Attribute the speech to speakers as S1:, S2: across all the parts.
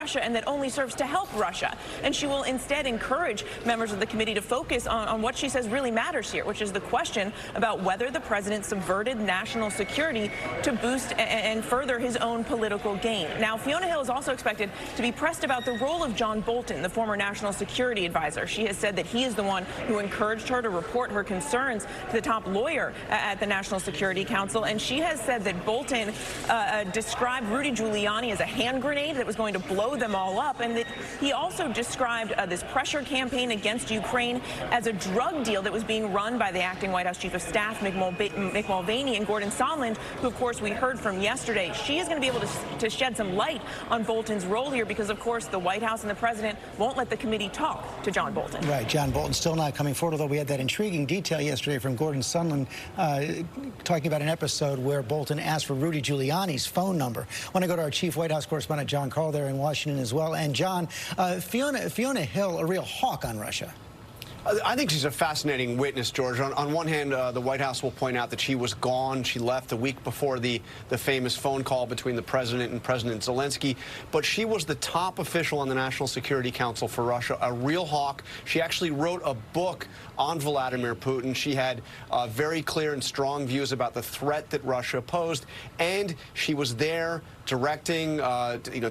S1: Russia and that only serves to help Russia. And she will instead encourage members of the committee to focus on what she says really matters here, which is the question about whether the president subverted national security to boost and further his own political gain. Now, Fiona Hill is also expected to be pressed about the role of John Bolton, the former national security advisor. She has said that he is the one who encouraged her to report her concerns to the top lawyer at the National Security Council. And she has said that Bolton described Rudy Giuliani as a hand grenade that was going to blow them all up, and that he also described this pressure campaign against Ukraine as a drug deal that was being run by the acting White House Chief of Staff, Mick Mulvaney, and Gordon Sondland, who, of course, we heard from yesterday. She is going to be able to shed some light on Bolton's role here because, of course, the White House and the president won't let the committee talk to John Bolton.
S2: Right. John Bolton still not coming forward, although we had that intriguing detail yesterday from Gordon Sondland talking about an episode where Bolton asked for Rudy Giuliani's phone number. I want to go to our chief White House correspondent, John Carl, there in Washington as well. And, John, Fiona Hill, a real hawk on Russia.
S3: I think she's a fascinating witness, George. On one hand, the White House will point out that she was gone. She left a week before the famous phone call between the president and President Zelensky. But she was the top official on the National Security Council for Russia, a real hawk. She actually wrote a book on Vladimir Putin. She had very clear and strong views about the threat that Russia posed. And she was there directing,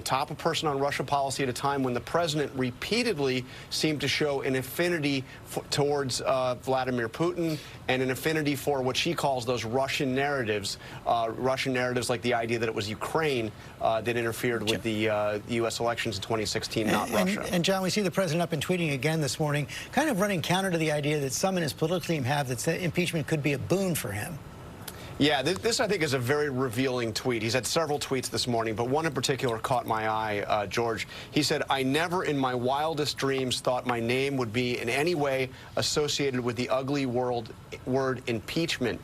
S3: top person on Russia policy at a time when the president repeatedly seemed to show an affinity towards Vladimir Putin and an affinity for what she calls those Russian narratives like the idea that it was Ukraine that interfered with the U.S. elections in 2016, not Russia.
S2: And, John, we see the president up and tweeting again this morning, kind of running counter to the idea that some in his political team have that impeachment could be a boon for him.
S3: Yeah, this I think is a very revealing tweet. He's had several tweets this morning, but one in particular caught my eye, George. He said, "I never in my wildest dreams thought my name would be in any way associated with the ugly word impeachment."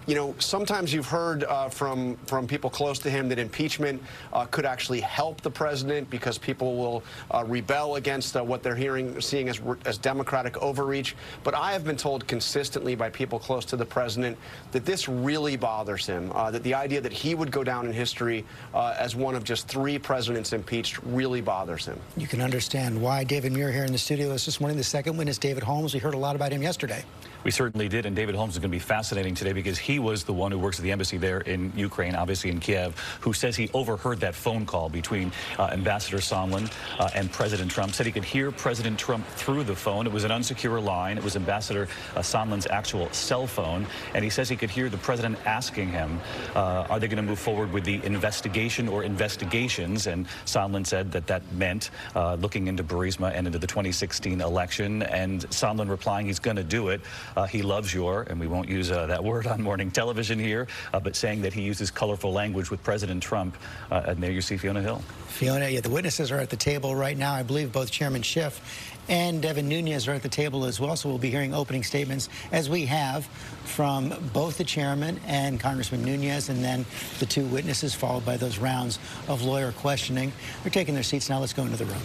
S3: You know, sometimes you've heard from people close to him that impeachment could actually help the president because people will rebel against what they're seeing as Democratic overreach. But I have been told consistently by people close to the president that this really bothers him, that the idea that he would go down in history as one of just 3 presidents impeached really bothers him.
S2: You can understand why. David Muir here in the studio this morning. The second witness, David Holmes. We heard a lot about him yesterday.
S4: We certainly did, and David Holmes is going to be fascinating today because he was the one who works at the embassy there in Ukraine, obviously in Kiev, who says he overheard that phone call between Ambassador Sondland and President Trump. Said he could hear President Trump through the phone. It was an unsecure line. It was Ambassador Sondland's actual cell phone, and he says he could hear the president asking him, are they going to move forward with the investigation or investigations? And Sondland said that that meant looking into Burisma and into the 2016 election, and Sondland replying he's going to do it. He loves your, and we won't use that word on morning television here, but saying that he uses colorful language with President Trump. And there you see Fiona Hill.
S2: Fiona, yeah, the witnesses are at the table right now. I believe both Chairman Schiff and Devin Nunes are at the table as well. So we'll be hearing opening statements, as we have, from both the chairman and Congressman Nunes, and then the 2 witnesses, followed by those rounds of lawyer questioning. They're taking their seats now. Let's go into the room.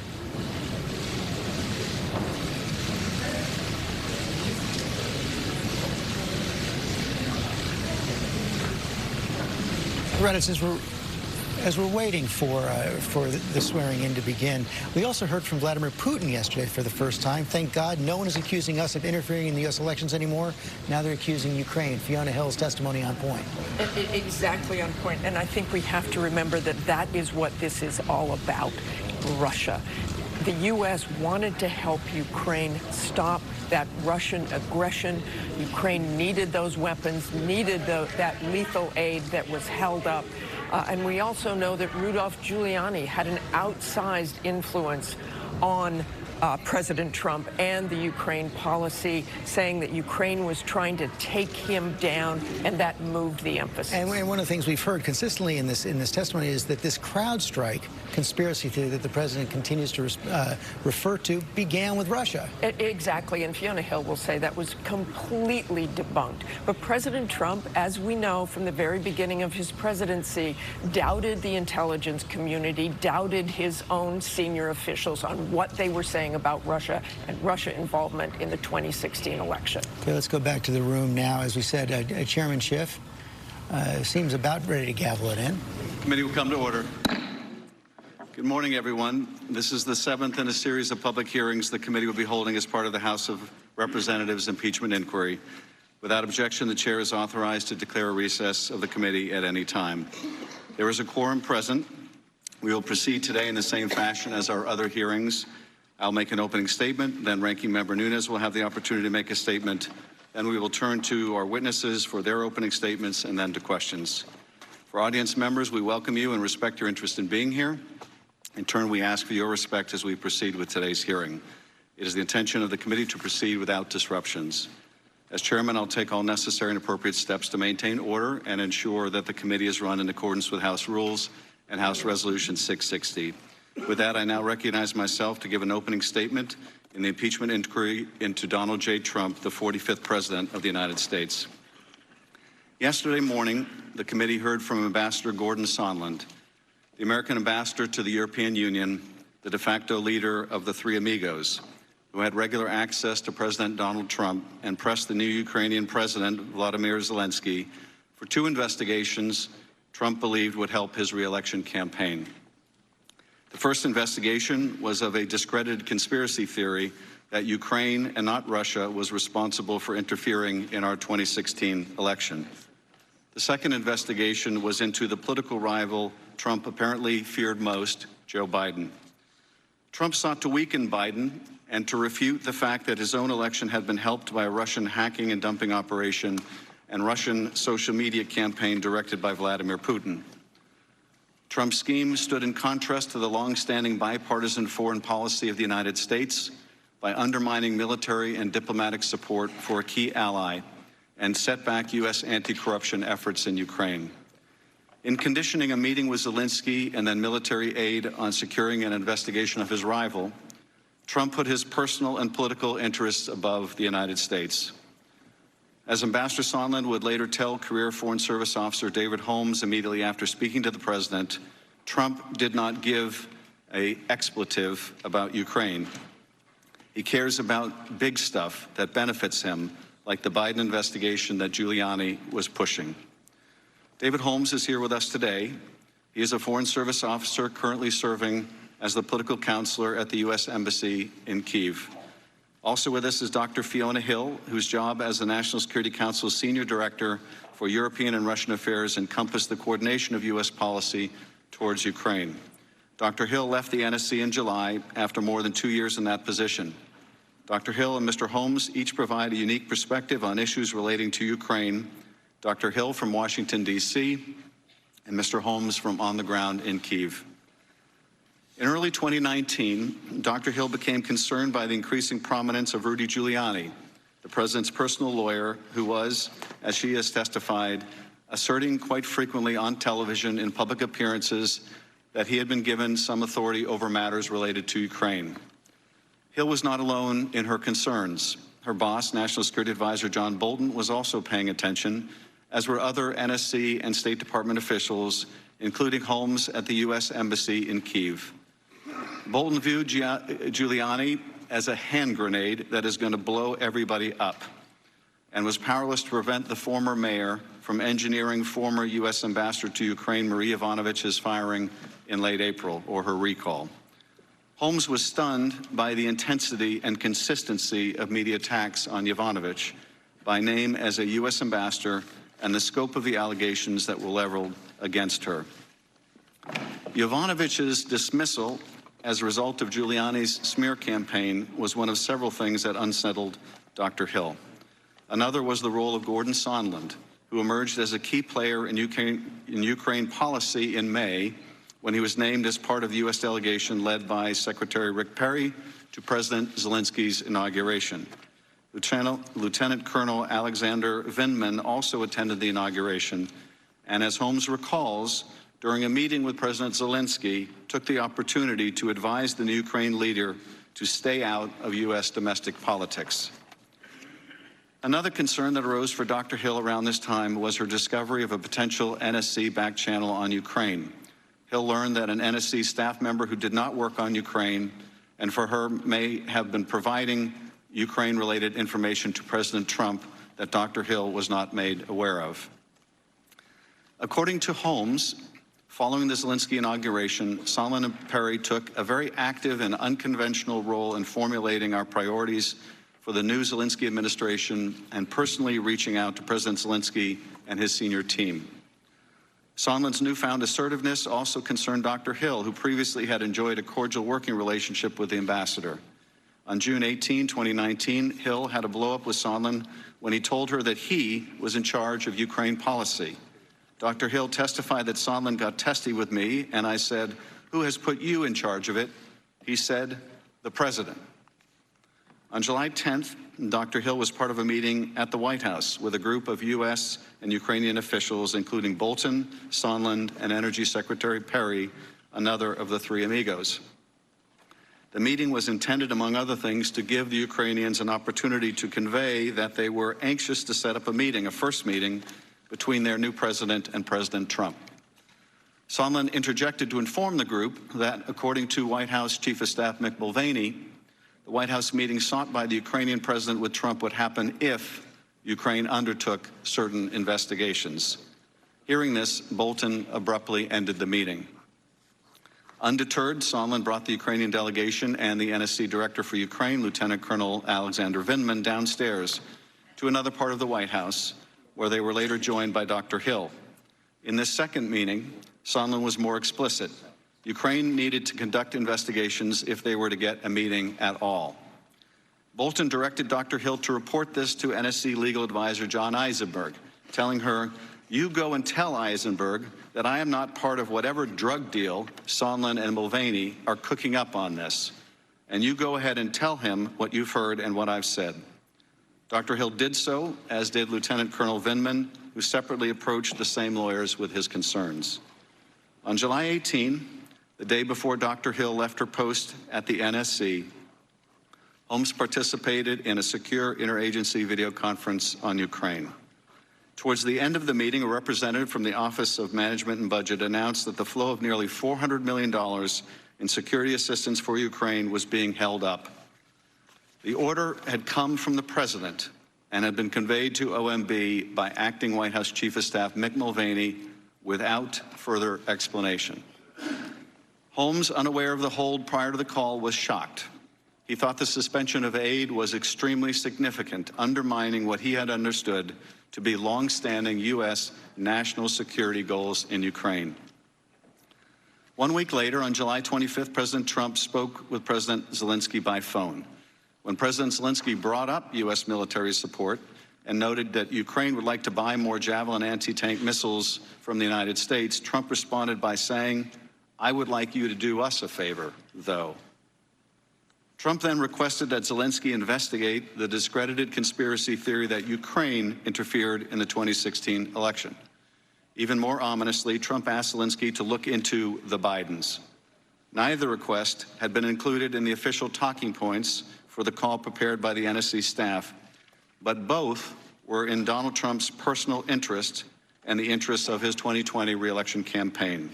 S2: Right, as we're waiting for the swearing in to begin, we also heard from Vladimir Putin yesterday for the first time. Thank God no one is accusing us of interfering in the U.S. elections anymore. Now they're accusing Ukraine. Fiona Hill's testimony on point.
S5: Exactly on point. And I think we have to remember that that is what this is all about, Russia. The U.S. wanted to help Ukraine stop that Russian aggression. Ukraine needed those weapons, needed that lethal aid that was held up. And we also know that Rudolph Giuliani had an outsized influence on President Trump and the Ukraine policy, saying that Ukraine was trying to take him down, and that moved the emphasis.
S2: And one of the things we've heard consistently in this testimony is that this CrowdStrike conspiracy theory that the president continues to refer to began with Russia.
S5: Exactly, and Fiona Hill will say that was completely debunked. But President Trump, as we know from the very beginning of his presidency, doubted the intelligence community, doubted his own senior officials on what they were saying about Russia and Russia involvement in the 2016 election.
S2: Okay, let's go back to the room now. As we said, Chairman Schiff seems about ready to gavel it in.
S6: Committee will come to order. Good morning, everyone. This is the seventh in a series of public hearings the committee will be holding as part of the House of Representatives impeachment inquiry. Without objection, the chair is authorized to declare a recess of the committee at any time. There is a quorum present. We will proceed today in the same fashion as our other hearings. I'll make an opening statement, then Ranking Member Nunes will have the opportunity to make a statement. Then we will turn to our witnesses for their opening statements and then to questions. For audience members, we welcome you and respect your interest in being here. In turn, we ask for your respect as we proceed with today's hearing. It is the intention of the committee to proceed without disruptions. As chairman, I'll take all necessary and appropriate steps to maintain order and ensure that the committee is run in accordance with House rules and House Resolution 660. With that, I now recognize myself to give an opening statement in the impeachment inquiry into Donald J. Trump, the 45th President of the United States. Yesterday morning, the committee heard from Ambassador Gordon Sondland, the American ambassador to the European Union, the de facto leader of the Three Amigos, who had regular access to President Donald Trump and pressed the new Ukrainian President, Vladimir Zelensky, for two investigations Trump believed would help his re-election campaign. The first investigation was of a discredited conspiracy theory that Ukraine and not Russia was responsible for interfering in our 2016 election. The second investigation was into the political rival Trump apparently feared most, Joe Biden. Trump sought to weaken Biden and to refute the fact that his own election had been helped by a Russian hacking and dumping operation and Russian social media campaign directed by Vladimir Putin. Trump's scheme stood in contrast to the long-standing bipartisan foreign policy of the United States by undermining military and diplomatic support for a key ally and set back U.S. anti-corruption efforts in Ukraine. In conditioning a meeting with Zelensky and then military aid on securing an investigation of his rival, Trump put his personal and political interests above the United States. As Ambassador Sondland would later tell career Foreign Service officer David Holmes immediately after speaking to the president, Trump did not give an expletive about Ukraine. He cares about big stuff that benefits him, like the Biden investigation that Giuliani was pushing. David Holmes is here with us today. He is a Foreign Service officer currently serving as the political counselor at the U.S. Embassy in Kyiv. Also with us is Dr. Fiona Hill, whose job as the National Security Council's Senior Director for European and Russian Affairs encompassed the coordination of U.S. policy towards Ukraine. Dr. Hill left the NSC in July after more than 2 years in that position. Dr. Hill and Mr. Holmes each provide a unique perspective on issues relating to Ukraine. Dr. Hill from Washington, D.C., and Mr. Holmes from on the ground in Kyiv. In early 2019, Dr. Hill became concerned by the increasing prominence of Rudy Giuliani, the president's personal lawyer, who was, as she has testified, asserting quite frequently on television in public appearances that he had been given some authority over matters related to Ukraine. Hill was not alone in her concerns. Her boss, National Security Advisor John Bolton, was also paying attention, as were other NSC and State Department officials, including Holmes at the U.S. Embassy in Kyiv. Bolton viewed Giuliani as a hand grenade that is going to blow everybody up, and was powerless to prevent the former mayor from engineering former U.S. Ambassador to Ukraine Marie Yovanovitch's firing in late April, or her recall. Holmes was stunned by the intensity and consistency of media attacks on Yovanovitch, by name as a U.S. ambassador, and the scope of the allegations that were leveled against her. Yovanovitch's dismissal as a result of Giuliani's smear campaign was one of several things that unsettled Dr. Hill. Another was the role of Gordon Sondland, who emerged as a key player in Ukraine policy in May, when he was named as part of the U.S. delegation led by Secretary Rick Perry to President Zelensky's inauguration. Lieutenant Colonel Alexander Vindman also attended the inauguration, and as Holmes recalls, during a meeting with President Zelensky, took the opportunity to advise the new Ukraine leader to stay out of U.S. domestic politics. Another concern that arose for Dr. Hill around this time was her discovery of a potential NSC back channel on Ukraine. Hill learned that an NSC staff member who did not work on Ukraine, and for her may have been providing Ukraine-related information to President Trump that Dr. Hill was not made aware of. According to Holmes, Following the Zelensky inauguration, Sondland and Perry took a very active and unconventional role in formulating our priorities for the new Zelensky administration and personally reaching out to President Zelensky and his senior team. Sondland's newfound assertiveness also concerned Dr. Hill, who previously had enjoyed a cordial working relationship with the ambassador. On June 18, 2019, Hill had a blow-up with Sondland when he told her that he was in charge of Ukraine policy. Dr. Hill testified that Sondland got testy with me, and I said, "Who has put you in charge of it?" He said, "The president." On July 10th, Dr. Hill was part of a meeting at the White House with a group of U.S. and Ukrainian officials, including Bolton, Sondland, and Energy Secretary Perry, another of the three amigos. The meeting was intended, among other things, to give the Ukrainians an opportunity to convey that they were anxious to set up a meeting, a first meeting, between their new president and President Trump. Sondland interjected to inform the group that, according to White House Chief of Staff Mick Mulvaney, the White House meeting sought by the Ukrainian president with Trump would happen if Ukraine undertook certain investigations. Hearing this, Bolton abruptly ended the meeting. Undeterred, Sondland brought the Ukrainian delegation and the NSC director for Ukraine, Lieutenant Colonel Alexander Vindman, downstairs to another part of the White House, where they were later joined by Dr. Hill. In this second meeting, Sondland was more explicit. Ukraine needed to conduct investigations if they were to get a meeting at all. Bolton directed Dr. Hill to report this to NSC legal advisor John Eisenberg, telling her, "You go and tell Eisenberg that I am not part of whatever drug deal Sondland and Mulvaney are cooking up on this. And you go ahead and tell him what you've heard and what I've said." Dr. Hill did so, as did Lieutenant Colonel Vindman, who separately approached the same lawyers with his concerns. On July 18, the day before Dr. Hill left her post at the NSC, Holmes participated in a secure interagency video conference on Ukraine. Towards the end of the meeting, a representative from the Office of Management and Budget announced that the flow of nearly $400 million in security assistance for Ukraine was being held up. The order had come from the president and had been conveyed to OMB by acting White House Chief of Staff Mick Mulvaney without further explanation. Holmes, unaware of the hold prior to the call, was shocked. He thought the suspension of aid was extremely significant, undermining what he had understood to be long-standing U.S. national security goals in Ukraine. 1 week later, on July 25th, President Trump spoke with President Zelensky by phone. When President Zelensky brought up U.S. military support and noted that Ukraine would like to buy more Javelin anti-tank missiles from the United States, Trump responded by saying, "I would like you to do us a favor, though." Trump then requested that Zelensky investigate the discredited conspiracy theory that Ukraine interfered in the 2016 election. Even more ominously, Trump asked Zelensky to look into the Bidens. Neither request had been included in the official talking points for the call prepared by the NSC staff, but both were in Donald Trump's personal interest and the interests of his 2020 re-election campaign.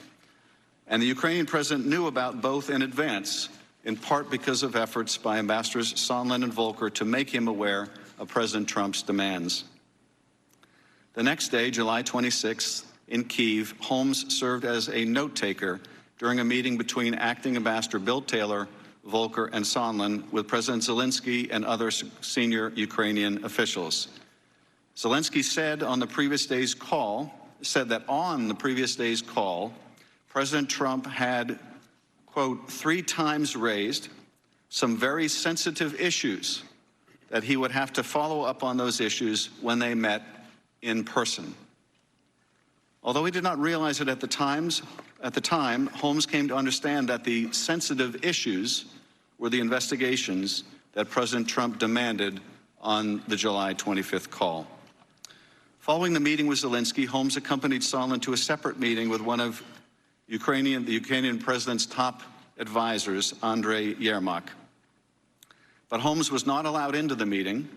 S6: And the Ukrainian president knew about both in advance, in part because of efforts by Ambassadors Sondland and Volker to make him aware of President Trump's demands. The next day, July 26th, in Kyiv, Holmes served as a note-taker during a meeting between acting Ambassador Bill Taylor, Volker, and Sondland with President Zelensky and other senior Ukrainian officials. Zelensky said that on the previous day's call, President Trump had, quote, 3 times raised some very sensitive issues that he would have to follow up on those issues when they met in person. Although he did not realize it at the time, Holmes came to understand that the sensitive issues were the investigations that President Trump demanded on the July 25th call. Following the meeting with Zelensky, Holmes accompanied Sondland to a separate meeting with one of the Ukrainian president's top advisors, Andrei Yermak. But Holmes was not allowed into the meeting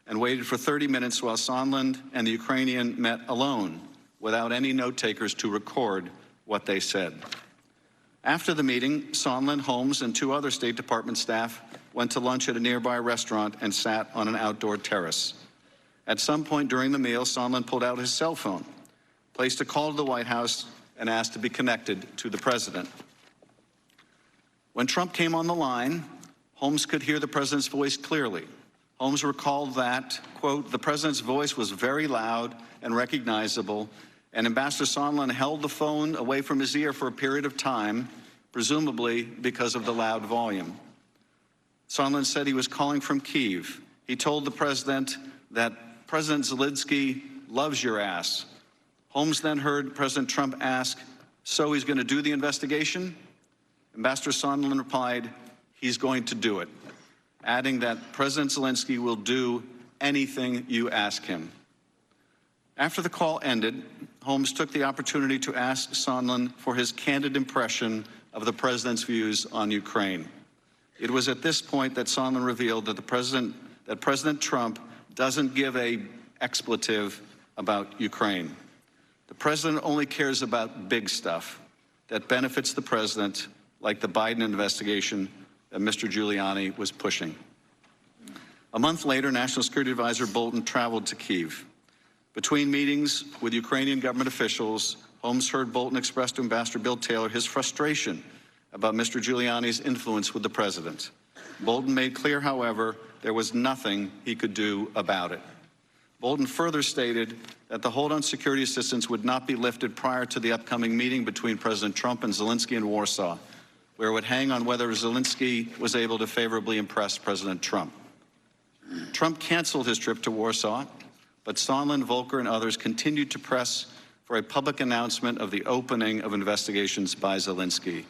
S6: and waited for 30 minutes while Sondland and the Ukrainian met alone without any note-takers to record what they said. After the meeting, Sondland, Holmes, and 2 other State Department staff went to lunch at a nearby restaurant and sat on an outdoor terrace. At some point during the meal, Sondland pulled out his cell phone, placed a call to the White House, and asked to be connected to the president. When Trump came on the line, Holmes could hear the president's voice clearly. Holmes recalled that, quote, the president's voice was very loud and recognizable, and Ambassador Sondland held the phone away from his ear for a period of time, presumably because of the loud volume. Sondland said he was calling from Kyiv. He told the president that President Zelensky loves your ass. Holmes then heard President Trump ask, so he's going to do the investigation? Ambassador Sondland replied, he's going to do it, adding that President Zelensky will do anything you ask him. After the call ended, Holmes took the opportunity to ask Sondland for his candid impression of the president's views on Ukraine. It was at this point that Sondland revealed that President Trump doesn't give an expletive about Ukraine. The president only cares about big stuff that benefits the president, like the Biden investigation that Mr. Giuliani was pushing. A month later, National Security Advisor Bolton traveled to Kyiv. Between meetings with Ukrainian government officials, Holmes heard Bolton express to Ambassador Bill Taylor his frustration about Mr. Giuliani's influence with the president. Bolton made clear, however, there was nothing he could do about it. Bolton further stated that the hold on security assistance would not be lifted prior to the upcoming meeting between President Trump and Zelensky in Warsaw, where it would hang on whether Zelensky was able to favorably impress President Trump. Trump canceled his trip to Warsaw, but Sondland, Volker, and others continued to press for a public announcement of the opening of investigations by Zelensky.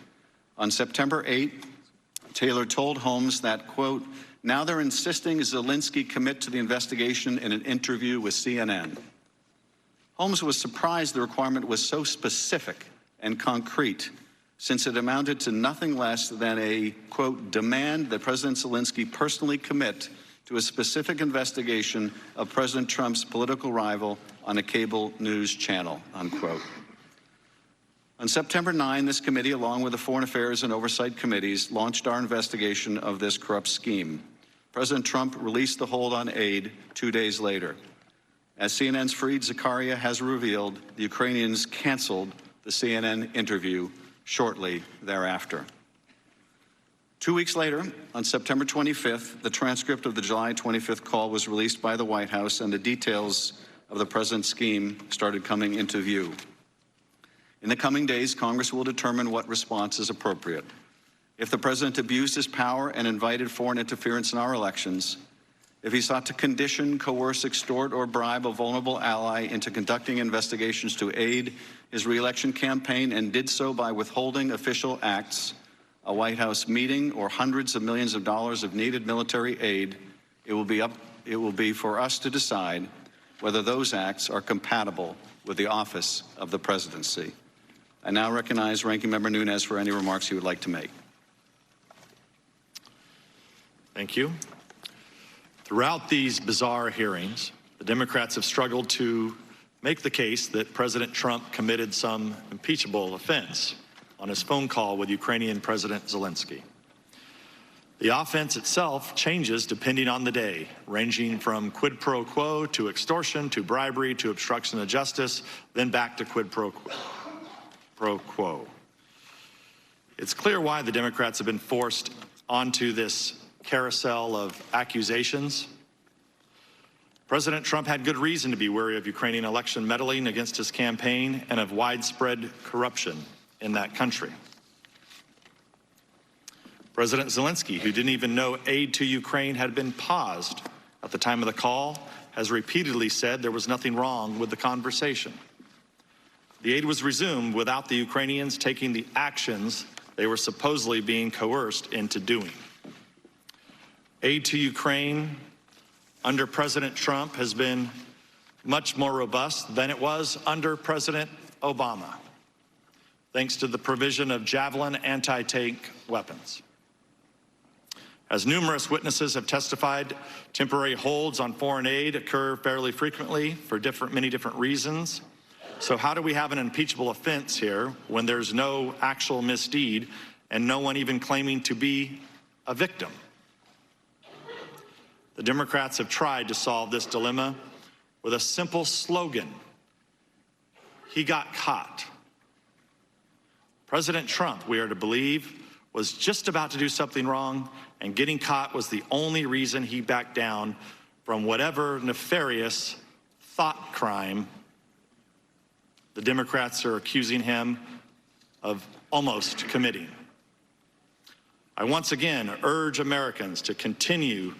S6: On September 8, Taylor told Holmes that, quote, now they're insisting Zelensky commit to the investigation in an interview with CNN. Holmes was surprised the requirement was so specific and concrete, since it amounted to nothing less than a, quote, demand that President Zelensky personally commit to a specific investigation of President Trump's political rival on a cable news channel, unquote. On September 9, this committee, along with the Foreign Affairs and Oversight Committees, launched our investigation of this corrupt scheme. President Trump released the hold on aid 2 days later. As CNN's Fareed Zakaria has revealed, the Ukrainians canceled the CNN interview shortly thereafter. 2 weeks later, on September 25th, the transcript of the July 25th call was released by the White House, and the details of the president's scheme started coming into view. In the coming days, Congress will determine what response is appropriate. If the president abused his power and invited foreign interference in our elections, if he sought to condition, coerce, extort, or bribe a vulnerable ally into conducting investigations to aid his re-election campaign and did so by withholding official acts, a White House meeting, or hundreds of millions of dollars of needed military aid, it will be for us to decide whether those acts are compatible with the office of the presidency. I now recognize Ranking Member Nunes for any remarks he would like to make.
S7: Thank you. Throughout these bizarre hearings, the Democrats have struggled to make the case that President Trump committed some impeachable offense on his phone call with Ukrainian President Zelensky. The offense itself changes depending on the day, ranging from quid pro quo to extortion to bribery to obstruction of justice, then back to quid pro quo. It's clear why the Democrats have been forced onto this carousel of accusations. President Trump had good reason to be wary of Ukrainian election meddling against his campaign and of widespread corruption in that country. President Zelensky, who didn't even know aid to Ukraine had been paused at the time of the call, has repeatedly said there was nothing wrong with the conversation. The aid was resumed without the Ukrainians taking the actions they were supposedly being coerced into doing. Aid to Ukraine under President Trump has been much more robust than it was under President Obama, thanks to the provision of Javelin anti-tank weapons. As numerous witnesses have testified, temporary holds on foreign aid occur fairly frequently for many different reasons. So how do we have an impeachable offense here when there's no actual misdeed and no one even claiming to be a victim? The Democrats have tried to solve this dilemma with a simple slogan: he got caught. President Trump, we are to believe, was just about to do something wrong, and getting caught was the only reason he backed down from whatever nefarious thought crime the Democrats are accusing him of almost committing. I once again urge Americans to continue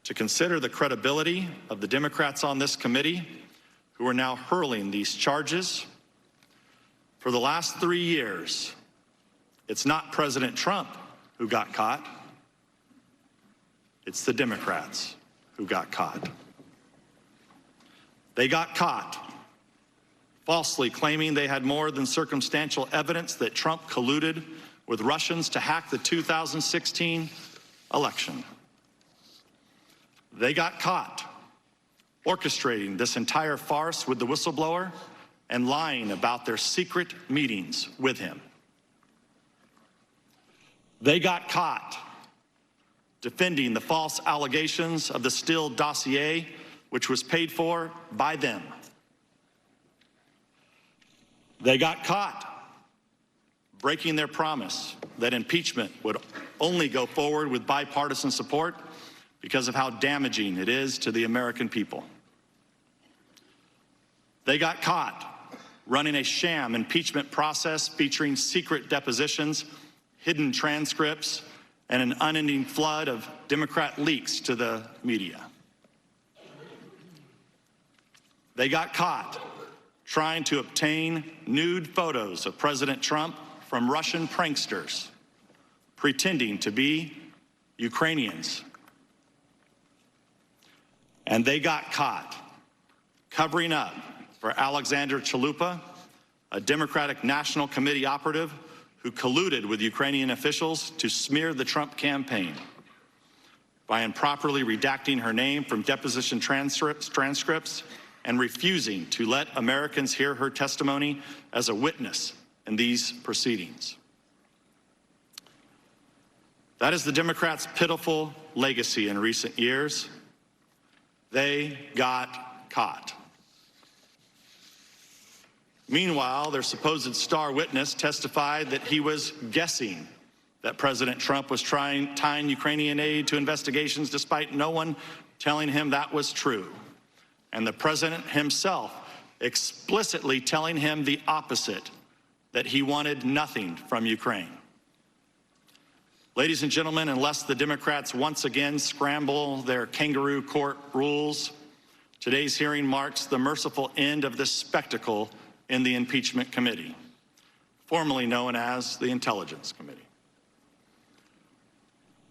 S7: to consider the credibility of the Democrats on this committee who are now hurling these charges. For the last 3 years, it's not President Trump who got caught. It's the Democrats who got caught. They got caught falsely claiming they had more than circumstantial evidence that Trump colluded with Russians to hack the 2016 election. They got caught orchestrating this entire farce with the whistleblower and lying about their secret meetings with him. They got caught defending the false allegations of the Steele dossier, which was paid for by them. They got caught breaking their promise that impeachment would only go forward with bipartisan support because of how damaging it is to the American people. They got caught running a sham impeachment process featuring secret depositions, hidden transcripts, and an unending flood of Democrat leaks to the media. They got caught trying to obtain nude photos of President Trump from Russian pranksters, pretending to be Ukrainians. And they got caught covering up for Alexander Chalupa, a Democratic National Committee operative who colluded with Ukrainian officials to smear the Trump campaign by improperly redacting her name from deposition transcripts and refusing to let Americans hear her testimony as a witness in these proceedings. That is the Democrats' pitiful legacy in recent years. They got caught. Meanwhile, their supposed star witness testified that he was guessing that President Trump was tying Ukrainian aid to investigations despite no one telling him that was true. And the president himself explicitly telling him the opposite, that he wanted nothing from Ukraine. Ladies and gentlemen, unless the Democrats once again scramble their kangaroo court rules, today's hearing marks the merciful end of this spectacle in the Impeachment Committee, formerly known as the Intelligence Committee.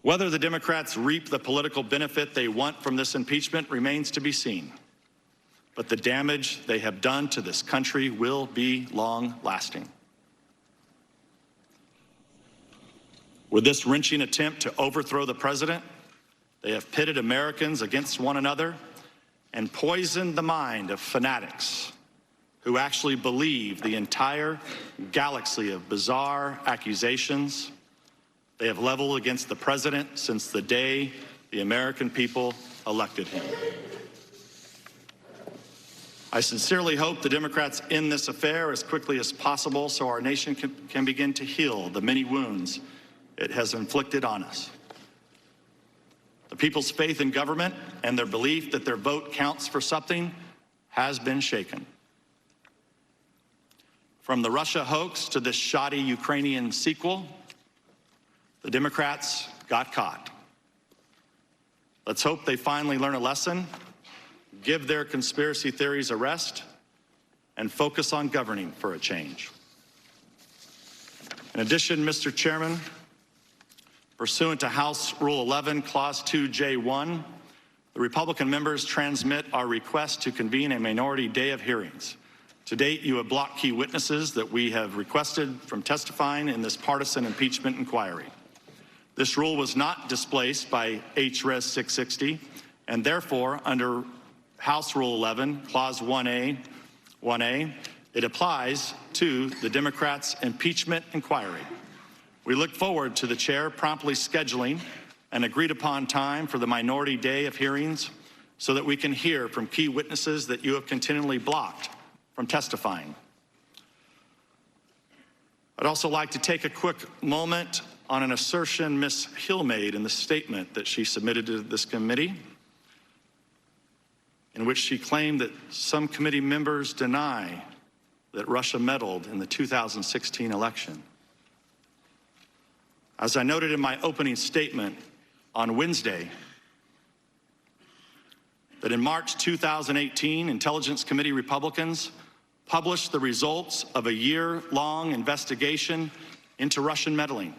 S7: Whether the Democrats reap the political benefit they want from this impeachment remains to be seen. But the damage they have done to this country will be long-lasting. With this wrenching attempt to overthrow the president, they have pitted Americans against one another and poisoned the mind of fanatics who actually believe the entire galaxy of bizarre accusations they have leveled against the president since the day the American people elected him. I sincerely hope the Democrats end this affair as quickly as possible so our nation can begin to heal the many wounds it has inflicted on us. The people's faith in government and their belief that their vote counts for something has been shaken. From the Russia hoax to this shoddy Ukrainian sequel, the Democrats got caught. Let's hope they finally learn a lesson, give their conspiracy theories a rest, and focus on governing for a change. In addition, Mr. Chairman, pursuant to House Rule 11, Clause 2J1, the Republican members transmit our request to convene a minority day of hearings. To date, you have blocked key witnesses that we have requested from testifying in this partisan impeachment inquiry. This rule was not displaced by H.Res. 660, and therefore, under House Rule 11, Clause 1A, it applies to the Democrats' impeachment inquiry. We look forward to the chair promptly scheduling an agreed-upon time for the minority day of hearings so that we can hear from key witnesses that you have continually blocked from testifying. I'd also like to take a quick moment on an assertion Ms. Hill made in the statement that she submitted to this committee, in which she claimed that some committee members deny that Russia meddled in the 2016 election. As I noted in my opening statement on Wednesday, that in March 2018, Intelligence Committee Republicans published the results of a year-long investigation into Russian meddling.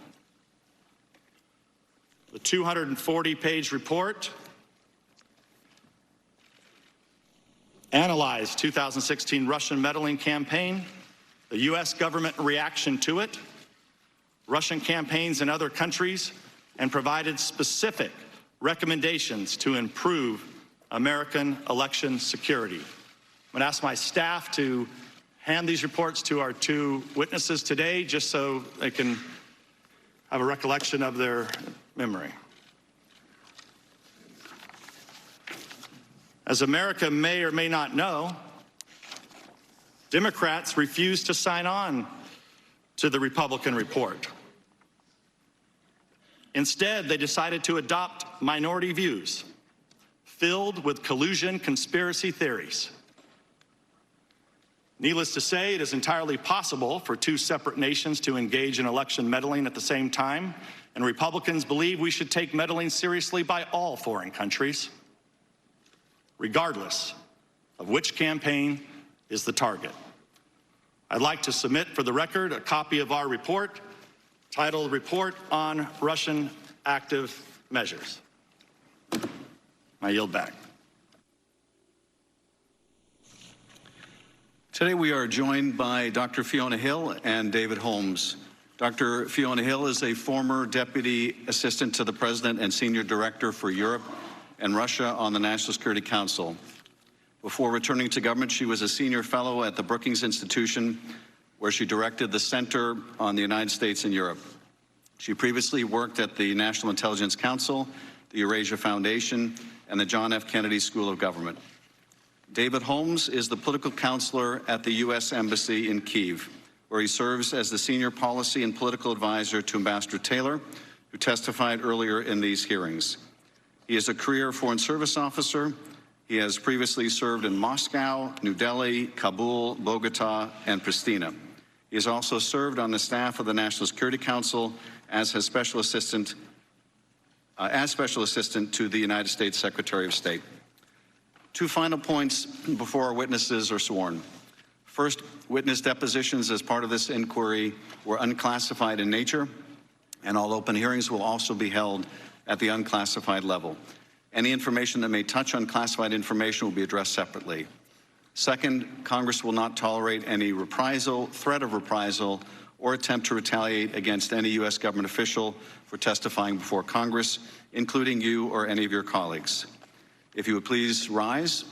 S7: The 240-page report analyzed 2016 Russian meddling campaign, the U.S. government reaction to it, Russian campaigns in other countries, and provided specific recommendations to improve American election security. I'm going to ask my staff to hand these reports to our two witnesses today, just so they can have a recollection of their memory. As America may or may not know, Democrats refused to sign on to the Republican report. Instead, they decided to adopt minority views filled with collusion conspiracy theories. Needless to say, it is entirely possible for two separate nations to engage in election meddling at the same time, and Republicans believe we should take meddling seriously by all foreign countries, regardless of which campaign is the target. I'd like to submit for the record a copy of our report titled Report on Russian Active Measures. I yield back.
S6: Today we are joined by Dr. Fiona Hill and David Holmes. Dr. Fiona Hill is a former Deputy Assistant to the President and Senior Director for Europe and Russia on the National Security Council. Before returning to government, she was a senior fellow at the Brookings Institution, where she directed the Center on the United States and Europe. She previously worked at the National Intelligence Council, the Eurasia Foundation, and the John F. Kennedy School of Government. David Holmes is the political counselor at the U.S. Embassy in Kyiv, where he serves as the senior policy and political advisor to Ambassador Taylor, who testified earlier in these hearings. He is a career Foreign Service officer. He has previously served in Moscow, New Delhi, Kabul, Bogota, and Pristina. He has also served on the staff of the National Security Council as his special assistant to the United States Secretary of State. Two final points before our witnesses are sworn. First, witness depositions as part of this inquiry were unclassified in nature, and all open hearings will also be held at the unclassified level. Any information that may touch on classified information will be addressed separately. Second, Congress will not tolerate any reprisal, threat of reprisal, or attempt to retaliate against any U.S. government official for testifying before Congress, including you or any of your colleagues. If you would please rise,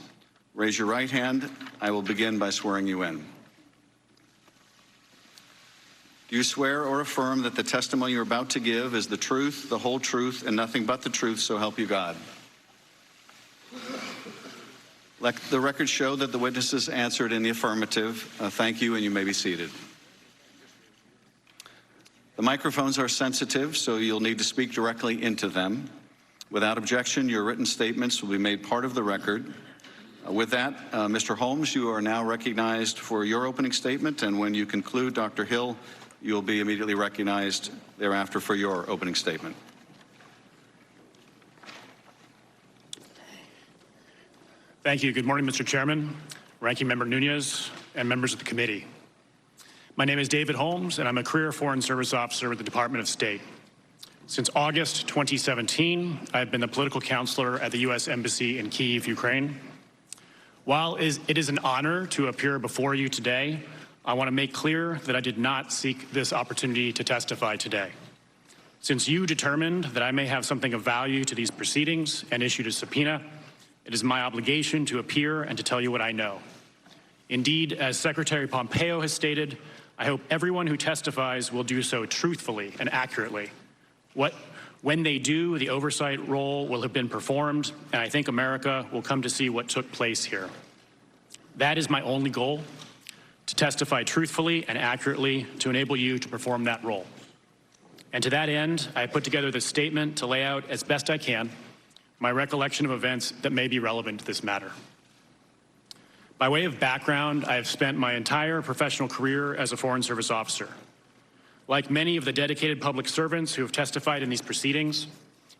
S6: raise your right hand. I will begin by swearing you in. Do you swear or affirm that the testimony you're about to give is the truth, the whole truth, and nothing but the truth, so help you God? Let the record show that the witnesses answered in the affirmative. Thank you, and you may be seated. The microphones are sensitive, so you'll need to speak directly into them. Without objection, your written statements will be made part of the record. With that, Mr. Holmes, you are now recognized for your opening statement, and when you conclude, Dr. Hill, you'll be immediately recognized thereafter for your opening statement.
S8: Thank you. Good morning, Mr. Chairman, Ranking Member Nunez, and members of the committee. My name is David Holmes, and I'm a career Foreign Service officer with the Department of State. Since August 2017, I've been the political counselor at the U.S. Embassy in Kyiv, Ukraine. While it is an honor to appear before you today, I want to make clear that I did not seek this opportunity to testify today. Since you determined that I may have something of value to these proceedings and issued a subpoena, it is my obligation to appear and to tell you what I know. Indeed, as Secretary Pompeo has stated, I hope everyone who testifies will do so truthfully and accurately. When they do, the oversight role will have been performed, and I think America will come to see what took place here. That is my only goal. to testify truthfully and accurately to enable you to perform that role. And to that end, I put together this statement to lay out as best I can my recollection of events that may be relevant to this matter. By way of background, I have spent my entire professional career as a Foreign Service officer. Like many of the dedicated public servants who have testified in these proceedings,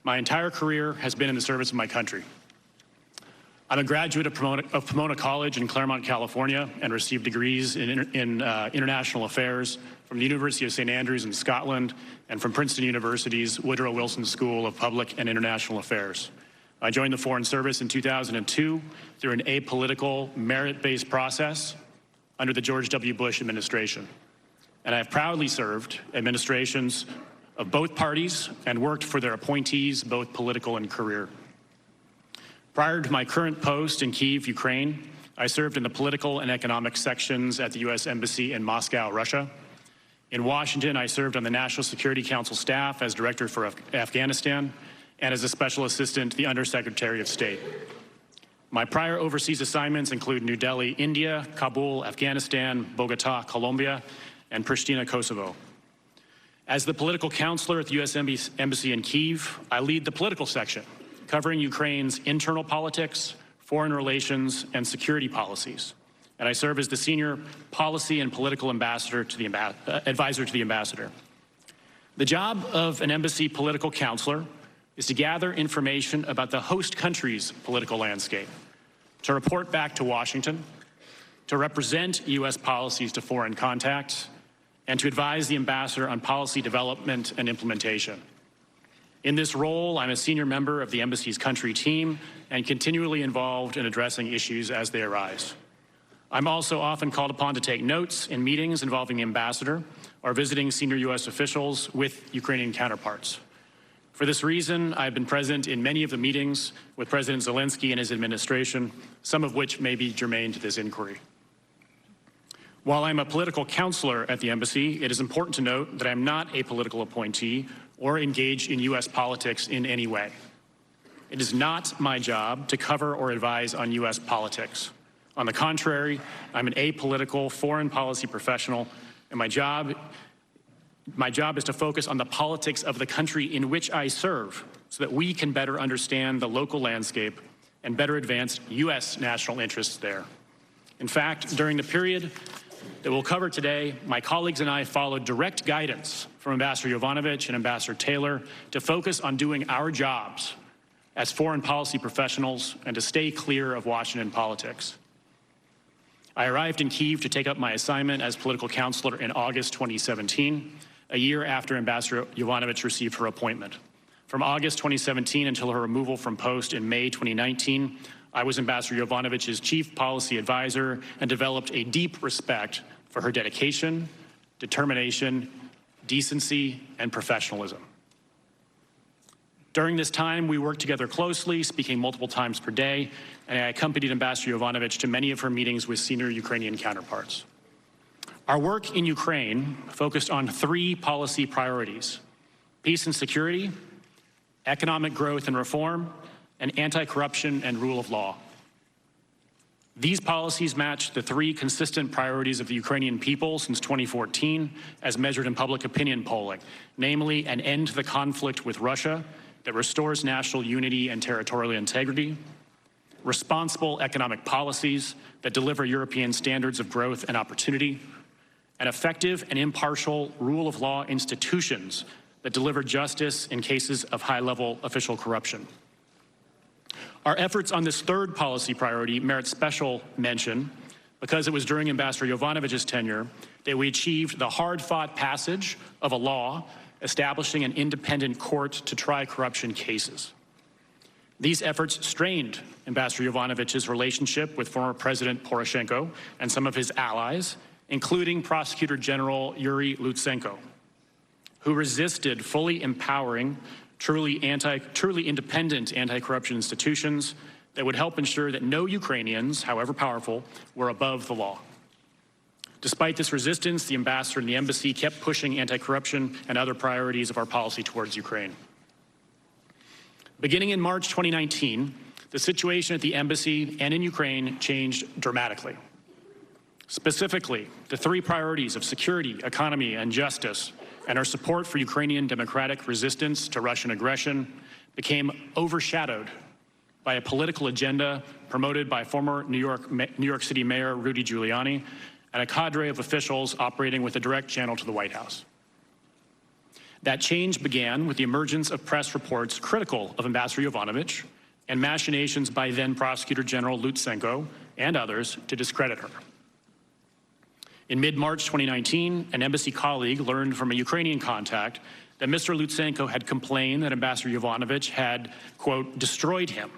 S8: my entire career has been in the service of my country. I'm a graduate of Pomona College in Claremont, California, and received degrees in international affairs from the University of St. Andrews in Scotland and from Princeton University's Woodrow Wilson School of Public and International Affairs. I joined the Foreign Service in 2002 through an apolitical, merit-based process under the George W. Bush administration. And I have proudly served administrations of both parties and worked for their appointees, both political and career. Prior to my current post in Kyiv, Ukraine, I served in the political and economic sections at the U.S. Embassy in Moscow, Russia. In Washington, I served on the National Security Council staff as Director for Afghanistan and as a Special Assistant to the Undersecretary of State. My prior overseas assignments include New Delhi, India, Kabul, Afghanistan, Bogota, Colombia, and Pristina, Kosovo. As the political counselor at the U.S. Embassy in Kyiv, I lead the political section, covering Ukraine's internal politics, foreign relations, and security policies. And I serve as the senior policy and political ambassador to the advisor to the ambassador. The job of an embassy political counselor is to gather information about the host country's political landscape, to report back to Washington, to represent U.S. policies to foreign contacts, and to advise the ambassador on policy development and implementation. In this role, I'm a senior member of the embassy's country team and continually involved in addressing issues as they arise. I'm also often called upon to take notes in meetings involving the ambassador or visiting senior U.S. officials with Ukrainian counterparts. For this reason, I've been present in many of the meetings with President Zelensky and his administration, some of which may be germane to this inquiry. While I'm a political counselor at the embassy, it is important to note that I'm not a political appointee or engaged in U.S. politics in any way. It is not my job to cover or advise on U.S. politics. On the contrary, I'm an apolitical foreign policy professional, and my job is to focus on the politics of the country in which I serve so that we can better understand the local landscape and better advance U.S. national interests there. In fact, during the period that we'll cover today, my colleagues and I followed direct guidance from Ambassador Yovanovitch and Ambassador Taylor to focus on doing our jobs as foreign policy professionals and to stay clear of Washington politics. I arrived in Kyiv to take up my assignment as political counselor in August 2017, a year after Ambassador Yovanovitch received her appointment. From August 2017 until her removal from post in May 2019, I was Ambassador Yovanovitch's chief policy advisor and developed a deep respect for her dedication, determination, decency, and professionalism. During this time, we worked together closely, speaking multiple times per day, and I accompanied Ambassador Yovanovitch to many of her meetings with senior Ukrainian counterparts. Our work in Ukraine focused on three policy priorities: peace and security, economic growth and reform, and anti-corruption and rule of law. These policies match the three consistent priorities of the Ukrainian people since 2014, as measured in public opinion polling, namely an end to the conflict with Russia that restores national unity and territorial integrity, responsible economic policies that deliver European standards of growth and opportunity, and effective and impartial rule of law institutions that deliver justice in cases of high-level official corruption. Our efforts on this third policy priority merit special mention because it was during Ambassador Yovanovitch's tenure that we achieved the hard-fought passage of a law establishing an independent court to try corruption cases. These efforts strained Ambassador Yovanovitch's relationship with former President Poroshenko and some of his allies, including Prosecutor General Yuri Lutsenko, who resisted fully empowering truly independent anti-corruption institutions that would help ensure that no Ukrainians, however powerful, were above the law. Despite this resistance, the ambassador and the embassy kept pushing anti-corruption and other priorities of our policy towards Ukraine. Beginning in March 2019, the situation at the embassy and in Ukraine changed dramatically. Specifically, the three priorities of security, economy, and justice, and our support for Ukrainian democratic resistance to Russian aggression became overshadowed by a political agenda promoted by former New York City Mayor Rudy Giuliani and a cadre of officials operating with a direct channel to the White House. That change began with the emergence of press reports critical of Ambassador Yovanovitch and machinations by then Prosecutor General Lutsenko and others to discredit her. In mid-March 2019, an embassy colleague learned from a Ukrainian contact that Mr. Lutsenko had complained that Ambassador Yovanovitch had, quote, destroyed him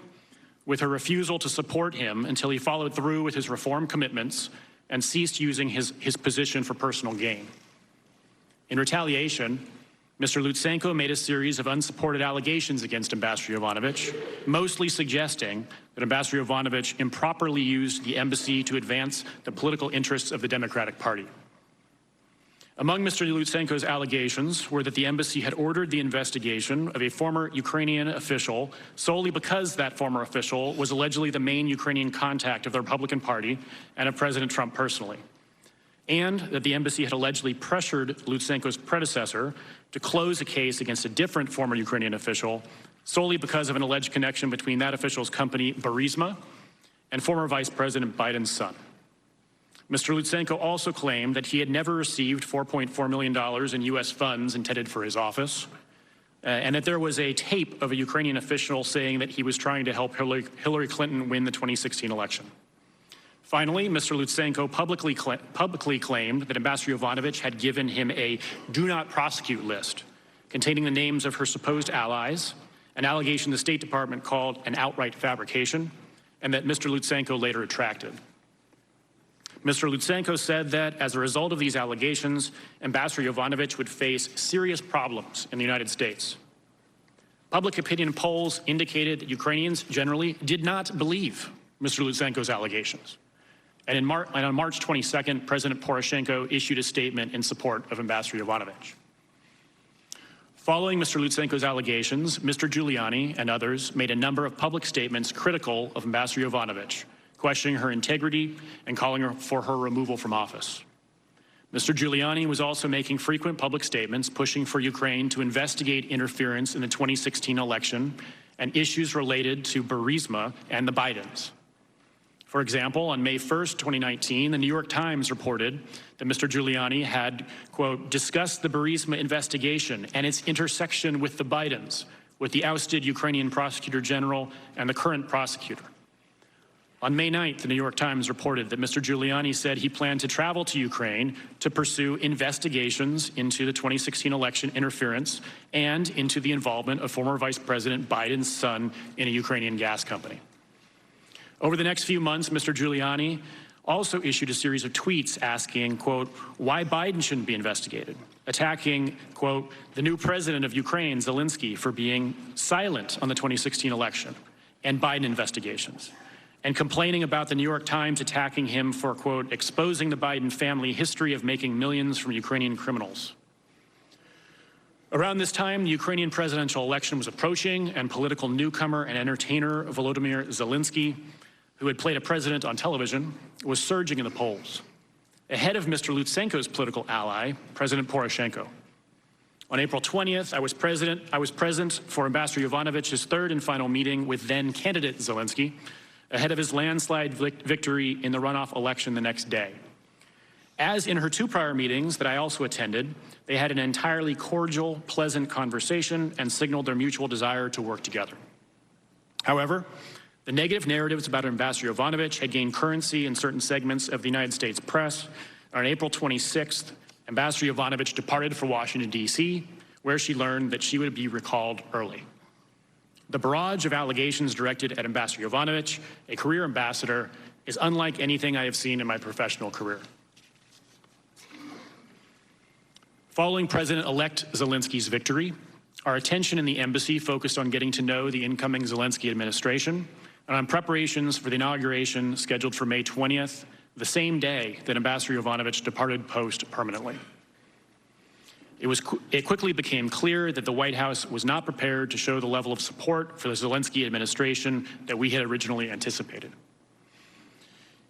S8: with her refusal to support him until he followed through with his reform commitments and ceased using his position for personal gain. In retaliation, Mr. Lutsenko made a series of unsupported allegations against Ambassador Yovanovitch, mostly suggesting that Ambassador Yovanovitch improperly used the embassy to advance the political interests of the Democratic Party. Among Mr. Lutsenko's allegations were that the embassy had ordered the investigation of a former Ukrainian official solely because that former official was allegedly the main Ukrainian contact of the Republican Party and of President Trump personally, and that the embassy had allegedly pressured Lutsenko's predecessor to close a case against a different former Ukrainian official solely because of an alleged connection between that official's company, Burisma, and former Vice President Biden's son. Mr. Lutsenko also claimed that he had never received $4.4 million in U.S. funds intended for his office, and that there was a tape of a Ukrainian official saying that he was trying to help Hillary Clinton win the 2016 election. Finally, Mr. Lutsenko publicly claimed that Ambassador Yovanovitch had given him a do not prosecute list containing the names of her supposed allies, an allegation the State Department called an outright fabrication, and that Mr. Lutsenko later retracted. Mr. Lutsenko said that as a result of these allegations, Ambassador Yovanovitch would face serious problems in the United States. Public opinion polls indicated that Ukrainians generally did not believe Mr. Lutsenko's allegations. And on March 22nd, President Poroshenko issued a statement in support of Ambassador Yovanovitch. Following Mr. Lutsenko's allegations, Mr. Giuliani and others made a number of public statements critical of Ambassador Yovanovitch, questioning her integrity and calling for her removal from office. Mr. Giuliani was also making frequent public statements pushing for Ukraine to investigate interference in the 2016 election and issues related to Burisma and the Bidens. For example, on May 1st, 2019, the New York Times reported that Mr. Giuliani had, quote, discussed the Burisma investigation and its intersection with the Bidens, with the ousted Ukrainian prosecutor general and the current prosecutor. On May 9th, the New York Times reported that Mr. Giuliani said he planned to travel to Ukraine to pursue investigations into the 2016 election interference and into the involvement of former Vice President Biden's son in a Ukrainian gas company. Over the next few months, Mr. Giuliani also issued a series of tweets asking, quote, why Biden shouldn't be investigated, attacking, quote, the new president of Ukraine, Zelensky, for being silent on the 2016 election and Biden investigations, and complaining about the New York Times attacking him for, quote, exposing the Biden family history of making millions from Ukrainian criminals. Around this time, the Ukrainian presidential election was approaching, and political newcomer and entertainer Volodymyr Zelensky, who had played a president on television, was surging in the polls, ahead of Mr. Lutsenko's political ally, President Poroshenko. On April 20th, I was present for Ambassador Yovanovitch's third and final meeting with then-candidate Zelensky, ahead of his landslide victory in the runoff election the next day. As in her two prior meetings that I also attended, they had an entirely cordial, pleasant conversation and signaled their mutual desire to work together. However, the negative narratives about Ambassador Yovanovitch had gained currency in certain segments of the United States press. On April 26th, Ambassador Yovanovitch departed for Washington, D.C., where she learned that she would be recalled early. The barrage of allegations directed at Ambassador Yovanovitch, a career ambassador, is unlike anything I have seen in my professional career. Following President-elect Zelensky's victory, our attention in the embassy focused on getting to know the incoming Zelensky administration and on preparations for the inauguration scheduled for May 20th, the same day that Ambassador Yovanovitch departed post permanently. It quickly became clear that the White House was not prepared to show the level of support for the Zelensky administration that we had originally anticipated.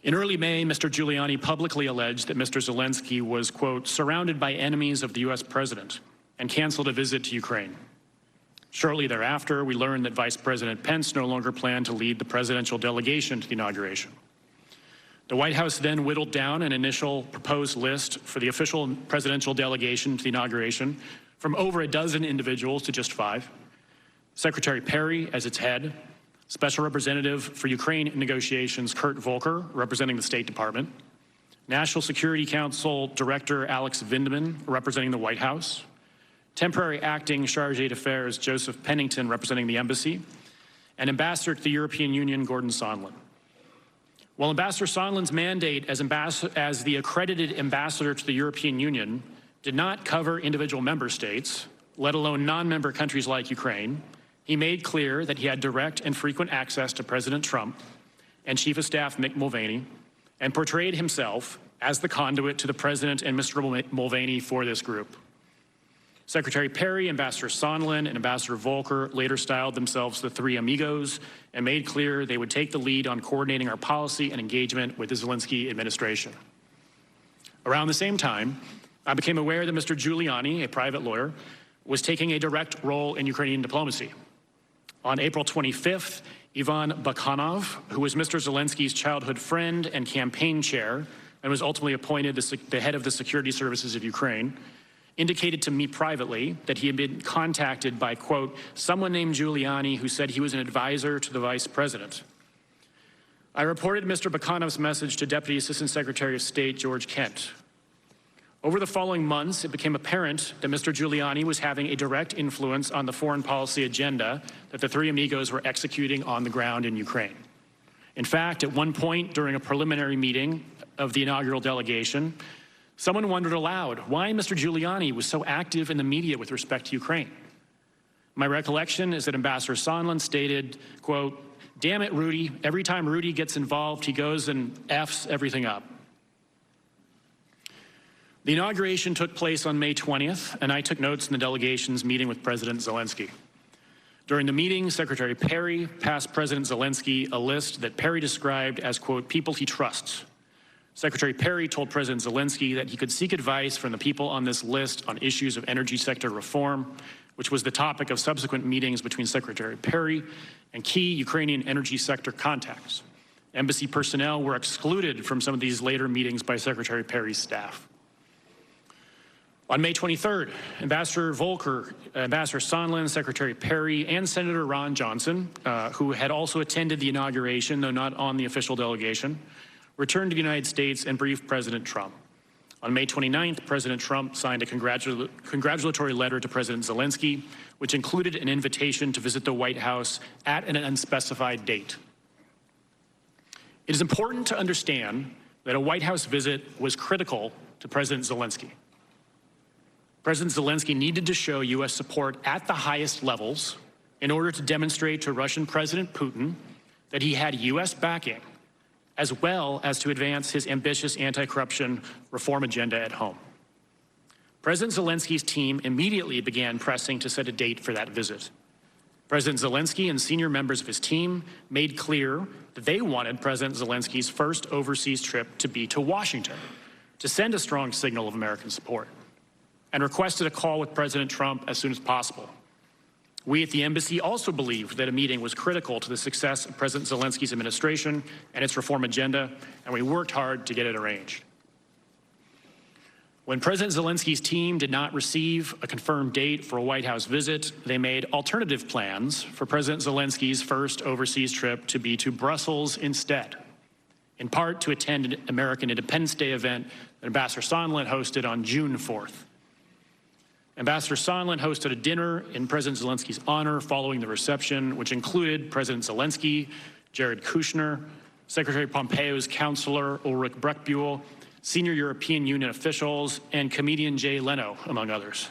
S8: In early May, Mr. Giuliani publicly alleged that Mr. Zelensky was, quote, surrounded by enemies of the U.S. president and canceled a visit to Ukraine. Shortly thereafter, we learned that Vice President Pence no longer planned to lead the presidential delegation to the inauguration. The White House then whittled down an initial proposed list for the official presidential delegation to the inauguration from over a dozen individuals to just 5. Secretary Perry as its head, Special Representative for Ukraine negotiations Kurt Volker, representing the State Department, National Security Council Director Alex Vindman, representing the White House, Temporary Acting Chargé d'Affaires Joseph Pennington, representing the embassy, and Ambassador to the European Union Gordon Sondland. While Ambassador Sondland's mandate as the accredited ambassador to the European Union did not cover individual member states, let alone non-member countries like Ukraine, he made clear that he had direct and frequent access to President Trump and Chief of Staff Mick Mulvaney, and portrayed himself as the conduit to the President and Mr. Mulvaney for this group. Secretary Perry, Ambassador Sondland, and Ambassador Volker later styled themselves the Three Amigos and made clear they would take the lead on coordinating our policy and engagement with the Zelensky administration. Around the same time, I became aware that Mr. Giuliani, a private lawyer, was taking a direct role in Ukrainian diplomacy. On April 25th, Ivan Bakhanov, who was Mr. Zelensky's childhood friend and campaign chair and was ultimately appointed the head of the security services of Ukraine, indicated to me privately that he had been contacted by, quote, someone named Giuliani who said he was an advisor to the vice president. I reported Mr. Bakhanov's message to Deputy Assistant Secretary of State George Kent. Over the following months, it became apparent that Mr. Giuliani was having a direct influence on the foreign policy agenda that the Three Amigos were executing on the ground in Ukraine. In fact, at one point during a preliminary meeting of the inaugural delegation, someone wondered aloud why Mr. Giuliani was so active in the media with respect to Ukraine. My recollection is that Ambassador Sondland stated, quote, damn it, Rudy, every time Rudy gets involved, he goes and F's everything up. The inauguration took place on May 20th, and I took notes in the delegation's meeting with President Zelensky. During the meeting, Secretary Perry passed President Zelensky a list that Perry described as, quote, people he trusts. Secretary Perry told President Zelensky that he could seek advice from the people on this list on issues of energy sector reform, which was the topic of subsequent meetings between Secretary Perry and key Ukrainian energy sector contacts. Embassy personnel were excluded from some of these later meetings by Secretary Perry's staff. On May 23rd, Ambassador Volker, Ambassador Sondland, Secretary Perry, and Senator Ron Johnson, who had also attended the inauguration, though not on the official delegation, returned to the United States and briefed President Trump. On May 29th, President Trump signed a congratulatory letter to President Zelensky, which included an invitation to visit the White House at an unspecified date. It is important to understand that a White House visit was critical to President Zelensky. President Zelensky needed to show U.S. support at the highest levels in order to demonstrate to Russian President Putin that he had U.S. backing, as well as to advance his ambitious anti-corruption reform agenda at home. President Zelensky's team immediately began pressing to set a date for that visit. President Zelensky and senior members of his team made clear that they wanted President Zelensky's first overseas trip to be to Washington, to send a strong signal of American support, and requested a call with President Trump as soon as possible. We at the embassy also believed that a meeting was critical to the success of President Zelensky's administration and its reform agenda, and we worked hard to get it arranged. When President Zelensky's team did not receive a confirmed date for a White House visit, they made alternative plans for President Zelensky's first overseas trip to be to Brussels instead, in part to attend an American Independence Day event that Ambassador Sondland hosted on June 4th. Ambassador Sondland hosted a dinner in President Zelensky's honor following the reception, which included President Zelensky, Jared Kushner, Secretary Pompeo's counselor Ulrich Breckbuhl, senior European Union officials, and comedian Jay Leno, among others.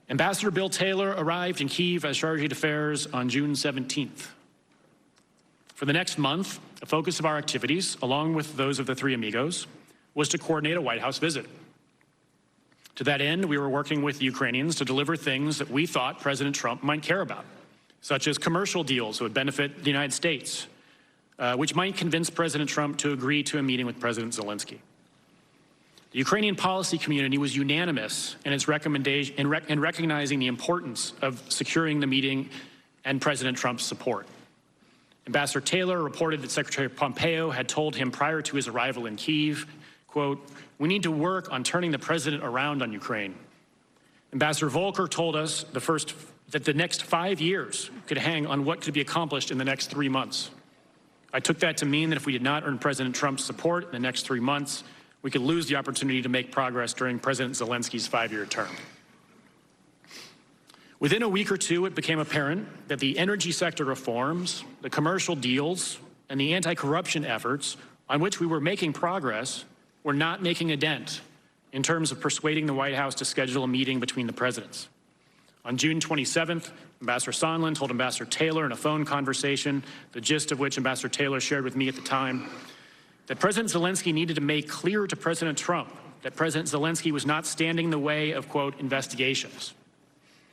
S8: Ambassador Bill Taylor arrived in Kyiv as Chargé d'Affaires on June 17th. For the next month, the focus of our activities, along with those of the Three Amigos, was to coordinate a White House visit. To that end, we were working with the Ukrainians to deliver things that we thought President Trump might care about, such as commercial deals that would benefit the United States, which might convince President Trump to agree to a meeting with President Zelensky. The Ukrainian policy community was unanimous in its recommendation in recognizing the importance of securing the meeting and President Trump's support. Ambassador Taylor reported that Secretary Pompeo had told him prior to his arrival in Kyiv, quote, "We need to work on turning the president around on Ukraine." Ambassador Volker told us that the next 5 years could hang on what could be accomplished in the next 3 months. I took that to mean that if we did not earn President Trump's support in the next 3 months, we could lose the opportunity to make progress during President Zelensky's 5-year term. Within a week or two, it became apparent that the energy sector reforms, the commercial deals, and the anti-corruption efforts on which we were making progress were not making a dent in terms of persuading the White House to schedule a meeting between the presidents. On June 27th, Ambassador Sondland told Ambassador Taylor in a phone conversation, the gist of which Ambassador Taylor shared with me at the time, that President Zelensky needed to make clear to President Trump that President Zelensky was not standing in the way of, quote, investigations.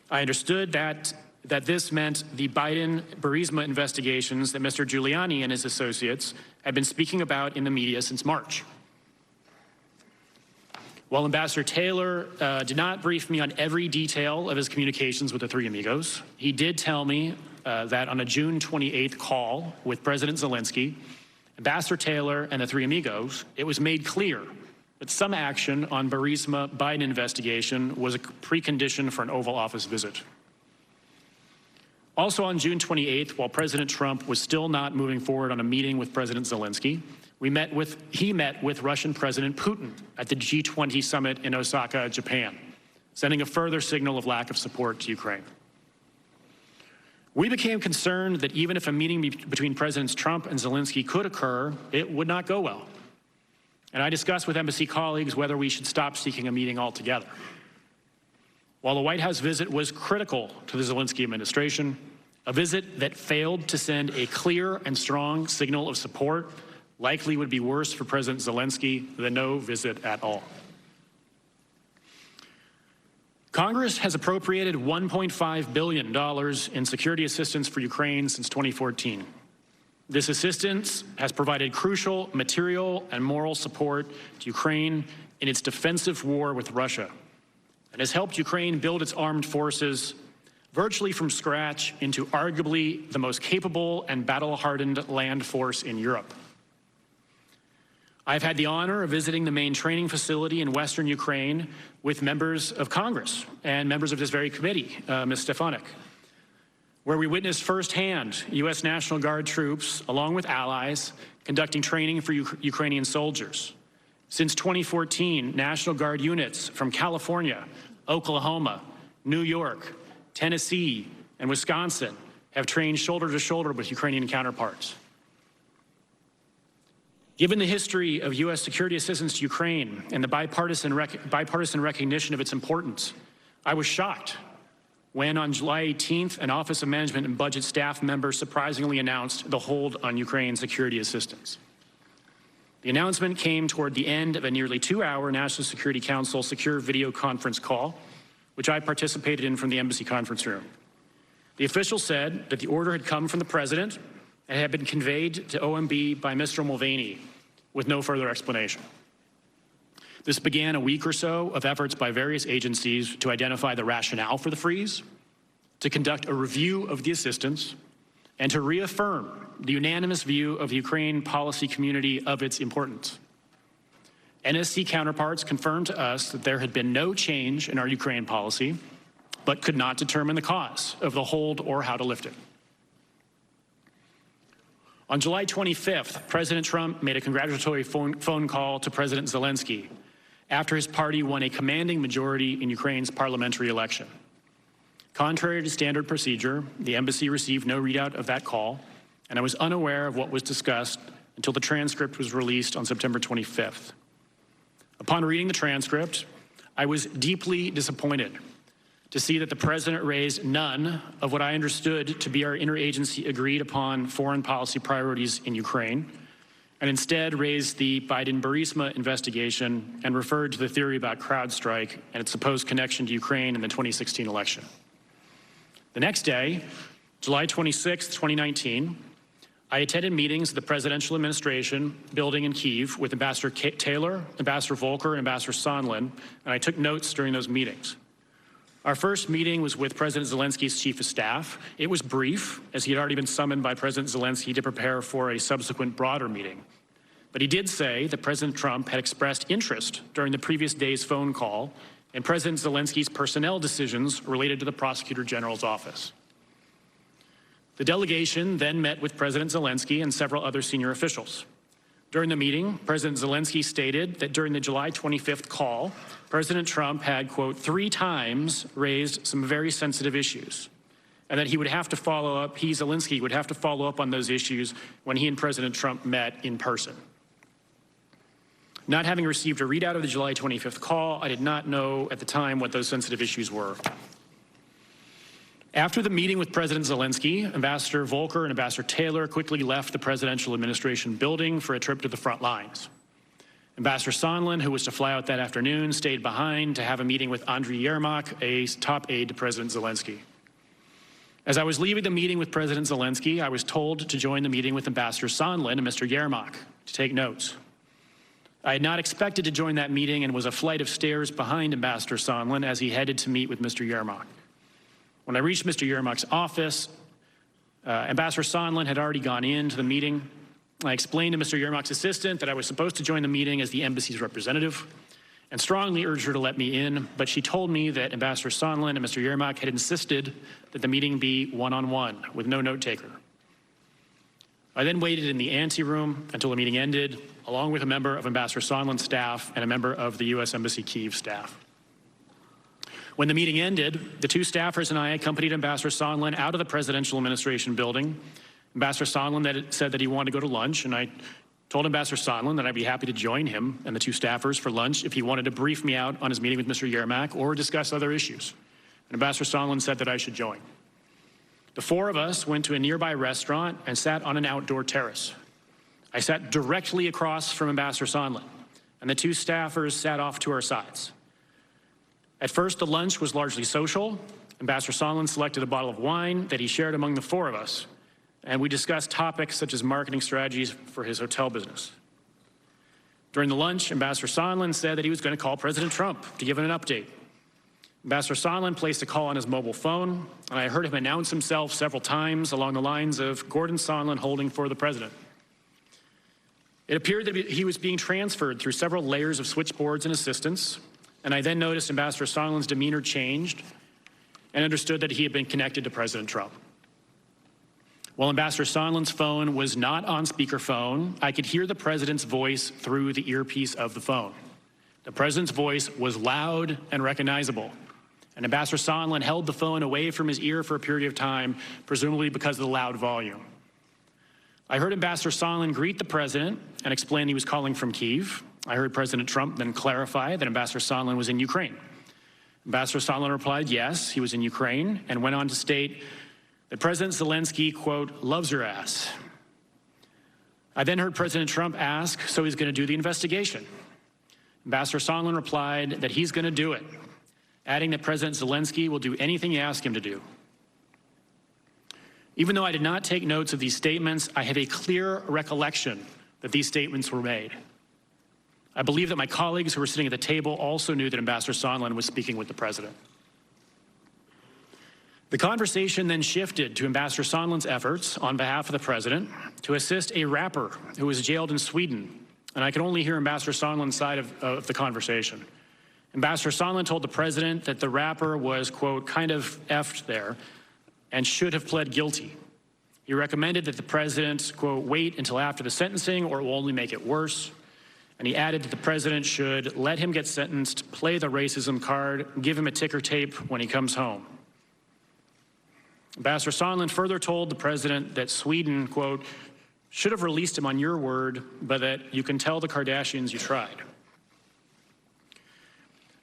S8: I understood that this meant the Biden-Burisma investigations that Mr. Giuliani and his associates had been speaking about in the media since March. While Ambassador Taylor did not brief me on every detail of his communications with the three amigos, he did tell me that on a June 28th call with President Zelensky, Ambassador Taylor and the three amigos, it was made clear that some action on Burisma Biden investigation was a precondition for an Oval Office visit. Also on June 28th, while President Trump was still not moving forward on a meeting with President Zelensky, he met with Russian President Putin at the G20 summit in Osaka, Japan, sending a further signal of lack of support to Ukraine. We became concerned that even if a meeting between Presidents Trump and Zelensky could occur, it would not go well. And I discussed with embassy colleagues whether we should stop seeking a meeting altogether. While the White House visit was critical to the Zelensky administration, a visit that failed to send a clear and strong signal of support likely would be worse for President Zelensky than no visit at all. Congress has appropriated $1.5 billion in security assistance for Ukraine since 2014. This assistance has provided crucial material and moral support to Ukraine in its defensive war with Russia, and has helped Ukraine build its armed forces virtually from scratch into arguably the most capable and battle-hardened land force in Europe. I've had the honor of visiting the main training facility in Western Ukraine with members of Congress and members of this very committee, Ms. Stefanik, where we witnessed firsthand U.S. National Guard troops, along with allies, conducting training for Ukrainian soldiers. Since 2014, National Guard units from California, Oklahoma, New York, Tennessee, and Wisconsin have trained shoulder to shoulder with Ukrainian counterparts. Given the history of U.S. security assistance to Ukraine and the bipartisan recognition of its importance, I was shocked when on July 18th, an Office of Management and Budget staff member surprisingly announced the hold on Ukraine security assistance. The announcement came toward the end of a nearly 2-hour National Security Council secure video conference call, which I participated in from the embassy conference room. The official said that the order had come from the president and had been conveyed to OMB by Mr. Mulvaney with no further explanation. This began a week or so of efforts by various agencies to identify the rationale for the freeze, to conduct a review of the assistance, and to reaffirm the unanimous view of the Ukraine policy community of its importance. NSC counterparts confirmed to us that there had been no change in our Ukraine policy, but could not determine the cause of the hold or how to lift it. On July 25th, President Trump made a congratulatory phone call to President Zelensky after his party won a commanding majority in Ukraine's parliamentary election. Contrary to standard procedure, the embassy received no readout of that call, and I was unaware of what was discussed until the transcript was released on September 25th. Upon reading the transcript, I was deeply disappointed to see that the president raised none of what I understood to be our interagency agreed upon foreign policy priorities in Ukraine, and instead raised the Biden-Burisma investigation and referred to the theory about CrowdStrike and its supposed connection to Ukraine in the 2016 election. The next day, July 26, 2019, I attended meetings at the presidential administration building in Kyiv with Ambassador Taylor, Ambassador Volker, and Ambassador Sondland, and I took notes during those meetings. Our first meeting was with President Zelensky's chief of staff. It was brief, as he had already been summoned by President Zelensky to prepare for a subsequent broader meeting. But he did say that President Trump had expressed interest during the previous day's phone call in President Zelensky's personnel decisions related to the Prosecutor General's office. The delegation then met with President Zelensky and several other senior officials. During the meeting, President Zelensky stated that during the July 25th call, President Trump had, quote, 3 times raised some very sensitive issues, and that he would have to follow up, Zelensky, would have to follow up on those issues when he and President Trump met in person. Not having received a readout of the July 25th call, I did not know at the time what those sensitive issues were. After the meeting with President Zelensky, Ambassador Volker and Ambassador Taylor quickly left the presidential administration building for a trip to the front lines. Ambassador Sondland, who was to fly out that afternoon, stayed behind to have a meeting with Andriy Yermak, a top aide to President Zelensky. As I was leaving the meeting with President Zelensky, I was told to join the meeting with Ambassador Sondland and Mr. Yermak to take notes. I had not expected to join that meeting and was a flight of stairs behind Ambassador Sondland as he headed to meet with Mr. Yermak. When I reached Mr. Yermak's office, Ambassador Sondland had already gone into the meeting. I explained to Mr. Yermak's assistant that I was supposed to join the meeting as the embassy's representative and strongly urged her to let me in, but she told me that Ambassador Sondland and Mr. Yermak had insisted that the meeting be one-on-one with no note-taker. I then waited in the anteroom until the meeting ended, along with a member of Ambassador Sondland's staff and a member of the U.S. Embassy Kyiv staff. When the meeting ended, the 2 staffers and I accompanied Ambassador Sondland out of the presidential administration building. Ambassador Sondland said that he wanted to go to lunch, and I told Ambassador Sondland that I'd be happy to join him and the 2 staffers for lunch if he wanted to brief me out on his meeting with Mr. Yermak or discuss other issues. And Ambassador Sondland said that I should join. The 4 of us went to a nearby restaurant and sat on an outdoor terrace. I sat directly across from Ambassador Sondland, and the 2 staffers sat off to our sides. At first, the lunch was largely social. Ambassador Sondland selected a bottle of wine that he shared among the 4 of us, and we discussed topics such as marketing strategies for his hotel business. During the lunch, Ambassador Sondland said that he was going to call President Trump to give him an update. Ambassador Sondland placed a call on his mobile phone, and I heard him announce himself several times along the lines of Gordon Sondland holding for the president. It appeared that he was being transferred through several layers of switchboards and assistants, and I then noticed Ambassador Sondland's demeanor changed and understood that he had been connected to President Trump. While Ambassador Sondland's phone was not on speakerphone, I could hear the president's voice through the earpiece of the phone. The president's voice was loud and recognizable, and Ambassador Sondland held the phone away from his ear for a period of time, presumably because of the loud volume. I heard Ambassador Sondland greet the president and explain he was calling from Kyiv. I heard President Trump then clarify that Ambassador Sondland was in Ukraine. Ambassador Sondland replied yes, he was in Ukraine, and went on to state that President Zelensky, quote, loves your ass. I then heard President Trump ask, so he's going to do the investigation. Ambassador Sondland replied that he's going to do it, adding that President Zelensky will do anything you ask him to do. Even though I did not take notes of these statements, I have a clear recollection that these statements were made. I believe that my colleagues who were sitting at the table also knew that Ambassador Sondland was speaking with the president. The conversation then shifted to Ambassador Sondland's efforts on behalf of the president to assist a rapper who was jailed in Sweden, and I could only hear Ambassador Sondland's side of the conversation. Ambassador Sondland told the president that the rapper was, quote, kind of effed there and should have pled guilty. He recommended that the president, quote, wait until after the sentencing or it will only make it worse. And he added that the president should let him get sentenced, play the racism card, give him a ticker tape when he comes home. Ambassador Sondland further told the president that Sweden, quote, should have released him on your word, but that you can tell the Kardashians you tried.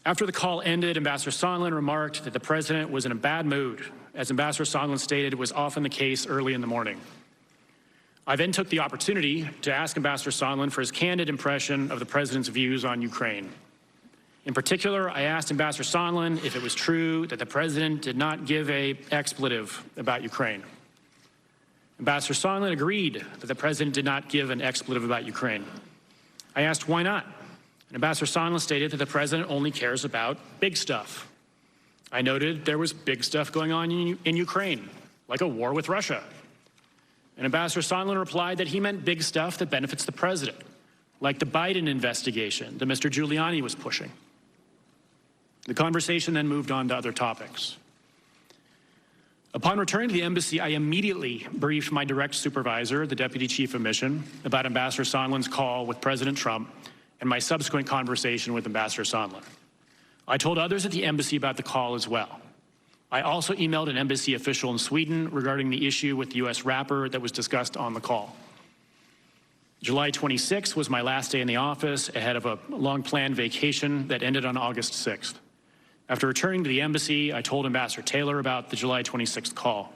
S8: After the call ended, Ambassador Sondland remarked that the president was in a bad mood. As Ambassador Sondland stated, it was often the case early in the morning. I then took the opportunity to ask Ambassador Sondland for his candid impression of the president's views on Ukraine. In particular, I asked Ambassador Sondland if it was true that the president did not give an expletive about Ukraine. Ambassador Sondland agreed that the president did not give an expletive about Ukraine. I asked why not, and Ambassador Sondland stated that the president only cares about big stuff. I noted there was big stuff going on in Ukraine, like a war with Russia. And Ambassador Sondland replied that he meant big stuff that benefits the president, like the Biden investigation that Mr. Giuliani was pushing. The conversation then moved on to other topics. Upon returning to the embassy, I immediately briefed my direct supervisor, the Deputy Chief of Mission, about Ambassador Sondland's call with President Trump and my subsequent conversation with Ambassador Sondland. I told others at the embassy about the call as well. I also emailed an embassy official in Sweden regarding the issue with the U.S. rapper that was discussed on the call. July 26th was my last day in the office ahead of a long-planned vacation that ended on August 6th. After returning to the embassy, I told Ambassador Taylor about the July 26th call.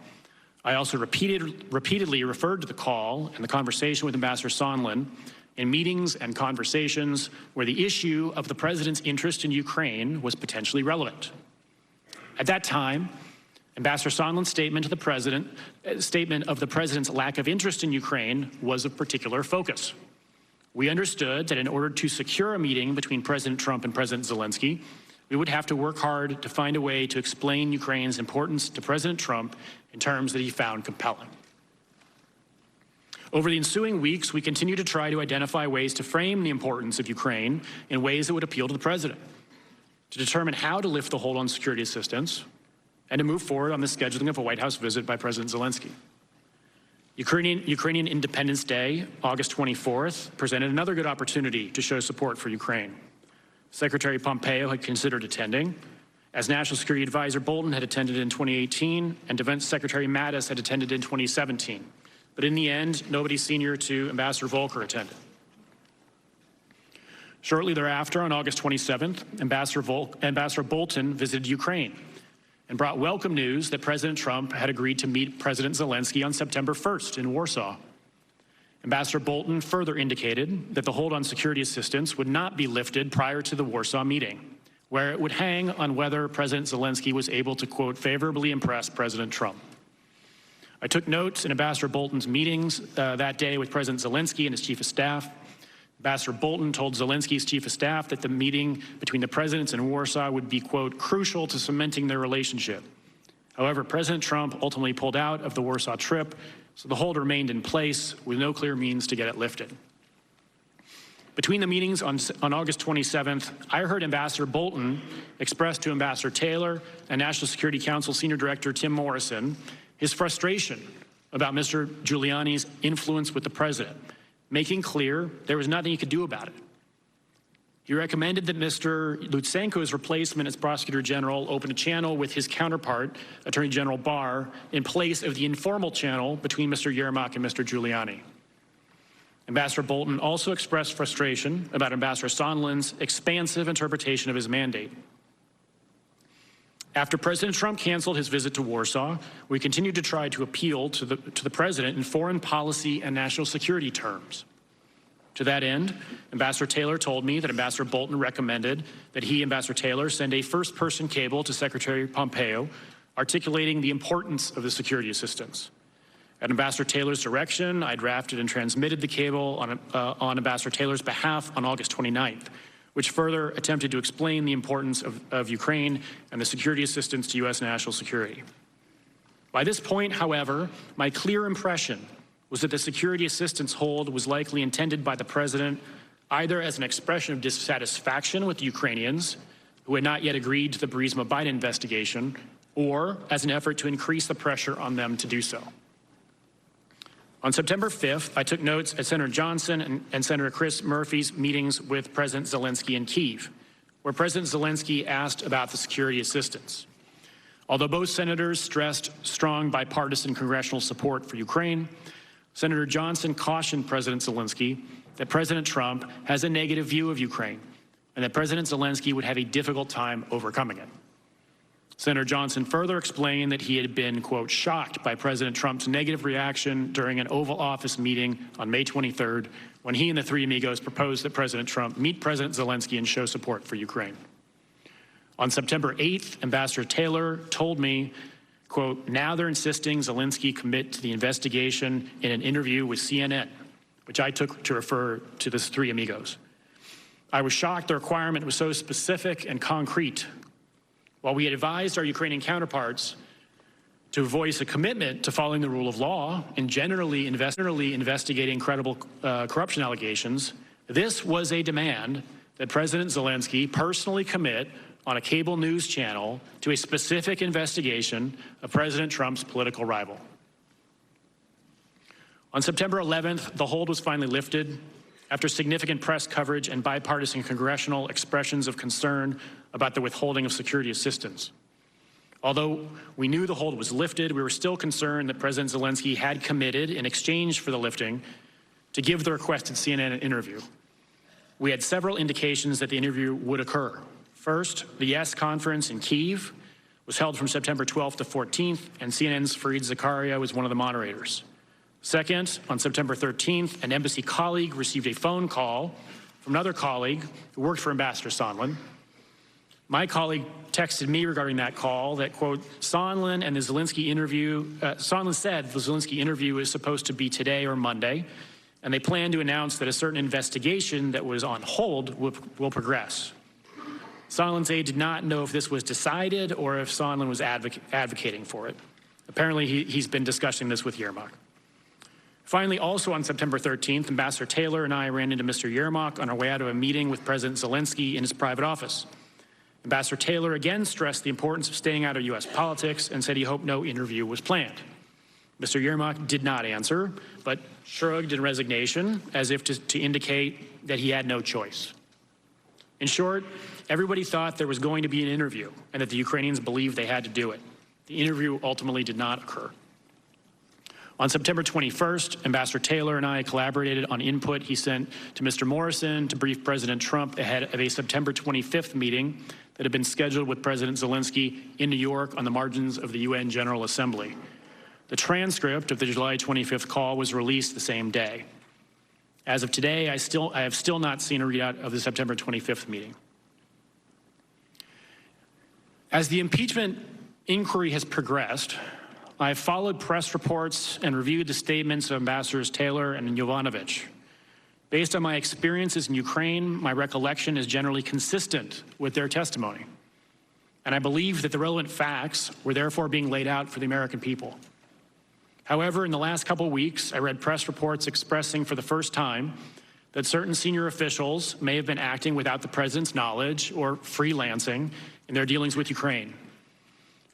S8: I also repeatedly referred to the call and the conversation with Ambassador Sondland in meetings and conversations where the issue of the president's interest in Ukraine was potentially relevant. At that time, Ambassador Sondland's statement of the president's lack of interest in Ukraine was of particular focus. We understood that in order to secure a meeting between President Trump and President Zelensky, we would have to work hard to find a way to explain Ukraine's importance to President Trump in terms that he found compelling. Over the ensuing weeks, we continued to try to identify ways to frame the importance of Ukraine in ways that would appeal to the president, to determine how to lift the hold on security assistance, and to move forward on the scheduling of a White House visit by President Zelensky. Ukrainian Independence Day, August 24th, presented another good opportunity to show support for Ukraine. Secretary Pompeo had considered attending, as National Security Advisor Bolton had attended in 2018, and Defense Secretary Mattis had attended in 2017. But in the end, nobody senior to Ambassador Volker attended. Shortly thereafter, on August 27th, Ambassador Bolton visited Ukraine and brought welcome news that President Trump had agreed to meet President Zelensky on September 1st in Warsaw. Ambassador Bolton further indicated that the hold on security assistance would not be lifted prior to the Warsaw meeting, where it would hang on whether President Zelensky was able to, quote, favorably impress President Trump. I took notes in Ambassador Bolton's meetings that day with President Zelensky and his chief of staff. Ambassador Bolton told Zelensky's chief of staff that the meeting between the presidents in Warsaw would be, quote, crucial to cementing their relationship. However, President Trump ultimately pulled out of the Warsaw trip, so the hold remained in place with no clear means to get it lifted. Between the meetings on August 27th, I heard Ambassador Bolton express to Ambassador Taylor and National Security Council Senior Director Tim Morrison his frustration about Mr. Giuliani's influence with the president, making clear there was nothing he could do about it. He recommended that Mr. Lutsenko's replacement as Prosecutor General open a channel with his counterpart, Attorney General Barr, in place of the informal channel between Mr. Yermak and Mr. Giuliani. Ambassador Bolton also expressed frustration about Ambassador Sondland's expansive interpretation of his mandate. After President Trump canceled his visit to Warsaw, we continued to try to appeal to the president in foreign policy and national security terms. To that end, Ambassador Taylor told me that Ambassador Bolton recommended that he, Ambassador Taylor, send a first-person cable to Secretary Pompeo articulating the importance of the security assistance. At Ambassador Taylor's direction, I drafted and transmitted the cable on Ambassador Taylor's behalf on August 29th, which further attempted to explain the importance of Ukraine and the security assistance to U.S. national security. By this point, however, my clear impression was that the security assistance hold was likely intended by the president either as an expression of dissatisfaction with the Ukrainians, who had not yet agreed to the Burisma-Biden investigation, or as an effort to increase the pressure on them to do so. On September 5th, I took notes at Senator Johnson and Senator Chris Murphy's meetings with President Zelensky in Kyiv, where President Zelensky asked about the security assistance. Although both senators stressed strong bipartisan congressional support for Ukraine, Senator Johnson cautioned President Zelensky that President Trump has a negative view of Ukraine and that President Zelensky would have a difficult time overcoming it. Senator Johnson further explained that he had been, quote, shocked by President Trump's negative reaction during an Oval Office meeting on May 23rd, when he and the three amigos proposed that President Trump meet President Zelensky and show support for Ukraine. On September 8th, Ambassador Taylor told me, quote, now they're insisting Zelensky commit to the investigation in an interview with CNN, which I took to refer to the three amigos. I was shocked the requirement was so specific and concrete. While we had advised our Ukrainian counterparts to voice a commitment to following the rule of law and generally investigating credible corruption allegations, this was a demand that President Zelensky personally commit on a cable news channel to a specific investigation of President Trump's political rival. On September 11th, the hold was finally lifted after significant press coverage and bipartisan congressional expressions of concern about the withholding of security assistance. Although we knew the hold was lifted, we were still concerned that President Zelensky had committed, in exchange for the lifting, to give the requested CNN an interview. We had several indications that the interview would occur. First, the Yes conference in Kyiv was held from September 12th to 14th, and CNN's Fareed Zakaria was one of the moderators. Second, on September 13th, an embassy colleague received a phone call from another colleague who worked for Ambassador Sondland. My colleague texted me regarding that call that, quote, Sondland and the Zelensky interview, Sondland said the Zelensky interview is supposed to be today or Monday, and they plan to announce that a certain investigation that was on hold will progress. Sondland's aide did not know if this was decided or if Sondland was advocating for it. Apparently, he's been discussing this with Yermak. Finally, also on September 13th, Ambassador Taylor and I ran into Mr. Yermak on our way out of a meeting with President Zelensky in his private office. Ambassador Taylor again stressed the importance of staying out of U.S. politics and said he hoped no interview was planned. Mr. Yermak did not answer, but shrugged in resignation as if to indicate that he had no choice. In short, everybody thought there was going to be an interview and that the Ukrainians believed they had to do it. The interview ultimately did not occur. On September 21st, Ambassador Taylor and I collaborated on input he sent to Mr. Morrison to brief President Trump ahead of a September 25th meeting that had been scheduled with President Zelensky in New York on the margins of the UN General Assembly. The transcript of the July 25th call was released the same day. As of today, I have still not seen a readout of the September 25th meeting. As the impeachment inquiry has progressed, I have followed press reports and reviewed the statements of Ambassadors Taylor and Yovanovitch. Based on my experiences in Ukraine, my recollection is generally consistent with their testimony. And I believe that the relevant facts were therefore being laid out for the American people. However, in the last couple weeks, I read press reports expressing for the first time that certain senior officials may have been acting without the president's knowledge or freelancing in their dealings with Ukraine.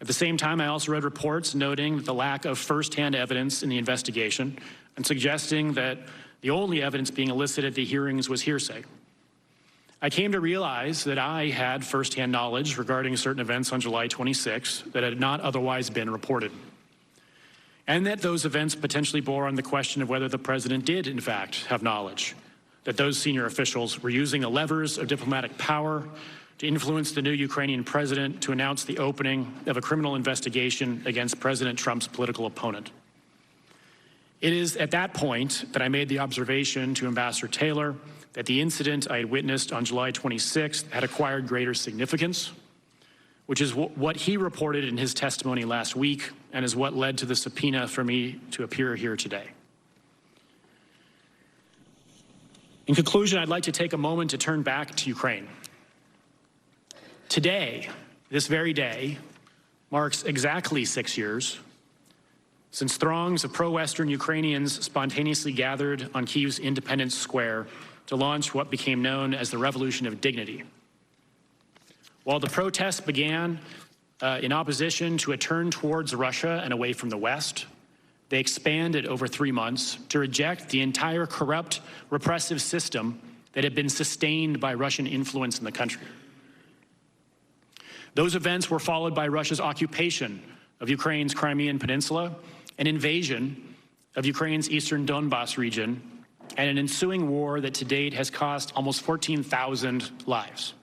S8: At the same time, I also read reports noting the lack of firsthand evidence in the investigation and suggesting that the only evidence being elicited at the hearings was hearsay. I came to realize that I had firsthand knowledge regarding certain events on July 26 that had not otherwise been reported, and that those events potentially bore on the question of whether the president did, in fact, have knowledge, that those senior officials were using the levers of diplomatic power to influence the new Ukrainian president to announce the opening of a criminal investigation against President Trump's political opponent. It is at that point that I made the observation to Ambassador Taylor that the incident I had witnessed on July 26th had acquired greater significance, which is what he reported in his testimony last week and is what led to the subpoena for me to appear here today. In conclusion, I'd like to take a moment to turn back to Ukraine. Today, this very day, marks exactly 6 years since throngs of pro-Western Ukrainians spontaneously gathered on Kyiv's Independence Square to launch what became known as the Revolution of Dignity. While the protests began in opposition to a turn towards Russia and away from the West, they expanded over 3 months to reject the entire corrupt, repressive system that had been sustained by Russian influence in the country. Those events were followed by Russia's occupation of Ukraine's Crimean Peninsula, an invasion of Ukraine's eastern Donbas region, and an ensuing war that to date has cost almost 14,000 lives.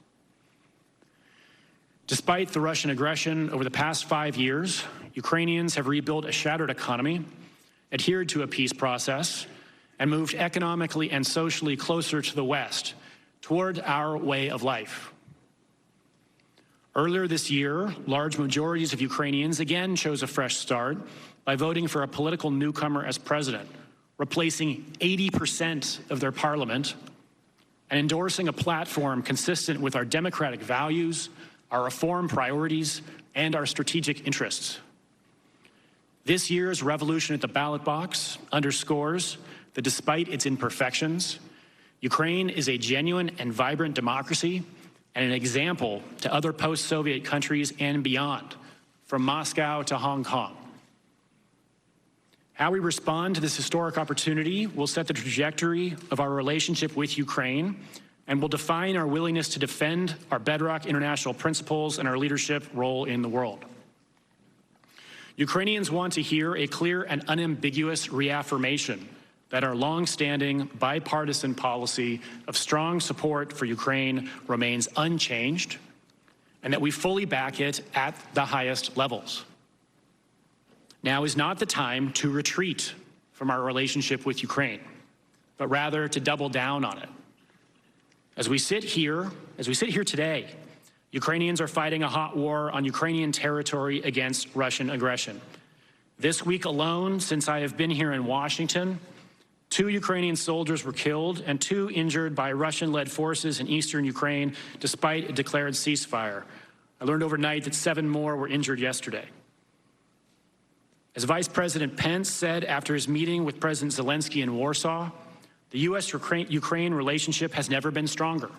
S8: Despite the Russian aggression over the past 5 years, Ukrainians have rebuilt a shattered economy, adhered to a peace process, and moved economically and socially closer to the West, toward our way of life. Earlier this year, large majorities of Ukrainians again chose a fresh start by voting for a political newcomer as president, replacing 80% of their parliament and endorsing a platform consistent with our democratic values, our reform priorities, and our strategic interests. This year's revolution at the ballot box underscores that despite its imperfections, Ukraine is a genuine and vibrant democracy and an example to other post-Soviet countries and beyond, from Moscow to Hong Kong. How we respond to this historic opportunity will set the trajectory of our relationship with Ukraine and will define our willingness to defend our bedrock international principles and our leadership role in the world. Ukrainians want to hear a clear and unambiguous reaffirmation that our long-standing bipartisan policy of strong support for Ukraine remains unchanged and that we fully back it at the highest levels. Now is not the time to retreat from our relationship with Ukraine, but rather to double down on it. As we sit here today, Ukrainians are fighting a hot war on Ukrainian territory against Russian aggression. This week alone, since I have been here in Washington, 2 Ukrainian soldiers were killed and 2 injured by Russian-led forces in eastern Ukraine, despite a declared ceasefire. I learned overnight that 7 more were injured yesterday. As Vice President Pence said after his meeting with President Zelensky in Warsaw, the U.S.-Ukraine relationship has never been stronger.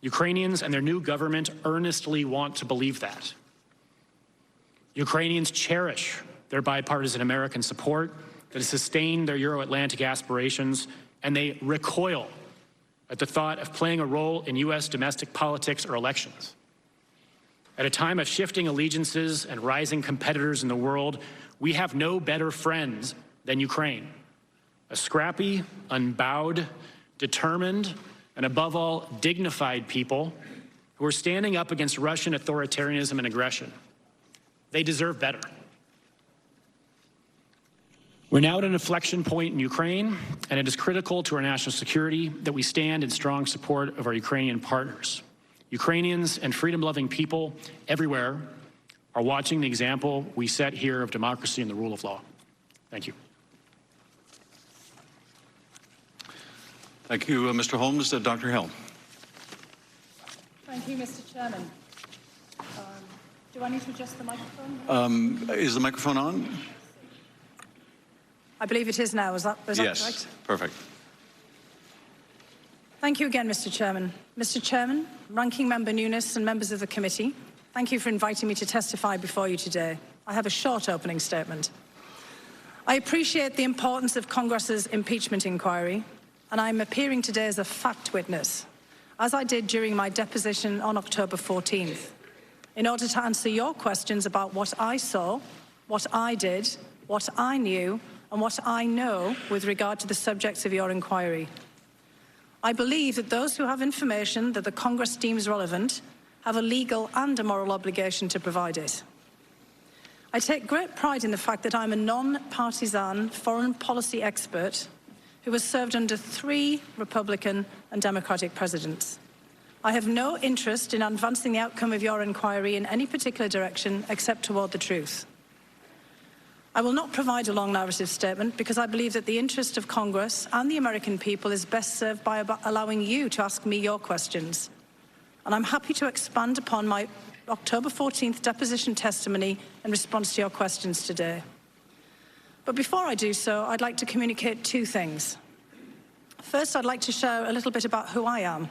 S8: Ukrainians and their new government earnestly want to believe that. Ukrainians cherish their bipartisan American support that has sustained their Euro-Atlantic aspirations, and they recoil at the thought of playing a role in U.S. domestic politics or elections. At a time of shifting allegiances and rising competitors in the world, we have no better friends than Ukraine. A scrappy, unbowed, determined, and above all, dignified people who are standing up against Russian authoritarianism and aggression. They deserve better. We're now at an inflection point in Ukraine, and it is critical to our national security that we stand in strong support of our Ukrainian partners. Ukrainians and freedom-loving people everywhere are watching the example we set here of democracy and the rule of law. Thank you.
S6: Thank you, Mr. Holmes. Dr. Hill.
S9: Thank you, Mr. Chairman. Do I need to adjust the microphone?
S6: Is the microphone on?
S9: I believe it is now. Is that correct?
S6: Yes, perfect.
S9: Thank you again, Mr. Chairman. Mr. Chairman, Ranking Member Nunes and members of the committee, thank you for inviting me to testify before you today. I have a short opening statement. I appreciate the importance of Congress's impeachment inquiry, and I'm appearing today as a fact witness, as I did during my deposition on October 14th, in order to answer your questions about what I saw, what I did, what I knew, and what I know with regard to the subjects of your inquiry. I believe that those who have information that the Congress deems relevant have a legal and a moral obligation to provide it. I take great pride in the fact that I'm a non-partisan foreign policy expert who has served under 3 Republican and Democratic presidents. I have no interest in advancing the outcome of your inquiry in any particular direction except toward the truth. I will not provide a long narrative statement because I believe that the interest of Congress and the American people is best served by allowing you to ask me your questions. And I'm happy to expand upon my October 14th deposition testimony in response to your questions today. But before I do so, I'd like to communicate 2 things. First, I'd like to share a little bit about who I am.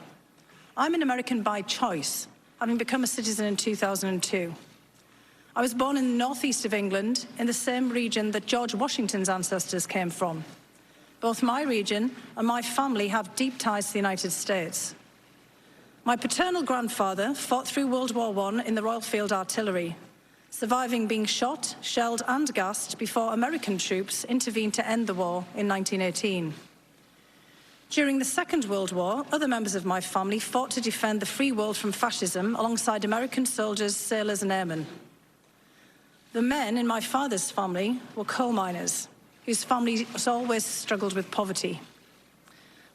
S9: I'm an American by choice, having become a citizen in 2002. I was born in the northeast of England, in the same region that George Washington's ancestors came from. Both my region and my family have deep ties to the United States. My paternal grandfather fought through World War I in the Royal Field Artillery, surviving being shot, shelled and gassed before American troops intervened to end the war in 1918. During the Second World War, other members of my family fought to defend the free world from fascism alongside American soldiers, sailors and airmen. The men in my father's family were coal miners, whose families always struggled with poverty.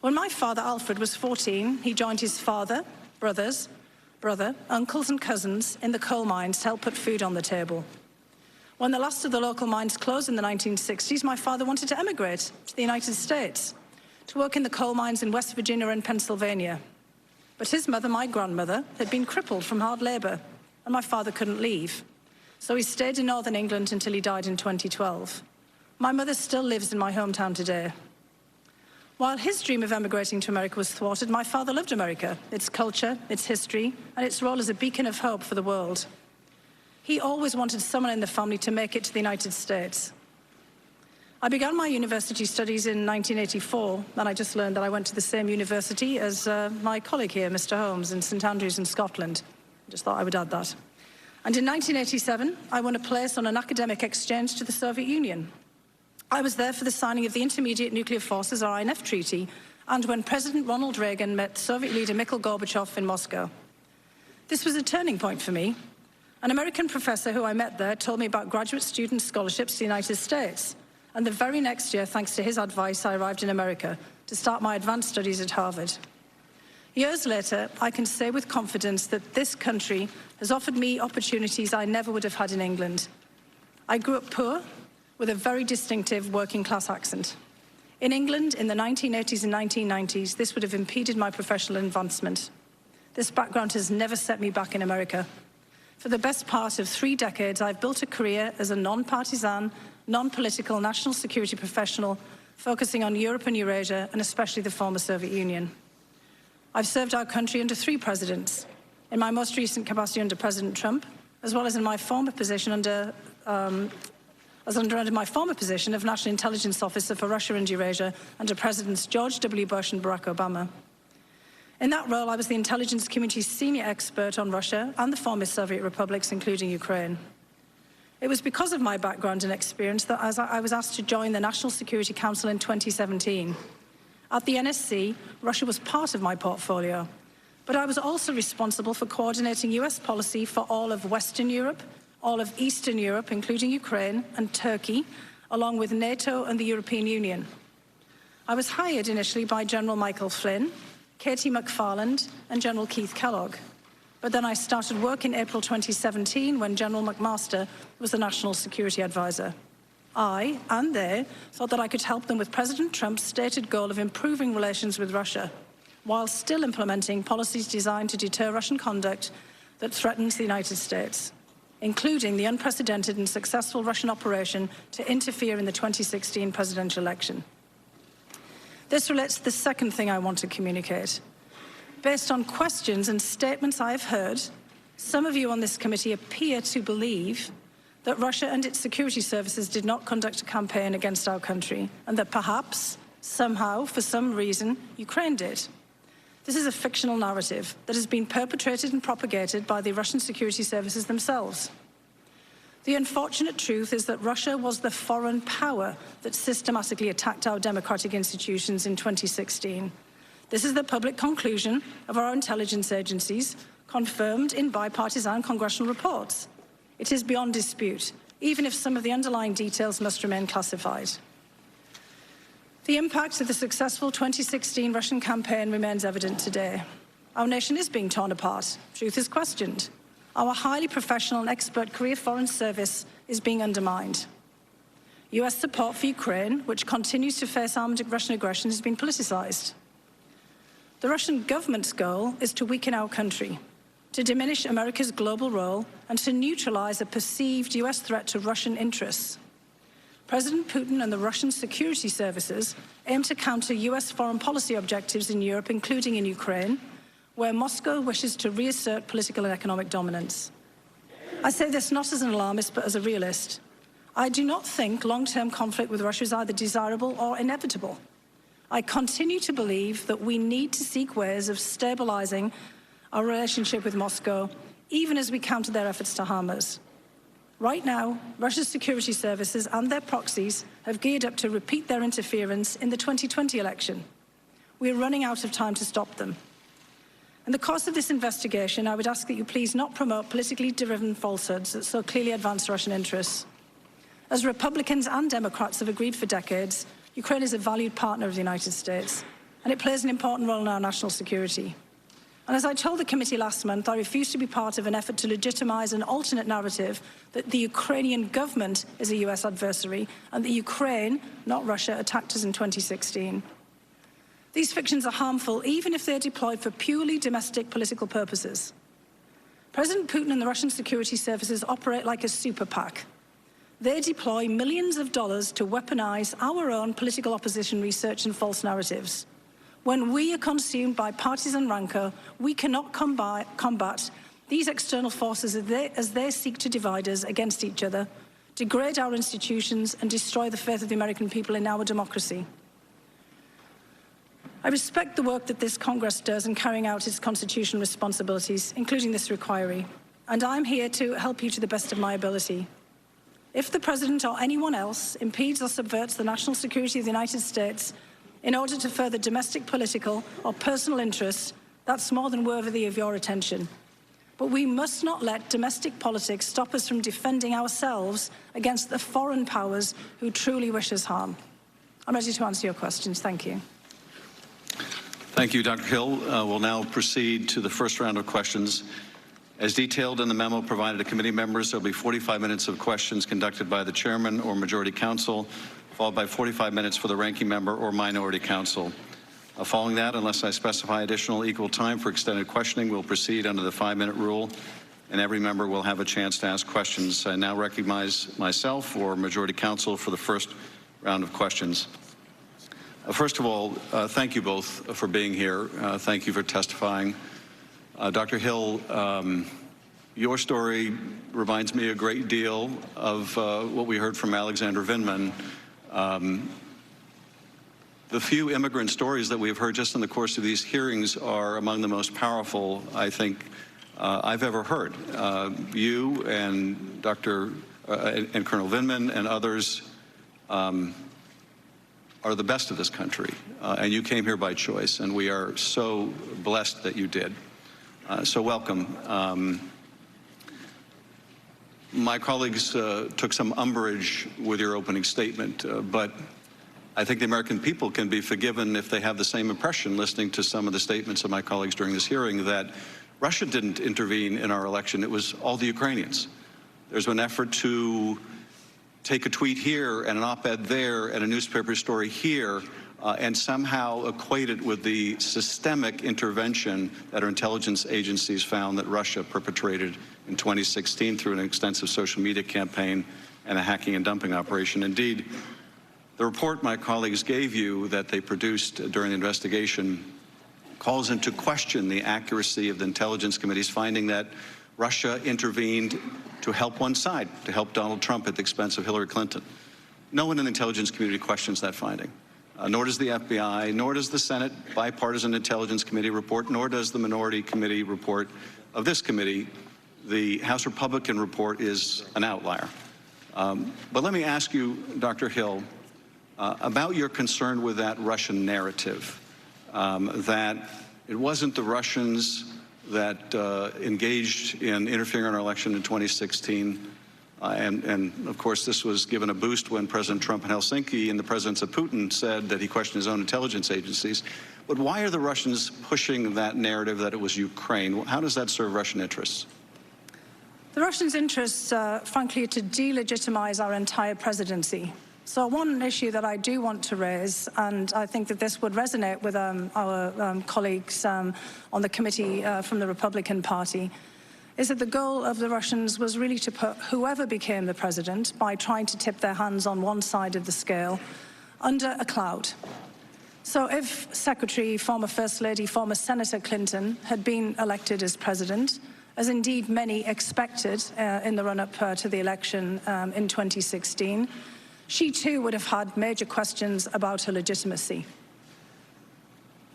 S9: When my father, Alfred, was 14, he joined his father, brothers, brother, uncles and cousins in the coal mines to help put food on the table. When the last of the local mines closed in the 1960s, my father wanted to emigrate to the United States to work in the coal mines in West Virginia and Pennsylvania. But his mother, my grandmother, had been crippled from hard labor, and my father couldn't leave. So he stayed in Northern England until he died in 2012. My mother still lives in my hometown today. While his dream of emigrating to America was thwarted, my father loved America, its culture, its history, and its role as a beacon of hope for the world. He always wanted someone in the family to make it to the United States. I began my university studies in 1984, and I just learned that I went to the same university as my colleague here, Mr. Holmes, in St Andrews in Scotland. I just thought I would add that. And in 1987, I won a place on an academic exchange to the Soviet Union. I was there for the signing of the Intermediate Nuclear Forces, or INF Treaty, and when President Ronald Reagan met Soviet leader Mikhail Gorbachev in Moscow. This was a turning point for me. An American professor who I met there told me about graduate student scholarships to the United States. And the very next year, thanks to his advice, I arrived in America to start my advanced studies at Harvard. Years later, I can say with confidence that this country has offered me opportunities I never would have had in England. I grew up poor, with a very distinctive working-class accent. In England, in the 1980s and 1990s, this would have impeded my professional advancement. This background has never set me back in America. For the best part of 3 decades, I've built a career as a non-partisan, non-political national security professional, focusing on Europe and Eurasia, and especially the former Soviet Union. I've served our country under 3 presidents, in my most recent capacity under President Trump, as well as in my former position under my former position of National Intelligence Officer for Russia and Eurasia under Presidents George W. Bush and Barack Obama. In that role, I was the intelligence community's senior expert on Russia and the former Soviet republics, including Ukraine. It was because of my background and experience that I was asked to join the National Security Council in 2017. At the NSC, Russia was part of my portfolio, but I was also responsible for coordinating US policy for all of Western Europe, all of Eastern Europe, including Ukraine and Turkey, along with NATO and the European Union. I was hired initially by General Michael Flynn, Katie McFarland, and General Keith Kellogg. But then I started work in April 2017 when General McMaster was the National Security Advisor. I, and they, thought that I could help them with President Trump's stated goal of improving relations with Russia, while still implementing policies designed to deter Russian conduct that threatens the United States, including the unprecedented and successful Russian operation to interfere in the 2016 presidential election. This relates to the second thing I want to communicate. Based on questions and statements I have heard, some of you on this committee appear to believe that Russia and its security services did not conduct a campaign against our country, and that perhaps, somehow, for some reason, Ukraine did. This is a fictional narrative that has been perpetrated and propagated by the Russian security services themselves. The unfortunate truth is that Russia was the foreign power that systematically attacked our democratic institutions in 2016. This is the public conclusion of our intelligence agencies, confirmed in bipartisan congressional reports. It is beyond dispute, even if some of the underlying details must remain classified. The impact of the successful 2016 Russian campaign remains evident today. Our nation is being torn apart. Truth is questioned. Our highly professional and expert career foreign service is being undermined. US support for Ukraine, which continues to face armed Russian aggression, has been politicized. The Russian government's goal is to weaken our country, to diminish America's global role, and to neutralize a perceived US threat to Russian interests. President Putin and the Russian security services aim to counter US foreign policy objectives in Europe, including in Ukraine, where Moscow wishes to reassert political and economic dominance. I say this not as an alarmist, but as a realist. I do not think long-term conflict with Russia is either desirable or inevitable. I continue to believe that we need to seek ways of stabilizing our relationship with Moscow, even as we counter their efforts to harm us. Right now, Russia's security services and their proxies have geared up to repeat their interference in the 2020 election. We are running out of time to stop them. In the course of this investigation, I would ask that you please not promote politically driven falsehoods that so clearly advance Russian interests. As Republicans and Democrats have agreed for decades, Ukraine is a valued partner of the United States, and it plays an important role in our national security. And as I told the committee last month, I refuse to be part of an effort to legitimize an alternate narrative that the Ukrainian government is a US adversary and that Ukraine, not Russia, attacked us in 2016. These fictions are harmful even if they're deployed for purely domestic political purposes. President Putin and the Russian security services operate like a super PAC. They deploy millions of dollars to weaponize our own political opposition research and false narratives. When we are consumed by partisan rancor, we cannot combat these external forces as they seek to divide us against each other, degrade our institutions, and destroy the faith of the American people in our democracy. I respect the work that this Congress does in carrying out its constitutional responsibilities, including this inquiry, and I'm here to help you to the best of my ability. If the President or anyone else impedes or subverts the national security of the United States in order to further domestic political or personal interests, that's more than worthy of your attention. But we must not let domestic politics stop us from defending ourselves against the foreign powers who truly wish us harm. I'm ready to answer your questions. Thank you.
S6: Thank you, Dr. Hill. We'll now proceed to the first round of questions. As detailed in the memo provided to committee members, there will be 45 minutes of questions conducted by the chairman or majority counsel, followed by 45 minutes for the ranking member or minority counsel. Following that, unless I specify additional equal time for extended questioning, we'll proceed under the 5-minute rule, and every member will have a chance to ask questions. I now recognize myself or majority counsel for the first round of questions. First of all, thank you both for being here. Thank you for testifying. Dr. Hill, your story reminds me a great deal of what we heard from Alexander Vindman. The few immigrant stories that we've heard just in the course of these hearings are among the most powerful, I think, I've ever heard. You and and Colonel Vindman and others are the best of this country, and you came here by choice, and we are so blessed that you did. So welcome. My colleagues took some umbrage with your opening statement, but I think the American people can be forgiven if they have the same impression listening to some of the statements of my colleagues during this hearing that Russia didn't intervene in our election. It was all the Ukrainians. There's been an effort to take a tweet here and an op-ed there and a newspaper story here and somehow equate it with the systemic intervention that our intelligence agencies found that Russia perpetrated in 2016 through an extensive social media campaign and a hacking and dumping operation. Indeed, the report my colleagues gave you that they produced during the investigation calls into question the accuracy of the Intelligence Committee's finding that Russia intervened to help one side, to help Donald Trump at the expense of Hillary Clinton. No one in the intelligence community questions that finding. Nor does the FBI, nor does the Senate Bipartisan Intelligence Committee report, nor does the Minority Committee report of this committee. The House Republican report is an outlier. But let me ask you, Dr. Hill, about your concern with that Russian narrative, that it wasn't the Russians that engaged in interfering in our election in 2016. And of course, this was given a boost when President Trump in Helsinki and the presence of Putin said that he questioned his own intelligence agencies. But why are the Russians pushing that narrative that it was Ukraine? How does that serve Russian interests?
S9: The Russians' interests, frankly, are to delegitimize our entire presidency. So one issue that I do want to raise, and I think that this would resonate with our colleagues on the committee from the Republican Party, is that the goal of the Russians was really to put whoever became the president, by trying to tip their hands on one side of the scale, under a cloud. So if Secretary, former First Lady, former Senator Clinton had been elected as president, as indeed many expected in the run-up to the election in 2016, she too would have had major questions about her legitimacy.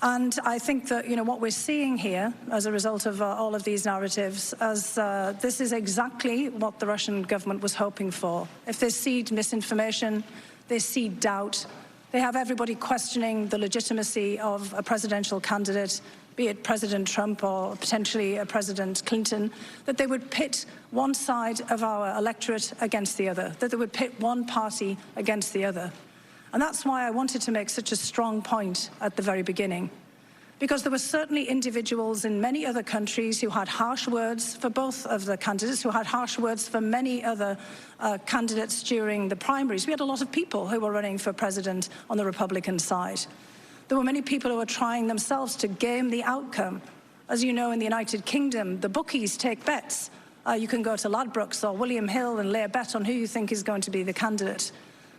S9: And I think that, what we're seeing here as a result of all of these narratives, as this is exactly what the Russian government was hoping for. If they seed misinformation, they seed doubt, they have everybody questioning the legitimacy of a presidential candidate, be it President Trump or potentially President Clinton, that they would pit one side of our electorate against the other, that they would pit one party against the other. And that's why I wanted to make such a strong point at the very beginning. because there were certainly individuals in many other countries who had harsh words for both of the candidates, who had harsh words for many other candidates during the primaries. We had a lot of people who were running for president on the Republican side. There were many people who were trying themselves to game the outcome. As you know, in the United Kingdom, the bookies take bets. You can go to Ladbrokes or William Hill and lay a bet on who you think is going to be the candidate.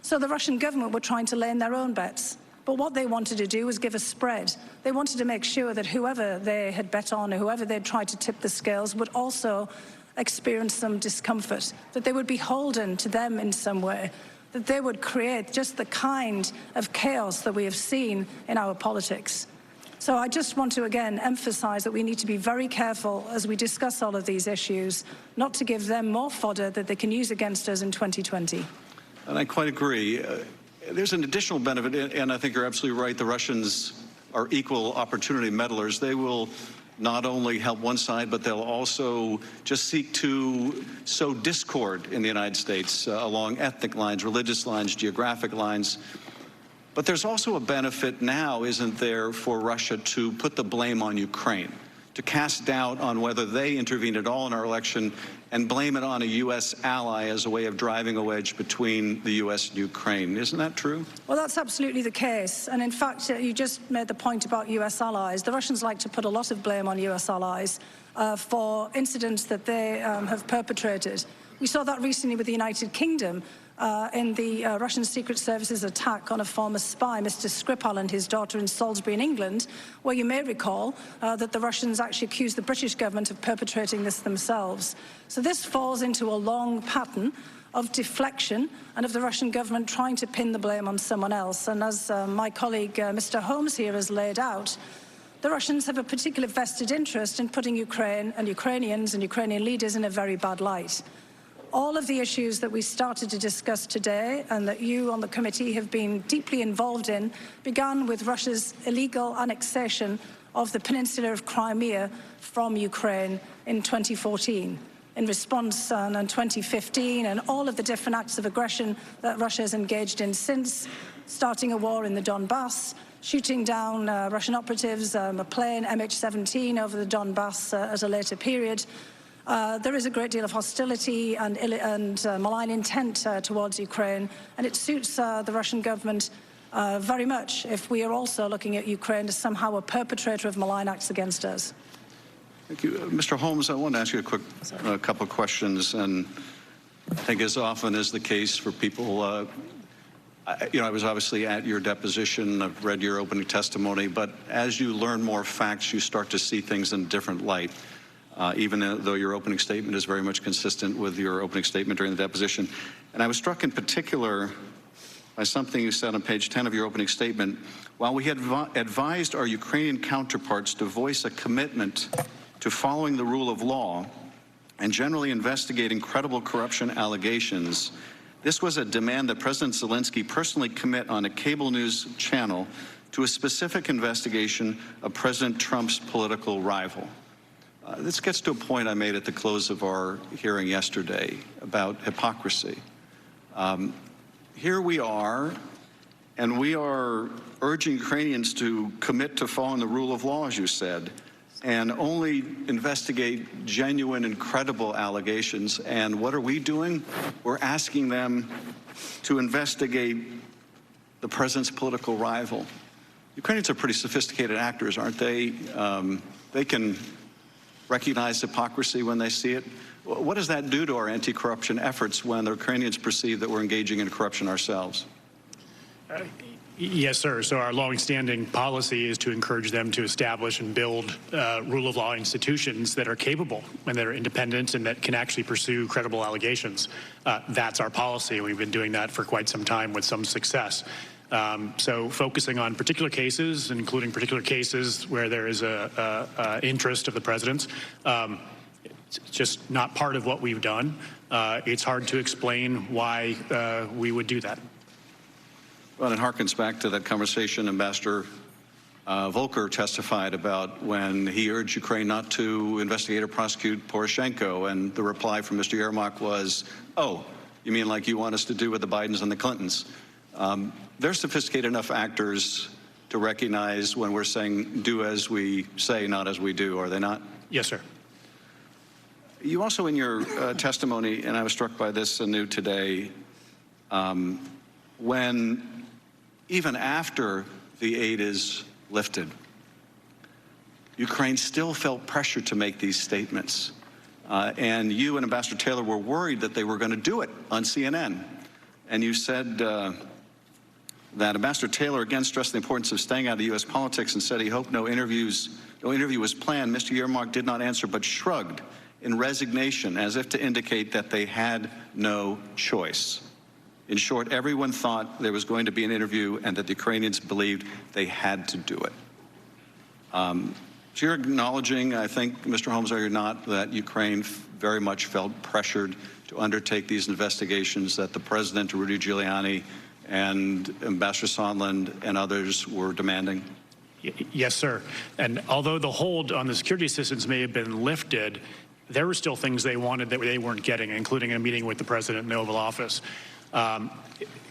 S9: So the Russian government were trying to lay in their own bets. But what they wanted to do was give a spread. They wanted to make sure that whoever they had bet on or whoever they'd tried to tip the scales would also experience some discomfort, that they would be beholden to them in some way, that they would create just the kind of chaos that we have seen in our politics. So I just want to again emphasize that we need to be very careful as we discuss all of these issues, not to give them more fodder that they can use against us in 2020.
S6: And I quite agree. There's an additional benefit, and I think you're absolutely right. The Russians are equal opportunity meddlers. They will not only help one side, but they'll also just seek to sow discord in the United States along ethnic lines, religious lines, geographic lines. But there's also a benefit now, isn't there, for Russia to put the blame on Ukraine, to cast doubt on whether they intervened at all in our election and blame it on a U.S. ally as a way of driving a wedge between the U.S. and Ukraine. Isn't that true?
S9: Well, that's absolutely the case. And in fact, you just made the point about U.S. allies. The Russians like to put a lot of blame on U.S. allies for incidents that they have perpetrated. We saw that recently with the United Kingdom in the Russian Secret Service's attack on a former spy, Mr. Skripal, and his daughter in Salisbury in England, where you may recall that the Russians actually accused the British government of perpetrating this themselves. So this falls into a long pattern of deflection and of the Russian government trying to pin the blame on someone else. And as my colleague Mr. Holmes here has laid out, the Russians have a particular vested interest in putting Ukraine and Ukrainians and Ukrainian leaders in a very bad light. All of the issues that we started to discuss today and that you on the committee have been deeply involved in began with Russia's illegal annexation of the peninsula of Crimea from Ukraine in 2014. In response in 2015 and all of the different acts of aggression that Russia has engaged in since, starting a war in the Donbass, shooting down Russian operatives, a plane MH17 over the Donbass at a later period. There is a great deal of hostility and malign intent towards Ukraine, and it suits the Russian government very much if we are also looking at Ukraine as somehow a perpetrator of malign acts against us.
S6: Thank you. Mr. Holmes, I want to ask you a couple of questions, and I think as often is the case for people, I was obviously at your deposition, I've read your opening testimony, but as you learn more facts, you start to see things in a different light. Even though your opening statement is very much consistent with your opening statement during the deposition. And I was struck in particular by something you said on page 10 of your opening statement. While we had advised our Ukrainian counterparts to voice a commitment to following the rule of law and generally investigating credible corruption allegations, this was a demand that President Zelensky personally commit on a cable news channel to a specific investigation of President Trump's political rival. This gets to a point I made at the close of our hearing yesterday about hypocrisy. Here we are, and we are urging Ukrainians to commit to following the rule of law, as you said, and only investigate genuine and credible allegations. And what are we doing? We're asking them to investigate the president's political rival. Ukrainians are pretty sophisticated actors, aren't they? They can recognize hypocrisy when they see it. What does that do to our anti-corruption efforts when the Ukrainians perceive that we're engaging in corruption ourselves?
S8: Yes, sir. So our long-standing policy is to encourage them to establish and build rule of law institutions that are capable and that are independent and that can actually pursue credible allegations. That's our policy. We've been doing that for quite some time with some success. So focusing on particular cases, including particular cases where there is a interest of the president's, it's just not part of what we've done. It's hard to explain why we would do that.
S6: Well, it harkens back to that conversation Ambassador Volker testified about when he urged Ukraine not to investigate or prosecute Poroshenko, and the reply from Mr. Yermak was, oh, you mean like you want us to do with the Bidens and the Clintons? They're sophisticated enough actors to recognize when we're saying do as we say, not as we do, are they not?
S8: Yes, sir.
S6: You also, in your testimony, and I was struck by this anew today, when even after the aid is lifted, Ukraine still felt pressure to make these statements. And you and Ambassador Taylor were worried that they were going to do it on CNN. And you said that Ambassador Taylor again stressed the importance of staying out of U.S. politics and said he hoped no interview was planned. Mr. Yermak did not answer but shrugged in resignation as if to indicate that they had no choice. In short, everyone thought there was going to be an interview and that the Ukrainians believed they had to do it. So you're acknowledging, I think, Mr. Holmes, are you not, that Ukraine very much felt pressured to undertake these investigations, that the President, Rudy Giuliani, and Ambassador Sondland and others were demanding?
S8: Yes, sir. And although the hold on the security assistance may have been lifted, there were still things they wanted that they weren't getting, including a meeting with the President in the Oval Office.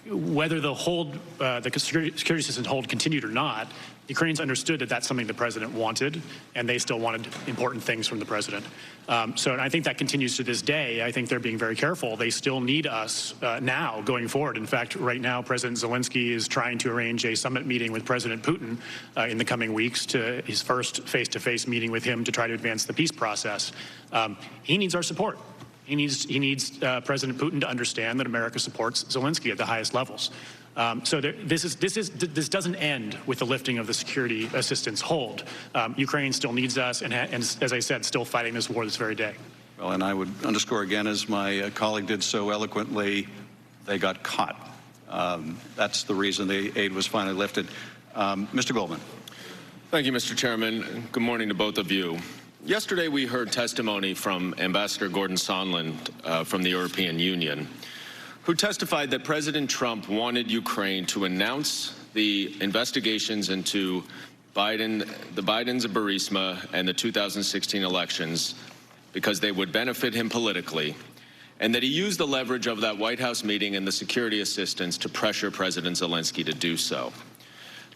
S8: Whether the hold, the security assistance hold continued or not, Ukrainians understood that that's something the President wanted, and they still wanted important things from the President. And I think that continues to this day. I think they're being very careful. They still need us now going forward. In fact, right now, President Zelensky is trying to arrange a summit meeting with President Putin in the coming weeks, to his first face-to-face meeting with him to try to advance the peace process. He needs our support. He needs President Putin to understand that America supports Zelensky at the highest levels. So this doesn't end with the lifting of the security assistance hold. Ukraine still needs us, and as I said, still fighting this war this very day.
S6: Well, and I would underscore again, as my colleague did so eloquently, they got caught. That's the reason the aid was finally lifted. Mr. Goldman.
S10: Thank you, Mr. Chairman. Good morning to both of you. Yesterday, we heard testimony from Ambassador Gordon Sondland from the European Union, who testified that President Trump wanted Ukraine to announce the investigations into the Bidens of Burisma and the 2016 elections because they would benefit him politically, and that he used the leverage of that White House meeting and the security assistance to pressure President Zelensky to do so.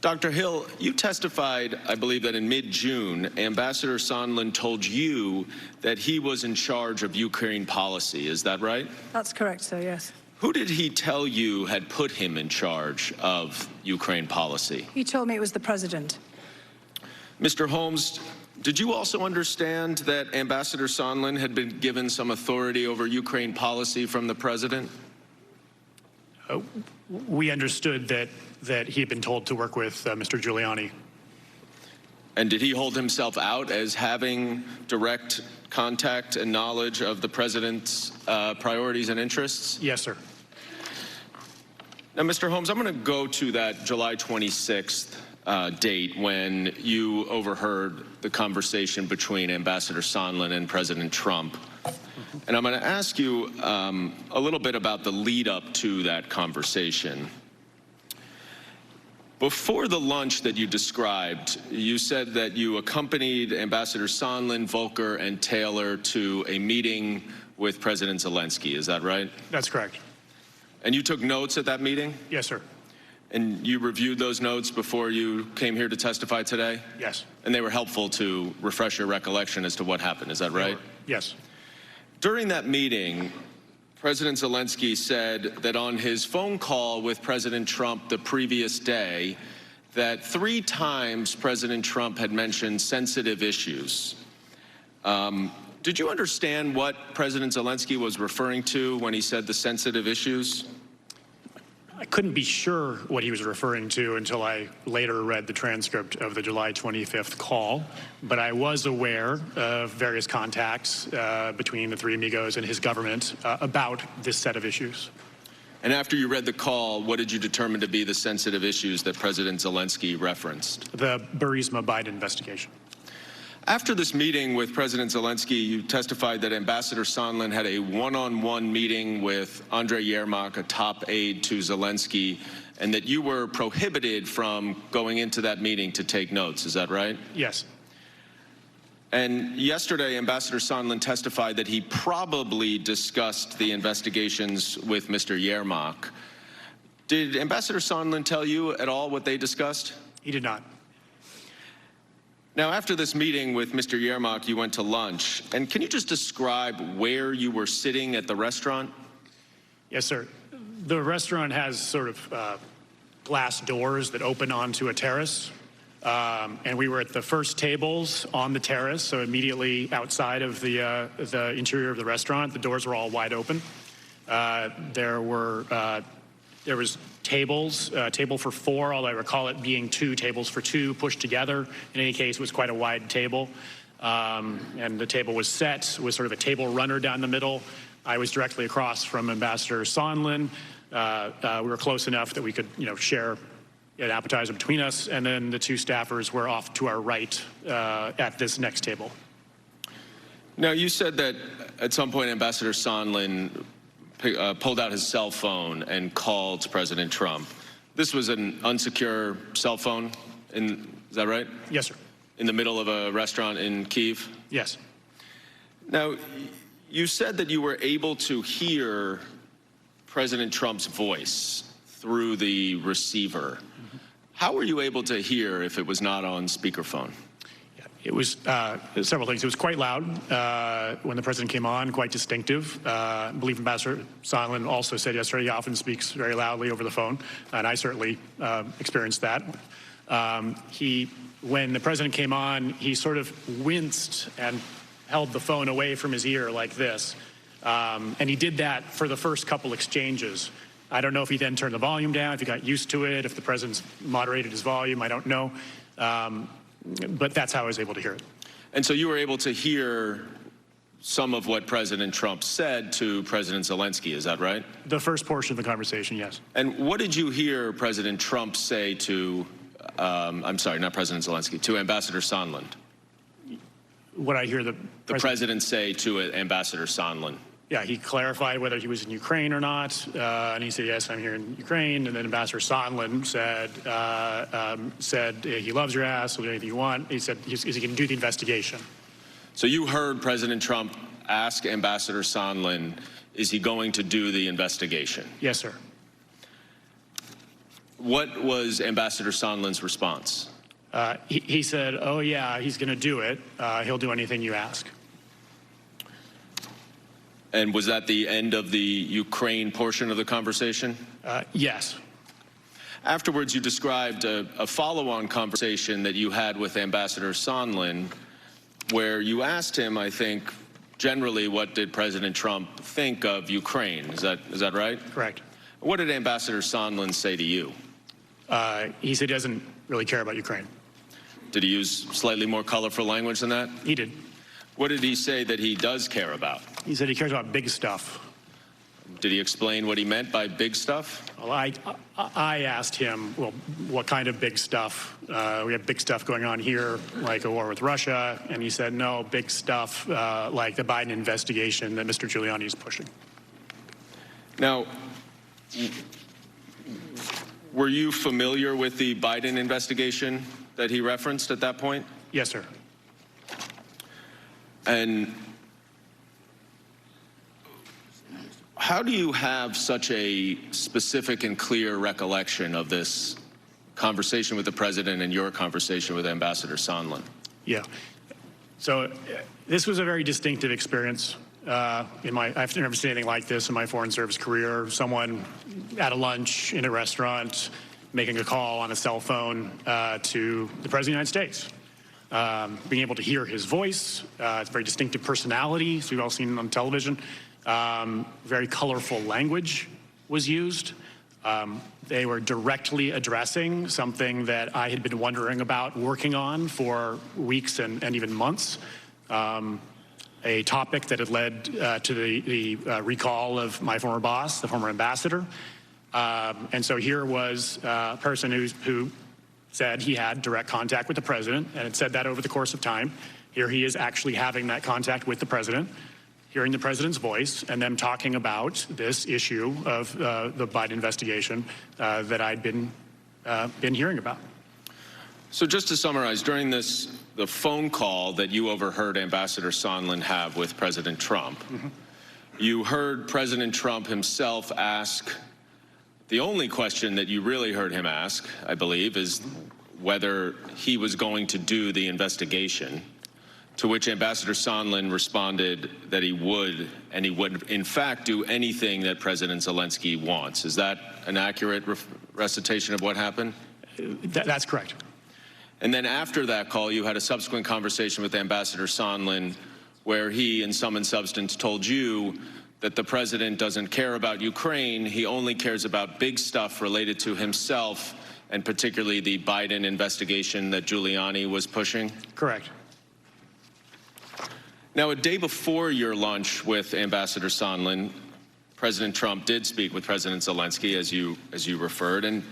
S10: Dr. Hill, you testified, I believe, that in mid-June, Ambassador Sondland told you that he was in charge of Ukraine policy. Is that right?
S9: That's correct, sir, yes.
S10: Who did he tell you had put him in charge of Ukraine policy?
S9: He told me it was the President.
S10: Mr. Holmes, did you also understand that Ambassador Sondland had been given some authority over Ukraine policy from the President?
S8: We understood that he had been told to work with Mr. Giuliani.
S10: And did he hold himself out as having direct contact and knowledge of the President's priorities and interests?
S8: Yes, sir.
S10: Now, Mr. Holmes, I'm going to go to that July 26th date when you overheard the conversation between Ambassador Sondland and President Trump. And I'm going to ask you a little bit about the lead up to that conversation. Before the lunch that you described, you said that you accompanied Ambassador Sondland, Volker, and Taylor to a meeting with President Zelensky. Is that right?
S8: That's correct.
S10: And you took notes at that meeting?
S8: Yes, sir.
S10: And you reviewed those notes before you came here to testify today?
S8: Yes.
S10: And they were helpful to refresh your recollection as to what happened. Is that right?
S8: Yes.
S10: During that meeting, President Zelensky said that on his phone call with President Trump the previous day, that 3 times President Trump had mentioned sensitive issues. Did you understand what President Zelensky was referring to when he said the sensitive issues?
S8: I couldn't be sure what he was referring to until I later read the transcript of the July 25th call, but I was aware of various contacts between the three amigos and his government about this set of issues.
S10: And after you read the call, what did you determine to be the sensitive issues that President Zelensky referenced?
S8: The Burisma-Biden investigation.
S10: After this meeting with President Zelensky, you testified that Ambassador Sondland had a one-on-one meeting with Andrei Yermak, a top aide to Zelensky, and that you were prohibited from going into that meeting to take notes. Is that right?
S8: Yes.
S10: And yesterday, Ambassador Sondland testified that he probably discussed the investigations with Mr. Yermak. Did Ambassador Sondland tell you at all what they discussed?
S8: He did not.
S10: Now, after this meeting with Mr. Yermak, you went to lunch. And can you just describe where you were sitting at the restaurant?
S8: Yes, sir. The restaurant has sort of glass doors that open onto a terrace. And we were at the first tables on the terrace, so immediately outside of the interior of the restaurant. The doors were all wide open. There was tables, table for four, although I recall it being two tables for two pushed together. In any case, it was quite a wide table. And the table was set with sort of a table runner down the middle. I was directly across from Ambassador Sondland. We were close enough that we could, share an appetizer between us, and then the two staffers were off to our right at this next table.
S10: Now, you said that at some point Ambassador Sondland pulled out his cell phone and called President Trump. This was an unsecure cell phone, is that right?
S8: Yes, sir.
S10: In the middle of a restaurant in Kyiv?
S8: Yes.
S10: Now, you said that you were able to hear President Trump's voice through the receiver. Mm-hmm. How were you able to hear if it was not on speakerphone?
S8: It was several things. It was quite loud when the president came on, quite distinctive. I believe Ambassador Sondland also said yesterday he often speaks very loudly over the phone, and I certainly experienced that. When the president came on, he sort of winced and held the phone away from his ear like this. And he did that for the first couple exchanges. I don't know if he then turned the volume down, if he got used to it, if the president moderated his volume, I don't know. But that's how I was able to hear it.
S10: And so you were able to hear some of what President Trump said to President Zelensky, is that right?
S8: The first portion of the conversation, yes.
S10: And what did you hear President Trump say to, I'm sorry, not President Zelensky, to Ambassador Sondland?
S8: What I hear the
S10: president say to Ambassador Sondland?
S8: Yeah, he clarified whether he was in Ukraine or not, and he said, yes, I'm here in Ukraine. And then Ambassador Sondland said he loves your ass, will do anything you want. He said, is he going to do the investigation?
S10: So you heard President Trump ask Ambassador Sondland, is he going to do the investigation?
S8: Yes, sir.
S10: What was Ambassador Sondland's response?
S8: He said, oh, yeah, he's going to do it. He'll do anything you ask.
S10: And was that the end of the Ukraine portion of the conversation?
S8: Yes.
S10: Afterwards, you described a follow-on conversation that you had with Ambassador Sondland, where you asked him, I think, generally, what did President Trump think of Ukraine? Is that right?
S8: Correct.
S10: What did Ambassador Sondland say to you?
S8: He said he doesn't really care about Ukraine.
S10: Did he use slightly more colorful language than that?
S8: He did.
S10: What did he say that he does care about?
S8: He said he cares about big stuff.
S10: Did he explain what he meant by big stuff?
S8: Well, I asked him, well, what kind of big stuff? We have big stuff going on here, like a war with Russia, and he said, no, big stuff like the Biden investigation that Mr. Giuliani is pushing.
S10: Now, were you familiar with the Biden investigation that he referenced at that point?
S8: Yes, sir.
S10: And how do you have such a specific and clear recollection of this conversation with the president and your conversation with Ambassador Sondland?
S8: Yeah. So this was a very distinctive experience. I've never seen anything like this in my foreign service career. Someone at a lunch in a restaurant making a call on a cell phone to the President of the United States. Being able to hear his voice, it's a very distinctive personality, as we've all seen on television. Very colorful language was used. They were directly addressing something that I had been wondering about working on for weeks and even months. A topic that had led to the recall of my former boss, the former ambassador. And so here was a person who said he had direct contact with the president, and had said that over the course of time. Here he is actually having that contact with the president, hearing the president's voice, and them talking about this issue of the Biden investigation that I'd been hearing about.
S10: So just to summarize, during the phone call that you overheard Ambassador Sondland have with President Trump, you heard President Trump himself ask, the only question that you really heard him ask, I believe, is whether he was going to do the investigation, to which Ambassador Sondland responded that he would, and he would in fact do anything that President Zelensky wants. Is that an accurate recitation of what happened?
S8: That's correct.
S10: And then after that call, you had a subsequent conversation with Ambassador Sondland where he, in sum and substance, told you that the president doesn't care about Ukraine. He only cares about big stuff related to himself, and particularly the Biden investigation that Giuliani was pushing?
S8: Correct.
S10: Now, a day before your lunch with Ambassador Sondland, President Trump did speak with President Zelensky, as you referred, and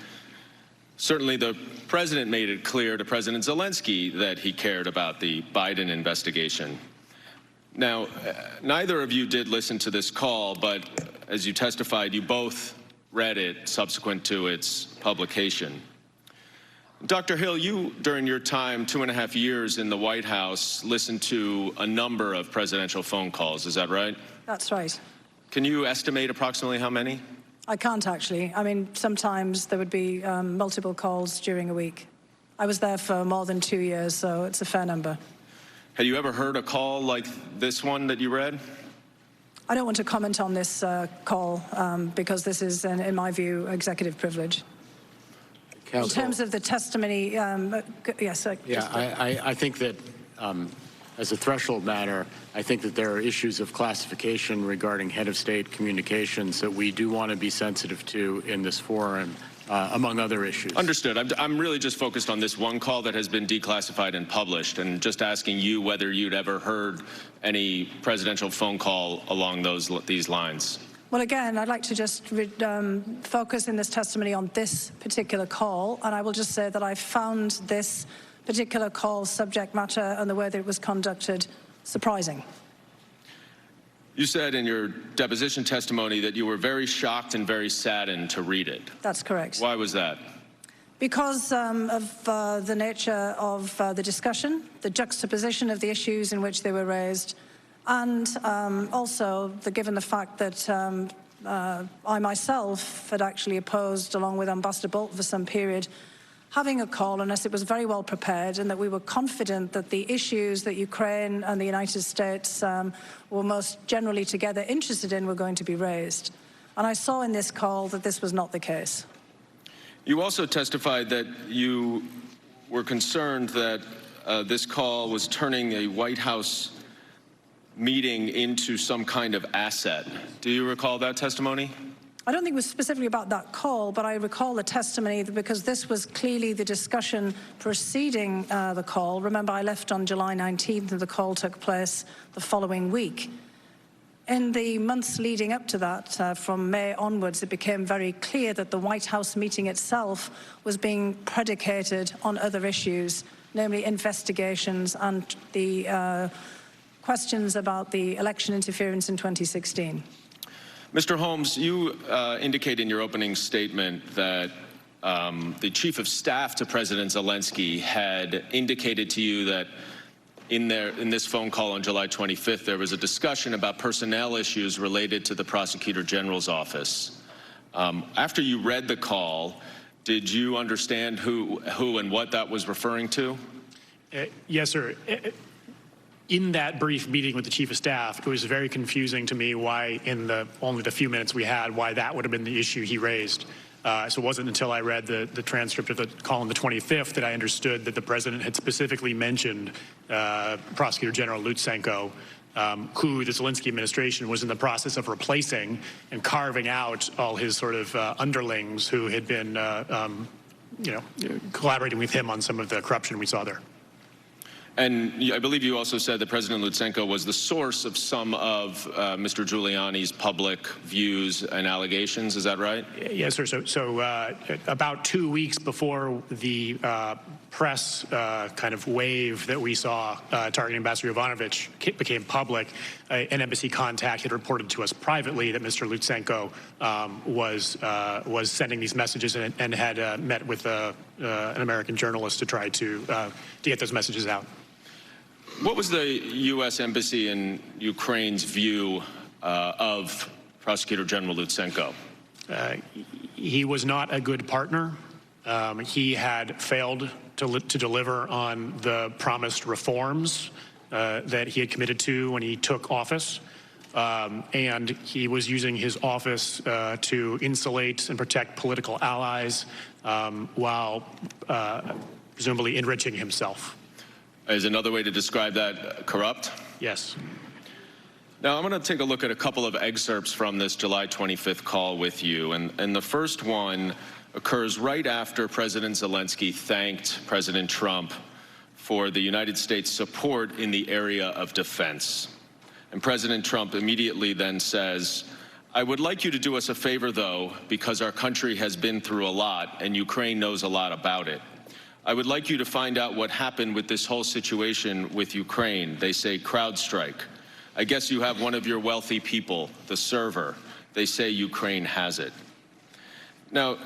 S10: certainly the president made it clear to President Zelensky that he cared about the Biden investigation. Now, neither of you did listen to this call, but as you testified, you both read it subsequent to its publication. Dr. Hill, you, during your time, 2.5 years in the White House, listened to a number of presidential phone calls. Is that right?
S9: That's right.
S10: Can you estimate approximately how many?
S9: I can't actually. I mean, sometimes there would be multiple calls during a week. I was there for more than 2 years, so it's a fair number.
S10: Have you ever heard a call like this one that you read?
S9: I don't want to comment on this call because this is, in my view, executive privilege.
S11: Counsel.
S9: In terms of the testimony, yes.
S11: I think that as a threshold matter, I think that there are issues of classification regarding head of state communications that we do want to be sensitive to in this forum, among other issues.
S10: Understood. I'm really just focused on this one call that has been declassified and published, and just asking you whether you'd ever heard any presidential phone call along these lines.
S9: Well, again, I'd like to just focus in this testimony on this particular call, and I will just say that I found this particular call subject matter and the way that it was conducted surprising.
S10: You said in your deposition testimony that you were very shocked and very saddened to read it.
S9: That's correct.
S10: Why was that?
S9: Because of the nature of the discussion, the juxtaposition of the issues in which they were raised, and also given the fact that I myself had actually opposed, along with Ambassador Bolton for some period, having a call unless it was very well prepared, and that we were confident that the issues that Ukraine and the United States were most generally together interested in were going to be raised. And I saw in this call that this was not the case.
S10: You also testified that you were concerned that this call was turning a White House meeting into some kind of asset. Do you recall that testimony?
S9: I don't think it was specifically about that call, but I recall the testimony because this was clearly the discussion preceding the call. Remember, I left on July 19th and the call took place the following week. In the months leading up to that, from May onwards, it became very clear that the White House meeting itself was being predicated on other issues, namely investigations and the questions about the election interference in 2016.
S10: Mr. Holmes, you indicate in your opening statement that the chief of staff to President Zelensky had indicated to you that in this phone call on July 25th, there was a discussion about personnel issues related to the Prosecutor General's office. After you read the call, did you understand who and what that was referring to?
S8: Yes, sir. In that brief meeting with the chief of staff, it was very confusing to me why, in only the few minutes we had, why that would have been the issue he raised. So it wasn't until I read the transcript of the call on the 25th that I understood that the president had specifically mentioned Prosecutor General Lutsenko, who the Zelensky administration was in the process of replacing and carving out all his sort of underlings who had been, collaborating with him on some of the corruption we saw there.
S10: And I believe you also said that President Lutsenko was the source of some of Mr. Giuliani's public views and allegations. Is that right?
S8: Yes, sir. So about 2 weeks before the press kind of wave that we saw targeting Ambassador Yovanovitch became public, an embassy contact had reported to us privately that Mr. Lutsenko was sending these messages and had met with an American journalist to try to get those messages out.
S10: What was the U.S. Embassy in Ukraine's view of Prosecutor General Lutsenko?
S8: He was not a good partner. He had failed to deliver on the promised reforms that he had committed to when he took office. And he was using his office to insulate and protect political allies while presumably enriching himself.
S10: Is another way to describe that corrupt?
S8: Yes.
S10: Now, I'm going to take a look at a couple of excerpts from this July 25th call with you. And the first one occurs right after President Zelensky thanked President Trump for the United States' support in the area of defense. And President Trump immediately then says, "I would like you to do us a favor, though, because our country has been through a lot and Ukraine knows a lot about it. I would like you to find out what happened with this whole situation with Ukraine. They say CrowdStrike. I guess you have one of your wealthy people, the server. They say Ukraine has it." Now,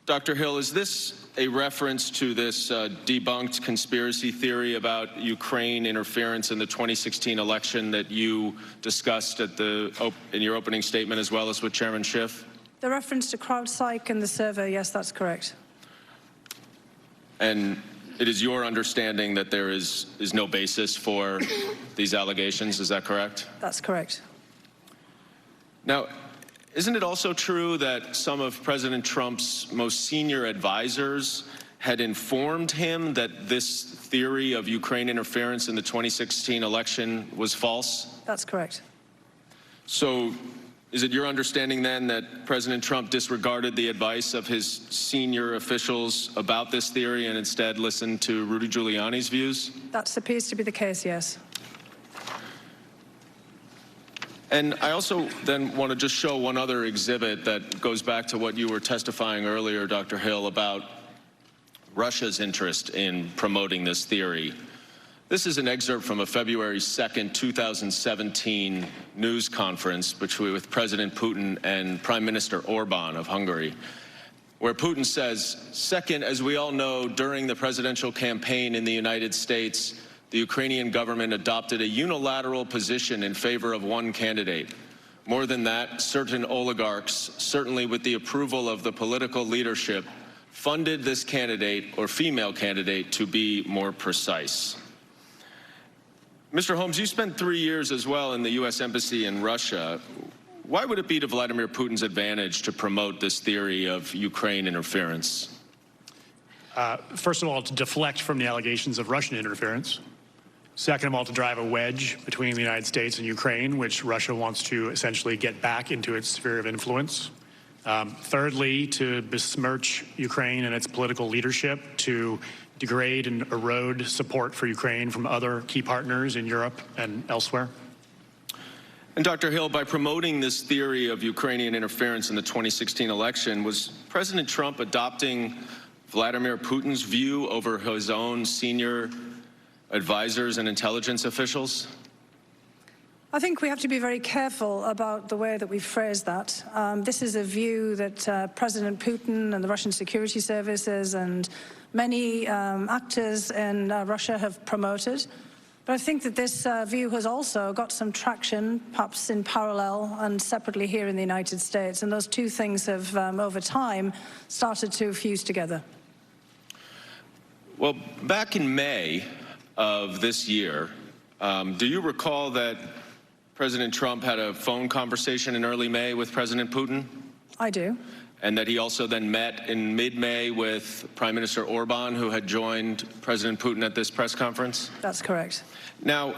S10: Dr. Hill, is this a reference to this debunked conspiracy theory about Ukraine interference in the 2016 election that you discussed in your opening statement as well as with Chairman Schiff?
S9: The reference to CrowdStrike and the server, yes, that's correct.
S10: And it is your understanding that there is no basis for these allegations, is that correct?
S9: That's correct.
S10: Now, isn't it also true that some of President Trump's most senior advisors had informed him that this theory of Ukraine interference in the 2016 election was false?
S9: That's correct.
S10: So is it your understanding then that President Trump disregarded the advice of his senior officials about this theory and instead listened to Rudy Giuliani's views?
S9: That appears to be the case, yes.
S10: And I also then want to just show one other exhibit that goes back to what you were testifying earlier, Dr. Hill, about Russia's interest in promoting this theory. This is an excerpt from a February 2nd, 2017 news conference with President Putin and Prime Minister Orban of Hungary, where Putin says, "Second, as we all know, during the presidential campaign in the United States, the Ukrainian government adopted a unilateral position in favor of one candidate. More than that, certain oligarchs, certainly with the approval of the political leadership, funded this candidate, or female candidate, to be more precise." Mr. Holmes, you spent 3 years as well in the U.S. Embassy in Russia. Why would it be to Vladimir Putin's advantage to promote this theory of Ukraine interference?
S8: First of all, to deflect from the allegations of Russian interference. Second of all, to drive a wedge between the United States and Ukraine, which Russia wants to essentially get back into its sphere of influence. Thirdly, to besmirch Ukraine and its political leadership, to degrade and erode support for Ukraine from other key partners in Europe and elsewhere.
S10: And Dr. Hill, by promoting this theory of Ukrainian interference in the 2016 election, was President Trump adopting Vladimir Putin's view over his own senior advisors and intelligence officials?
S9: I think we have to be very careful about the way that we phrase that. This is a view that President Putin and the Russian security services and many actors in Russia have promoted. But I think that this view has also got some traction, perhaps in parallel and separately here in the United States. And those two things have, over time, started to fuse together.
S10: Well, back in May of this year, do you recall that President Trump had a phone conversation in early May with President Putin?
S9: I do.
S10: And that he also then met in mid-May with Prime Minister Orban, who had joined President Putin at this press conference?
S9: That's correct.
S10: Now,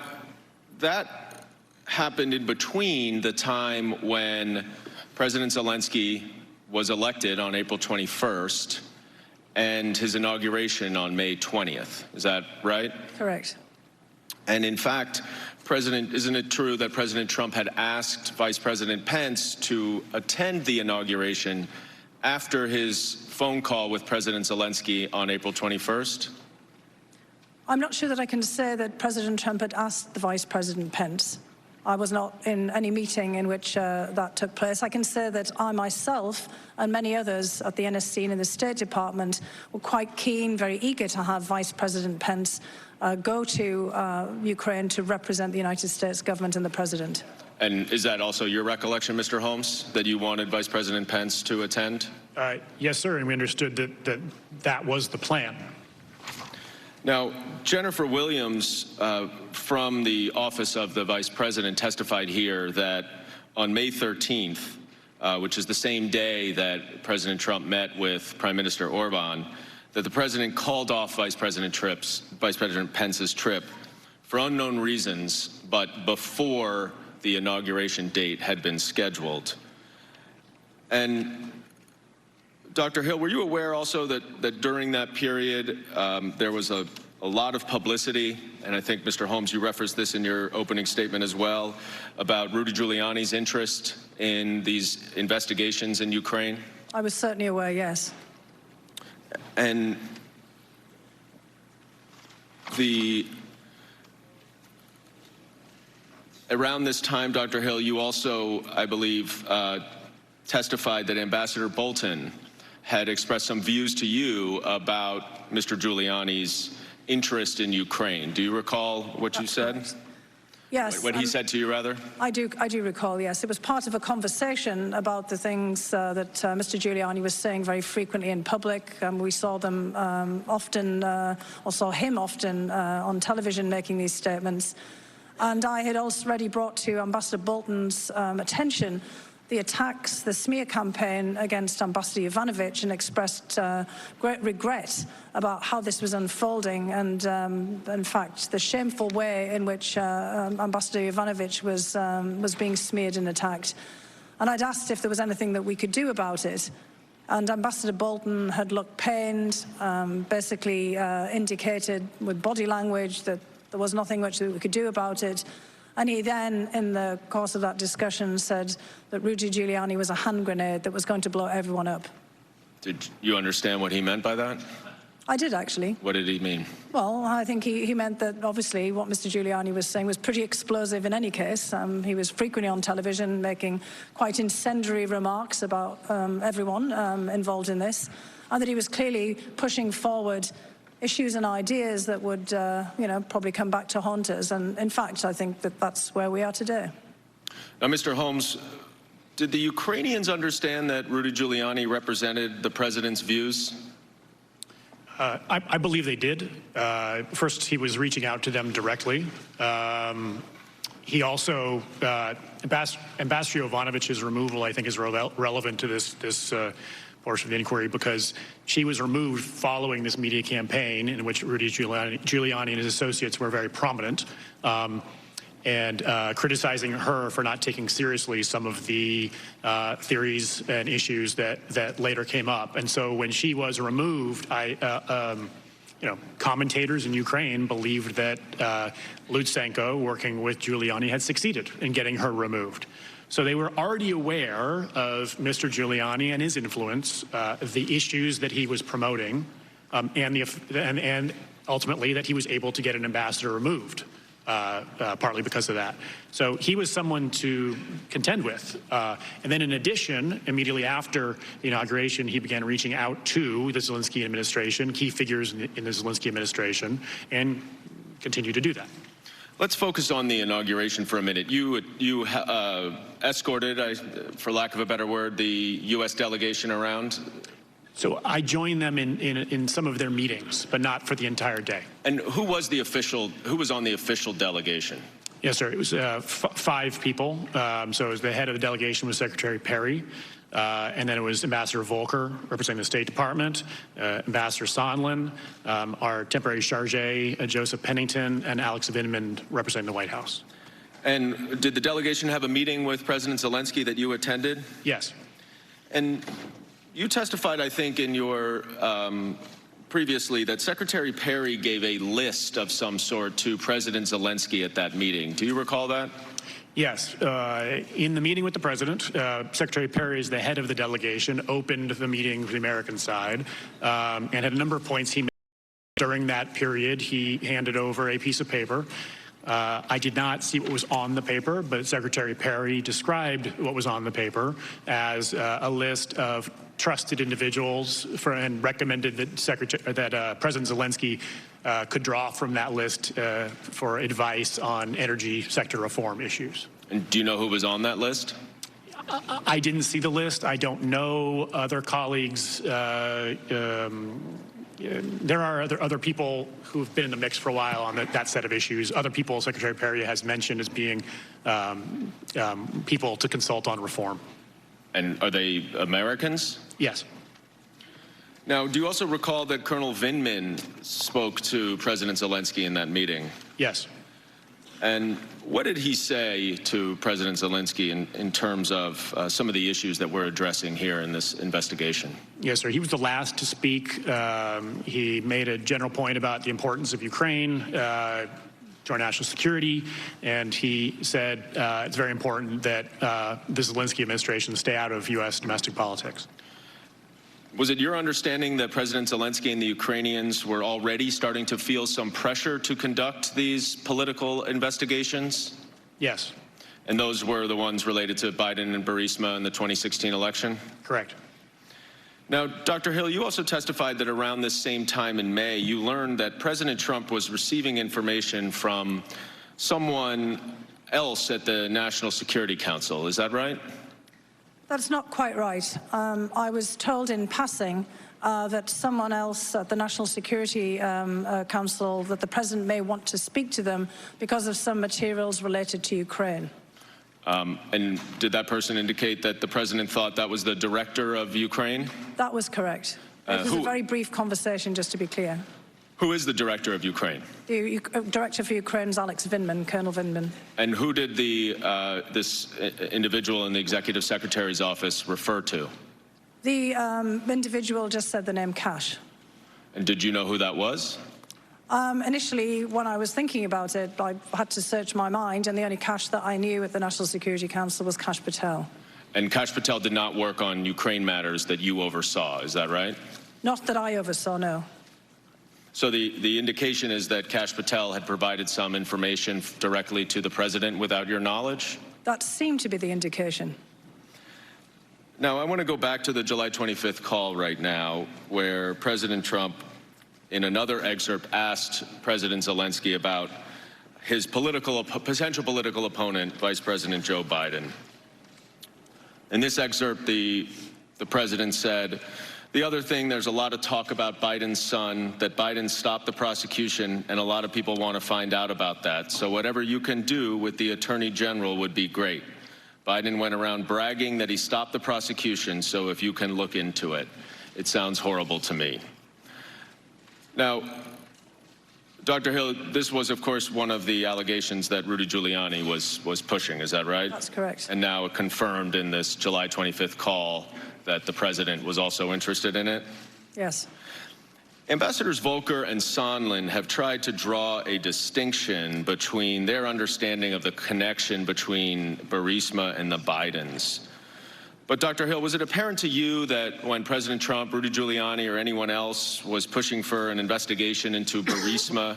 S10: that happened in between the time when President Zelensky was elected on April 21st and his inauguration on May 20th. Is that right?
S9: Correct.
S10: And in fact, isn't it true that President Trump had asked Vice President Pence to attend the inauguration after his phone call with President Zelensky on April 21st?
S9: I'm not sure that I can say that President Trump had asked the Vice President Pence. I was not in any meeting in which that took place. I can say that I myself and many others at the NSC and in the State Department were quite keen, very eager to have Vice President Pence go to Ukraine to represent the United States government and the President.
S10: And is that also your recollection, Mr. Holmes, that you wanted Vice President Pence to attend?
S8: Yes, sir, and we understood that was the plan.
S10: Now, Jennifer Williams from the office of the Vice President testified here that on May 13th, which is the same day that President Trump met with Prime Minister Orban, that the president called off Vice President Pence's trip for unknown reasons, but before the inauguration date had been scheduled. And Dr. Hill, were you aware also that during that period there was a lot of publicity, and I think, Mr. Holmes, you referenced this in your opening statement as well, about Rudy Giuliani's interest in these investigations in Ukraine?
S9: I was certainly aware, yes.
S10: And around this time, Dr. Hill, you also, I believe, testified that Ambassador Bolton had expressed some views to you about Mr. Giuliani's interest in Ukraine. Do you recall what you said?
S9: Correct. Yes.
S10: What he said to you, rather? I do
S9: recall, yes. It was part of a conversation about the things that Mr. Giuliani was saying very frequently in public. We saw them often, or saw him often on television making these statements. And I had already brought to Ambassador Bolton's attention the attacks, the smear campaign against Ambassador Yovanovitch, and expressed great regret about how this was unfolding, and in fact the shameful way in which Ambassador Yovanovitch was being smeared and attacked. And I'd asked if there was anything that we could do about it. And Ambassador Bolton had looked pained, basically indicated with body language that there was nothing much that we could do about it. And he then, in the course of that discussion, said that Rudy Giuliani was a hand grenade that was going to blow everyone up.
S10: Did you understand what he meant by that?
S9: I did, actually.
S10: What did he mean?
S9: Well, I think he meant that, obviously, what Mr. Giuliani was saying was pretty explosive in any case. He was frequently on television making quite incendiary remarks about everyone involved in this, and that he was clearly pushing forward issues and ideas that would, probably come back to haunt us. And in fact, I think that that's where we are today.
S10: Now, Mr. Holmes, did the Ukrainians understand that Rudy Giuliani represented the president's views?
S8: I believe they did. First, he was reaching out to them directly. He also, Ambassador Yovanovitch's removal, I think, is relevant to this portion of the inquiry, because she was removed following this media campaign in which Rudy Giuliani and his associates were very prominent, and criticizing her for not taking seriously some of the theories and issues that later came up. And so when she was removed, commentators in Ukraine believed that Lutsenko, working with Giuliani, had succeeded in getting her removed. So they were already aware of Mr. Giuliani and his influence, the issues that he was promoting, and ultimately that he was able to get an ambassador removed, partly because of that. So he was someone to contend with. And then in addition, immediately after the inauguration, he began reaching out to the Zelensky administration, key figures in the Zelensky administration, and continued to do that.
S10: Let's focus on the inauguration for a minute. You escorted, for lack of a better word, the U.S. delegation around.
S8: So I joined them in some of their meetings, but not for the entire day.
S10: And who was on the official delegation?
S8: Yes, sir. It was 5 people. So it was the head of the delegation was Secretary Perry. And then it was Ambassador Volker, representing the State Department, Ambassador Sondland, our temporary chargé, Joseph Pennington, and Alex Vindman, representing the White House.
S10: And did the delegation have a meeting with President Zelensky that you attended?
S8: Yes.
S10: And you testified, I think, in your previously that Secretary Perry gave a list of some sort to President Zelensky at that meeting. Do you recall that?
S8: Yes. In the meeting with the president, Secretary Perry, is the head of the delegation, opened the meeting for the American side, and had a number of points he made. During that period, he handed over a piece of paper. I did not see what was on the paper, but Secretary Perry described what was on the paper as a list of trusted individuals and recommended that President Zelensky could draw from that list for advice on energy sector reform issues.
S10: And do you know who was on that list?
S8: I didn't see the list. I don't know other colleagues. There are other people who've been in the mix for a while on that set of issues. Other people Secretary Perry has mentioned as being people to consult on reform.
S10: And are they Americans?
S8: Yes.
S10: Now, do you also recall that Colonel Vindman spoke to President Zelensky in that meeting?
S8: Yes.
S10: And what did he say to President Zelensky in terms of some of the issues that we're addressing here in this investigation?
S8: Yes, sir. He was the last to speak. He made a general point about the importance of Ukraine to our national security, and he said it's very important that the Zelensky administration stay out of U.S. domestic politics.
S10: Was it your understanding that President Zelensky and the Ukrainians were already starting to feel some pressure to conduct these political investigations?
S8: Yes.
S10: And those were the ones related to Biden and Burisma in the 2016 election?
S8: Correct.
S10: Now, Dr. Hill, you also testified that around this same time in May, you learned that President Trump was receiving information from someone else at the National Security Council. Is that right?
S9: That's not quite right. I was told in passing that someone else at the National Security Council, that the President may want to speak to them because of some materials related to Ukraine.
S10: And did that person indicate that the President thought that was the director of Ukraine?
S9: That was correct. It was a very brief conversation, just to be clear.
S10: Who is the director of Ukraine?
S9: The director for Ukraine is Alex Vindman, Colonel Vindman.
S10: And who did this individual in the executive secretary's office refer to?
S9: The individual just said the name Cash.
S10: And did you know who that was?
S9: Initially, when I was thinking about it, I had to search my mind, and the only Cash that I knew at the National Security Council was Kash Patel.
S10: And Kash Patel did not work on Ukraine matters that you oversaw, is that right?
S9: Not that I oversaw, no.
S10: So the indication is that Kash Patel had provided some information directly to the President without your knowledge?
S9: That seemed to be the indication.
S10: Now, I want to go back to the July 25th call right now, where President Trump, in another excerpt, asked President Zelensky about his potential political opponent, Vice President Joe Biden. In this excerpt, the President said, "The other thing, there's a lot of talk about Biden's son, that Biden stopped the prosecution, and a lot of people want to find out about that. So whatever you can do with the Attorney General would be great. Biden went around bragging that he stopped the prosecution, so if you can look into it. It sounds horrible to me." Now, Dr. Hill, this was, of course, one of the allegations that Rudy Giuliani was pushing, is that right?
S9: That's correct.
S10: And now confirmed in this July 25th call that the President was also interested in it?
S9: Yes.
S10: Ambassadors Volker and Sondland have tried to draw a distinction between their understanding of the connection between Burisma and the Bidens. But Dr. Hill, was it apparent to you that when President Trump, Rudy Giuliani, or anyone else was pushing for an investigation into Burisma,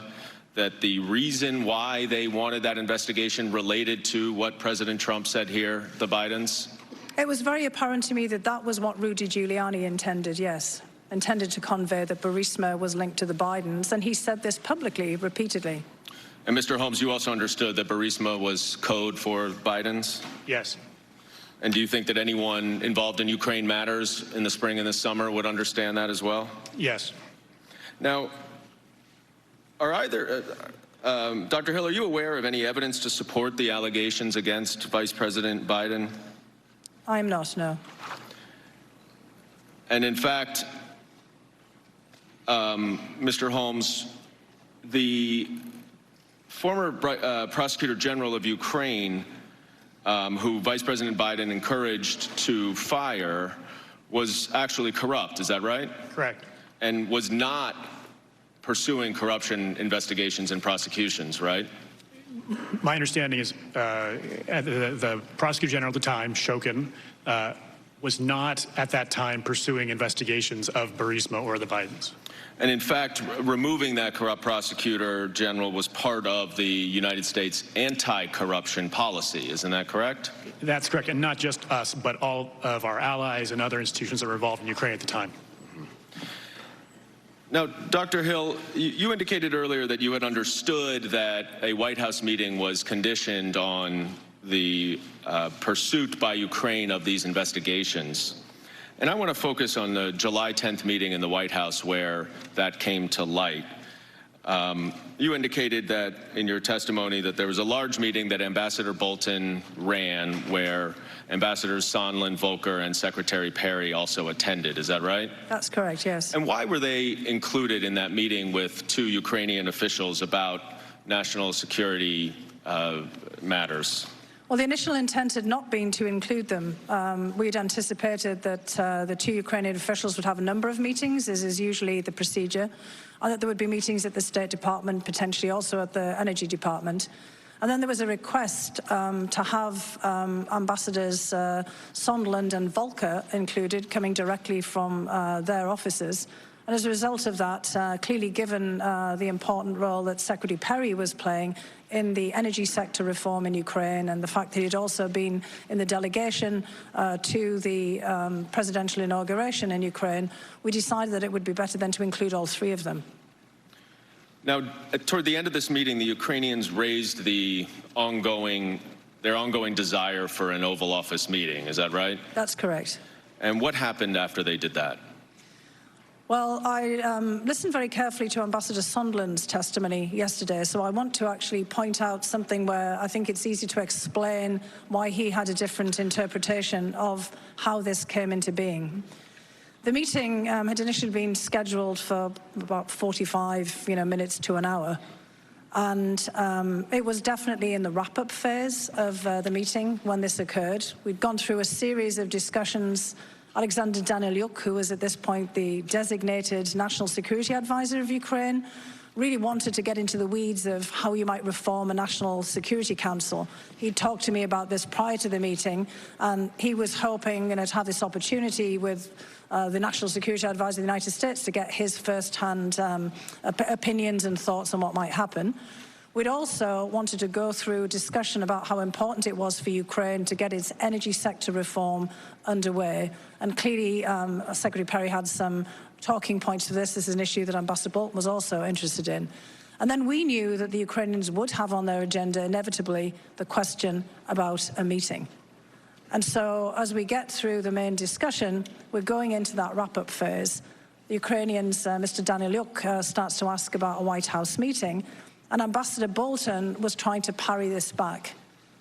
S10: that the reason why they wanted that investigation related to what President Trump said here, the Bidens?
S9: It was very apparent to me that that was what Rudy Giuliani intended, yes. Intended to convey that Burisma was linked to the Bidens, and he said this publicly, repeatedly.
S10: And Mr. Holmes, you also understood that Burisma was code for Bidens?
S8: Yes.
S10: And do you think that anyone involved in Ukraine matters in the spring and the summer would understand that as well?
S8: Yes.
S10: Now, Dr. Hill, are you aware of any evidence to support the allegations against Vice President Biden?
S9: I am not, no.
S10: And in fact, Mr. Holmes, the former Prosecutor General of Ukraine, who Vice President Biden encouraged to fire, was actually corrupt, is that right?
S8: Correct.
S10: And was not pursuing corruption investigations and prosecutions, right?
S8: My understanding is the Prosecutor General at the time, Shokin, was not at that time pursuing investigations of Burisma or the Bidens.
S10: And in fact, removing that corrupt Prosecutor General was part of the United States anti-corruption policy, isn't that correct?
S8: That's correct, and not just us, but all of our allies and other institutions that were involved in Ukraine at the time.
S10: Now, Dr. Hill, you indicated earlier that you had understood that a White House meeting was conditioned on the pursuit by Ukraine of these investigations. And I want to focus on the July 10th meeting in the White House where that came to light. You indicated that in your testimony that there was a large meeting that Ambassador Bolton ran where Ambassadors Sondland, Volker, and Secretary Perry also attended. Is that right?
S9: That's correct, yes.
S10: And why were they included in that meeting with two Ukrainian officials about national security matters?
S9: Well, the initial intent had not been to include them. We'd anticipated that the two Ukrainian officials would have a number of meetings, as is usually the procedure, and that there would be meetings at the State Department, potentially also at the Energy Department. And then there was a request to have Ambassadors Sondland and Volker included, coming directly from their offices. And as a result of that, clearly given the important role that Secretary Perry was playing in the energy sector reform in Ukraine and the fact that he'd also been in the delegation to the presidential inauguration in Ukraine, we decided that it would be better than to include all three of them.
S10: Now, toward the end of this meeting, the Ukrainians raised their ongoing desire for an Oval Office meeting. Is that right?
S9: That's correct.
S10: And what happened after they did that?
S9: Well, I listened very carefully to Ambassador Sondland's testimony yesterday, so I want to actually point out something where I think it's easy to explain why he had a different interpretation of how this came into being. The meeting had initially been scheduled for about 45 minutes to an hour, and it was definitely in the wrap-up phase of the meeting when this occurred. We'd gone through a series of discussions. Alexander Danylyuk, who was at this point the designated National Security Advisor of Ukraine, really wanted to get into the weeds of how you might reform a National Security Council. He talked to me about this prior to the meeting, and he was hoping to have this opportunity with the National Security Advisor of the United States to get his first-hand opinions and thoughts on what might happen. We'd also wanted to go through a discussion about how important it was for Ukraine to get its energy sector reform underway. And clearly, Secretary Perry had some talking points for this. This is an issue that Ambassador Bolton was also interested in. And then we knew that the Ukrainians would have on their agenda, inevitably, the question about a meeting. And so, as we get through the main discussion, we're going into that wrap-up phase. The Ukrainians, Mr. Danylyuk, starts to ask about a White House meeting. And Ambassador Bolton was trying to parry this back.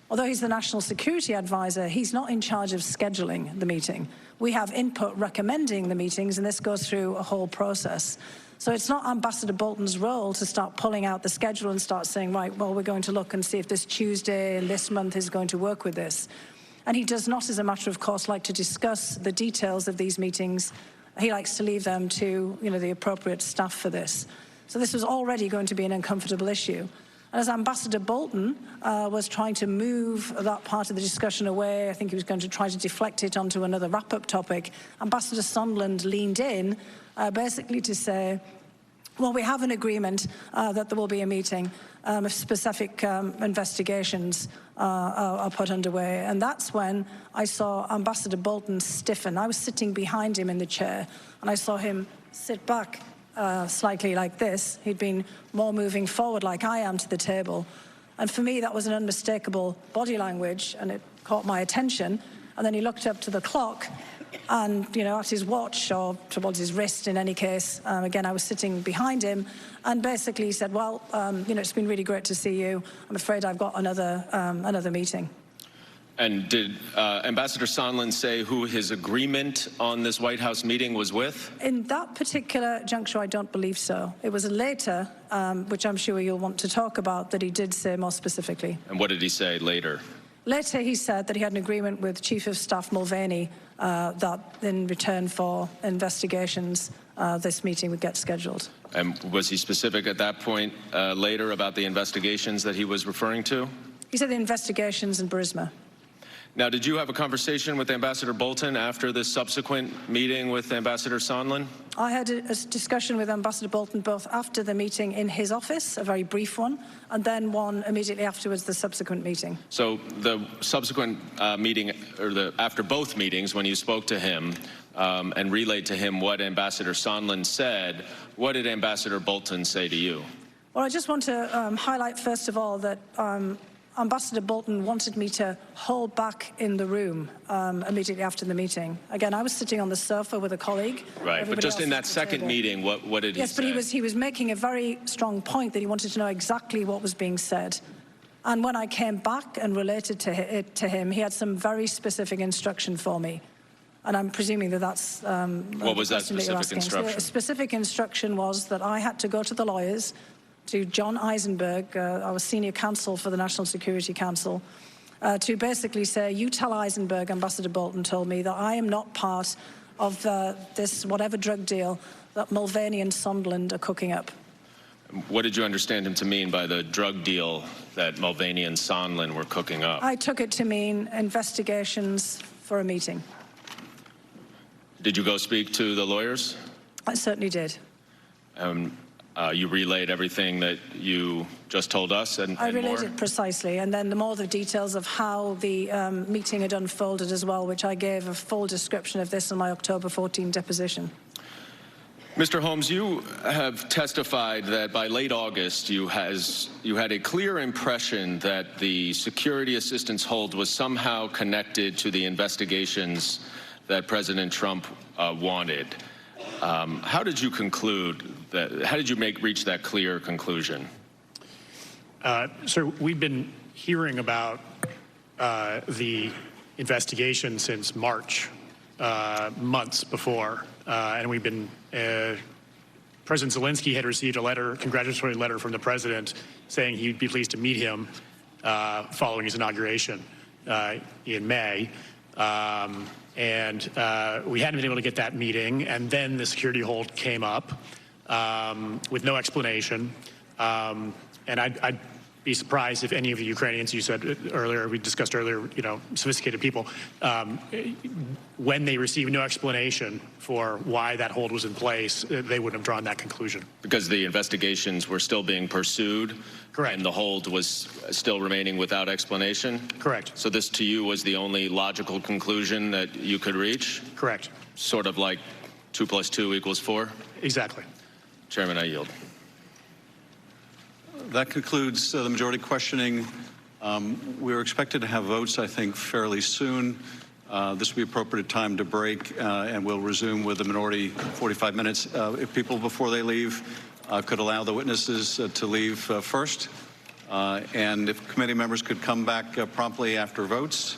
S9: Although he's the National Security Advisor, he's not in charge of scheduling the meeting. We have input recommending the meetings, and this goes through a whole process. So it's not Ambassador Bolton's role to start pulling out the schedule and start saying, right, well, we're going to look and see if this Tuesday and this month is going to work with this. And he does not, as a matter of course, like to discuss the details of these meetings. He likes to leave them to, the appropriate staff for this. So this was already going to be an uncomfortable issue. And as Ambassador Bolton was trying to move that part of the discussion away, I think he was going to try to deflect it onto another wrap-up topic, Ambassador Sondland leaned in basically to say, well, we have an agreement that there will be a meeting if specific investigations are put underway. And that's when I saw Ambassador Bolton stiffen. I was sitting behind him in the chair, and I saw him sit back slightly like this. He'd been more moving forward like I am to the table. And for me, that was an unmistakable body language, and it caught my attention. And then he looked up to the clock and, at his watch, or towards his wrist in any case. Again, I was sitting behind him, and basically he said, well, it's been really great to see you. I'm afraid I've got another meeting.
S10: And did Ambassador Sondland say who his agreement on this White House meeting was with?
S9: In that particular juncture, I don't believe so. It was later, which I'm sure you'll want to talk about, that he did say more specifically.
S10: And what did he say later?
S9: Later, he said that he had an agreement with Chief of Staff Mulvaney that in return for investigations, this meeting would get scheduled.
S10: And was he specific at that point later about the investigations that he was referring to?
S9: He said the investigations in Burisma.
S10: Now, did you have a conversation with Ambassador Bolton after this subsequent meeting with Ambassador Sondland?
S9: I had a discussion with Ambassador Bolton both after the meeting in his office, a very brief one, and then one immediately afterwards, the subsequent meeting.
S10: So the subsequent meeting, or after both meetings, when you spoke to him and relayed to him what Ambassador Sondland said, what did Ambassador Bolton say to you?
S9: Well, I just want to highlight, first of all, that Ambassador Bolton wanted me to hold back in the room immediately after the meeting. Again, I was sitting on the sofa with a colleague.
S10: Right, but just in that second meeting, what did he say?
S9: Yes, but he was making a very strong point that he wanted to know exactly what was being said. And when I came back and related to him, he had some very specific instruction for me. And I'm presuming that that's
S10: what was that specific instruction?
S9: So the specific instruction was that I had to go to the lawyers, to John Eisenberg, our senior counsel for the National Security Council, to basically say, you tell Eisenberg, Ambassador Bolton told me, that I am not part of this whatever drug deal that Mulvaney and Sondland are cooking up.
S10: What did you understand him to mean by the drug deal that Mulvaney and Sondland were cooking up?
S9: I took it to mean investigations for a meeting.
S10: Did you go speak to the lawyers?
S9: I certainly did.
S10: You relayed everything that you just told us and
S9: I relayed
S10: more?
S9: it precisely, and then the details of how the meeting had unfolded as well, which I gave a full description of this in my October 14 deposition.
S10: Mr. Holmes, you have testified that by late August you had a clear impression that the security assistance hold was somehow connected to the investigations that President Trump wanted. How did you conclude that? How did you reach that clear conclusion?
S8: Sir, we've been hearing about the investigation since March, months before, and we've been. President Zelensky had received a letter, congratulatory letter from the president, saying he'd be pleased to meet him following his inauguration in May. And we hadn't been able to get that meeting, and then the security hold came up with no explanation. And I'd be surprised if any of the Ukrainians, you said earlier, we discussed earlier, sophisticated people, when they received no explanation for why that hold was in place, they wouldn't have drawn that conclusion.
S10: Because the investigations were still being pursued?
S8: Correct.
S10: And the hold was still remaining without explanation?
S8: Correct.
S10: So this to you was the only logical conclusion that you could reach?
S8: Correct.
S10: Sort of like 2 + 2 = 4?
S8: Exactly.
S10: Chairman, I yield.
S6: That concludes the majority questioning. We're expected to have votes, I think, fairly soon. This will be appropriate time to break, and we'll resume with the minority 45 minutes. If people, before they leave, could allow the witnesses to leave first, and if committee members could come back promptly after votes.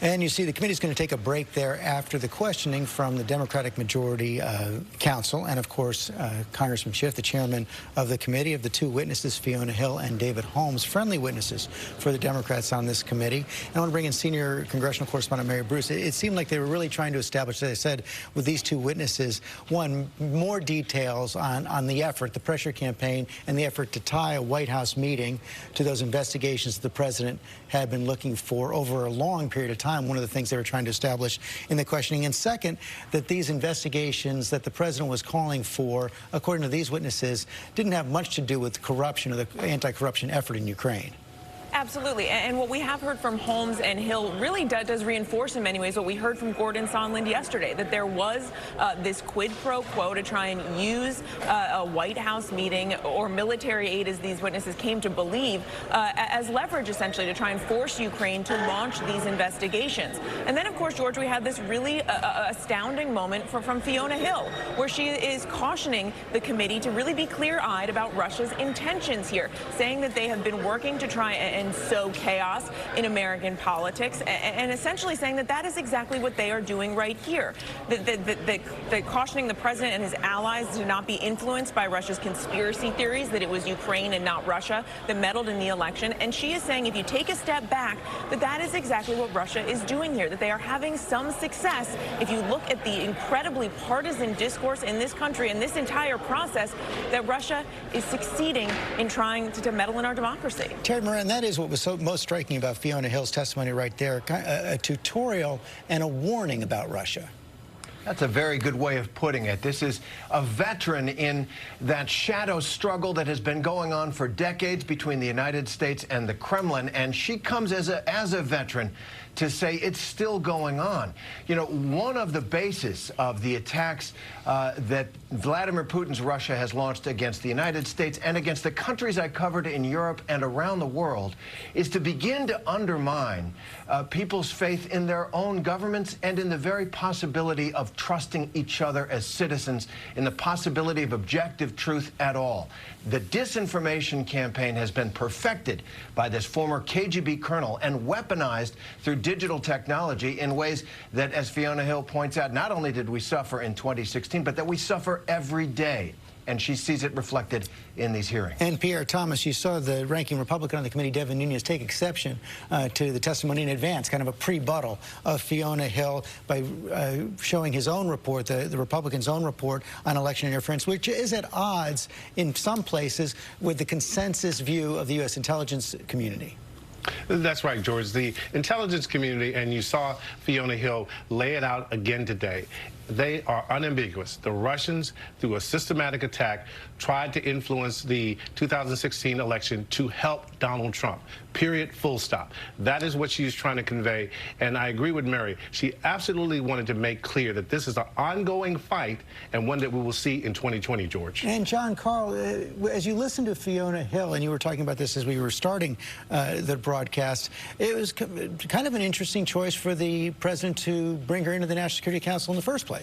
S2: And you see the committee's going to take a break there after the questioning from the Democratic Majority Counsel and, of course, Congressman Schiff, the chairman of the committee, of the two witnesses, Fiona Hill and David Holmes, friendly witnesses for the Democrats on this committee. And I want to bring in senior congressional correspondent Mary Bruce. It seemed like they were really trying to establish, as I said, with these two witnesses, one, more details on the effort, the pressure campaign, and the effort to tie a White House meeting to those investigations the president had been looking for over a long period of time. One of the things they were trying to establish in the questioning. And second, that these investigations that the president was calling for, according to these witnesses, didn't have much to do with corruption or the anti-corruption effort in Ukraine.
S1: Absolutely. And what we have heard from Holmes and Hill really does reinforce in many ways what we heard from Gordon Sondland yesterday, that there was this quid pro quo to try and use a White House meeting or military aid, as these witnesses came to believe, as leverage, essentially, to try and force Ukraine to launch these investigations. And then, of course, George, we had this really astounding moment from Fiona Hill, where she is cautioning the committee to really be clear-eyed about Russia's intentions here, saying that they have been working to try and sow chaos in American politics, and essentially saying that that is exactly what they are doing right here. The cautioning the president and his allies to not be influenced by Russia's conspiracy theories, that it was Ukraine and not Russia that meddled in the election. And she is saying if you take a step back, that is exactly what Russia is doing here, that they are having some success. If you look at the incredibly partisan discourse in this country and this entire process, that Russia is succeeding in trying to meddle in our democracy.
S2: Terry Moran, that is what was most striking about Fiona Hill's testimony right there, a tutorial and a warning about Russia.
S12: That's a very good way of putting it. This is a veteran in that shadow struggle that has been going on for decades between the United States and the Kremlin, and she comes as a veteran to say it's still going on. You know, one of the bases of the attacks that Vladimir Putin's Russia has launched against the United States and against the countries I covered in Europe and around the world is to begin to undermine people's faith in their own governments and in the very possibility of trusting each other as citizens, in the possibility of objective truth at all. The disinformation campaign has been perfected by this former KGB colonel and weaponized through digital technology in ways that, as Fiona Hill points out, not only did we suffer in 2016, but that we suffer every day. And she sees it reflected in these hearings. And
S2: Pierre Thomas, you saw the ranking Republican on the committee, Devin Nunes, take exception to the testimony in advance, kind of a pre-buttal of Fiona Hill by showing his own report, the Republicans' own report on election interference, which is at odds in some places with the consensus view of the U.S. intelligence community.
S13: That's right, George. The intelligence community, and you saw Fiona Hill lay it out again today, they are unambiguous. The Russians, through a systematic attack, tried to influence the 2016 election to help Donald Trump. Period, full stop. That is what she's trying to convey, and I agree with Mary. She absolutely wanted to make clear that this is an ongoing fight and one that we will see in 2020, George.
S2: And John Carl, as you listen to Fiona Hill, and you were talking about this as we were starting the broadcast, it was kind of an interesting choice for the president to bring her into the National Security Council in the first place.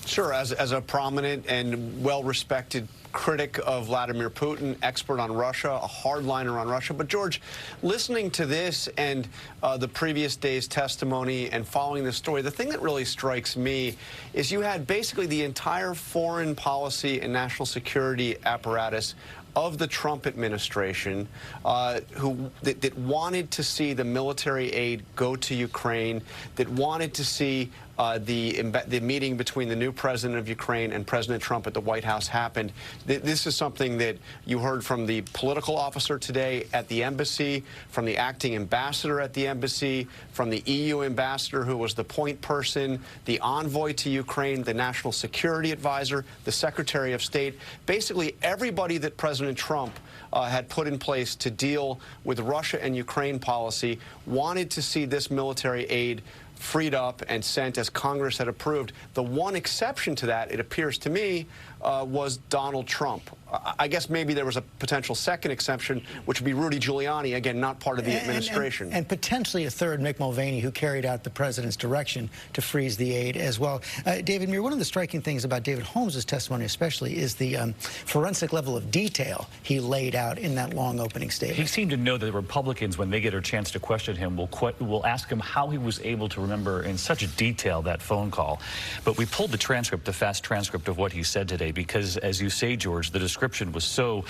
S3: Sure, as a prominent and well-respected critic of Vladimir Putin, expert on Russia, a hardliner on Russia. But, George, listening to this and the previous day's testimony and following this story, the thing that really strikes me is you had basically the entire foreign policy and national security apparatus of the Trump administration that wanted to see the military aid go to Ukraine, that wanted to see the meeting between the new president of Ukraine and President Trump at the White House happened. This is something that you heard from the political officer today at the embassy, from the acting ambassador at the embassy, from the EU ambassador who was the point person, the envoy to Ukraine, the national security advisor, the Secretary of State, basically everybody that President Trump had put in place to deal with Russia and Ukraine policy wanted to see this military aid freed up and sent as Congress had approved. The one exception to that, it appears to me, was Donald Trump. I guess maybe there was a potential second exception, which would be Rudy Giuliani, again, not part of the administration.
S2: And potentially a third, Mick Mulvaney, who carried out the president's direction to freeze the aid as well. David Muir, one of the striking things about David Holmes' testimony especially is the forensic level of detail he laid out in that long opening statement.
S4: He seemed to know that the Republicans, when they get a chance to question him, will ask him how he was able to remember in such detail that phone call. But we pulled the transcript, the fast transcript of what he said today, because, as you say, George, the description was so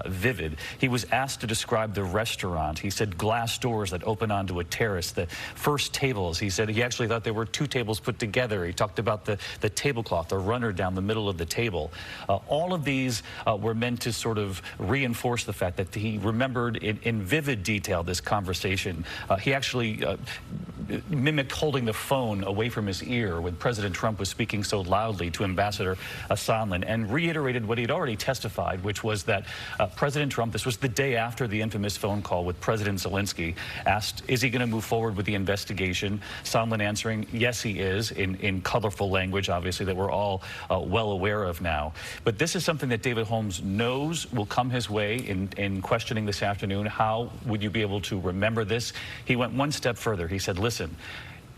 S4: vivid. He was asked to describe the restaurant. He said glass doors that open onto a terrace, the first tables. He said he actually thought there were two tables put together. He talked about the tablecloth, the runner down the middle of the table. All of these were meant to sort of reinforce the fact that he remembered in vivid detail this conversation. He actually mimicked holding the phone away from his ear when President Trump was speaking so loudly to Ambassador Sondland, and reiterated what he'd already testified, which was that President Trump, this was the day after the infamous phone call with President Zelensky, asked, is he going to move forward with the investigation? Sondland answering, yes, he is, in colorful language, obviously, that we're all well aware of now. But this is something that David Holmes knows will come his way in questioning this afternoon. How would you be able to remember this? He went one step further. He said, listen,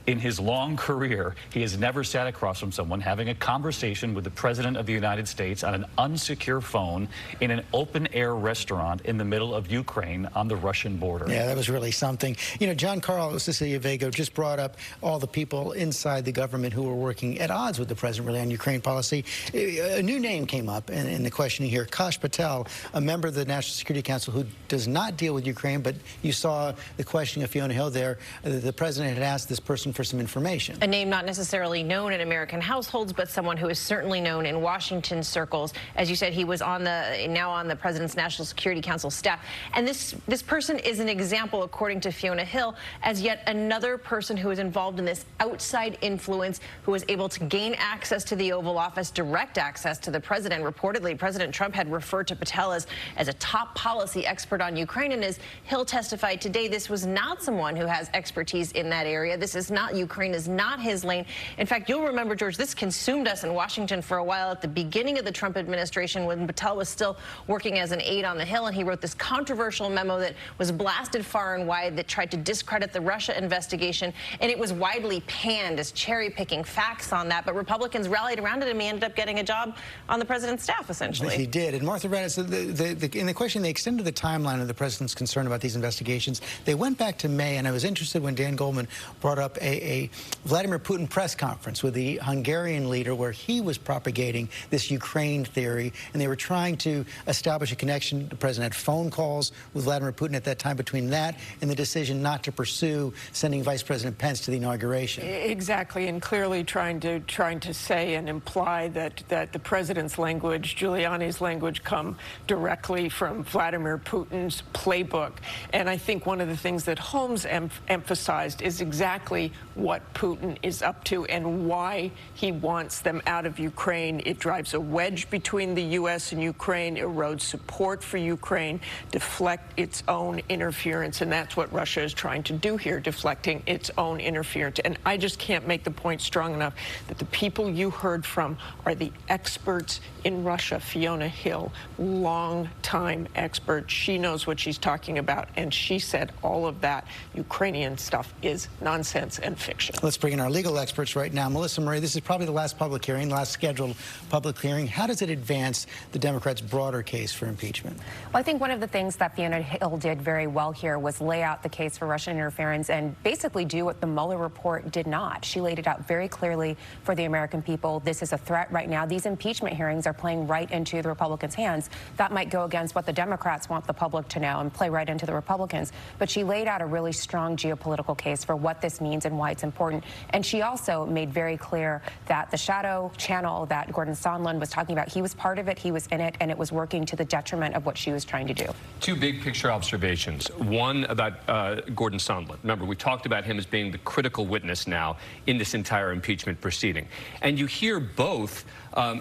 S4: in his long career, he has never sat across from someone having a conversation with the President of the United States on an unsecure phone in an open-air restaurant in the middle of Ukraine on the Russian border.
S2: Yeah, that was really something. You know, John Carl, Cecilia Vega just brought up all the people inside the government who were working at odds with the president really on Ukraine policy. A new name came up in the questioning here, Kash Patel, a member of the National Security Council who does not deal with Ukraine, but you saw the questioning of Fiona Hill there. The president had asked this person for some information.
S14: A name not necessarily known in American households, but someone who is certainly known in Washington circles. As you said, he was now on the President's National Security Council staff. And this person is an example, according to Fiona Hill, as yet another person who is involved in this outside influence, who was able to gain access to the Oval Office, direct access to the president. Reportedly, President Trump had referred to Patel as a top policy expert on Ukraine. And as Hill testified today, this was not someone who has expertise in that area. This is not, Ukraine is not his lane. In fact, you'll remember, George, this consumed us in Washington for a while at the beginning of the Trump administration when Patel was still working as an aide on the Hill, and he wrote this controversial memo that was blasted far and wide that tried to discredit the Russia investigation, and it was widely panned as cherry-picking facts on that, but Republicans rallied around it, and he ended up getting a job on the president's staff, essentially.
S2: He did. And Martha Raddatz, in the question, they extended the timeline of the president's concern about these investigations. They went back to May, and I was interested when Dan Goldman brought up a Vladimir Putin press conference with the Hungarian leader where he was propagating this Ukraine theory, and they were trying to establish a connection. The president had phone calls with Vladimir Putin at that time between that and the decision not to pursue sending Vice President Pence to the inauguration.
S5: Exactly, and clearly trying to say and imply that the president's language, Giuliani's language, come directly from Vladimir Putin's playbook. And I think one of the things that Holmes emphasized is exactly what Putin is up to and why he wants them out of Ukraine. It drives a wedge between the U.S. and Ukraine, erodes support for Ukraine, deflect its own interference, and that's what Russia is trying to do here, deflecting its own interference. And I just can't make the point strong enough that the people you heard from are the experts in Russia. Fiona Hill, long-time expert. She knows what she's talking about, and she said all of that Ukrainian stuff is nonsense and fiction.
S2: Let's bring in our legal experts right now. Melissa Murray, this is probably the last public hearing, last scheduled public hearing. How does it advance the Democrats' broader case for impeachment?
S15: Well, I think one of the things that Fiona Hill did very well here was lay out the case for Russian interference and basically do what the Mueller report did not. She laid it out very clearly for the American people. This is a threat right now. These impeachment hearings are playing right into the Republicans' hands. That might go against what the Democrats want the public to know and play right into the Republicans. But she laid out a really strong geopolitical case for what this means and why it's important. And she also made very clear that the shadow channel that Gordon Sondland was talking about, he was part of it, he was in it, and it was working to the detriment of what she was trying to do.
S16: Two big picture observations. One about Gordon Sondland. Remember, we talked about him as being the critical witness now in this entire impeachment proceeding. And you hear both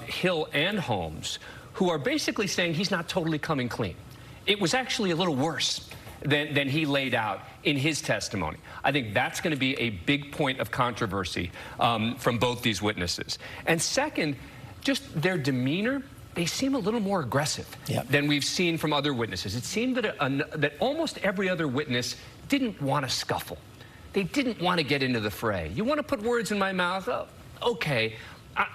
S16: Hill and Holmes, who are basically saying he's not totally coming clean. It was actually a little worse than he laid out in his testimony. I think that's going to be a big point of controversy from both these witnesses. And second, just their demeanor, they seem a little more aggressive than we've seen from other witnesses. It seemed that almost every other witness didn't want to scuffle. They didn't want to get into the fray. You want to put words in my mouth? Oh, okay.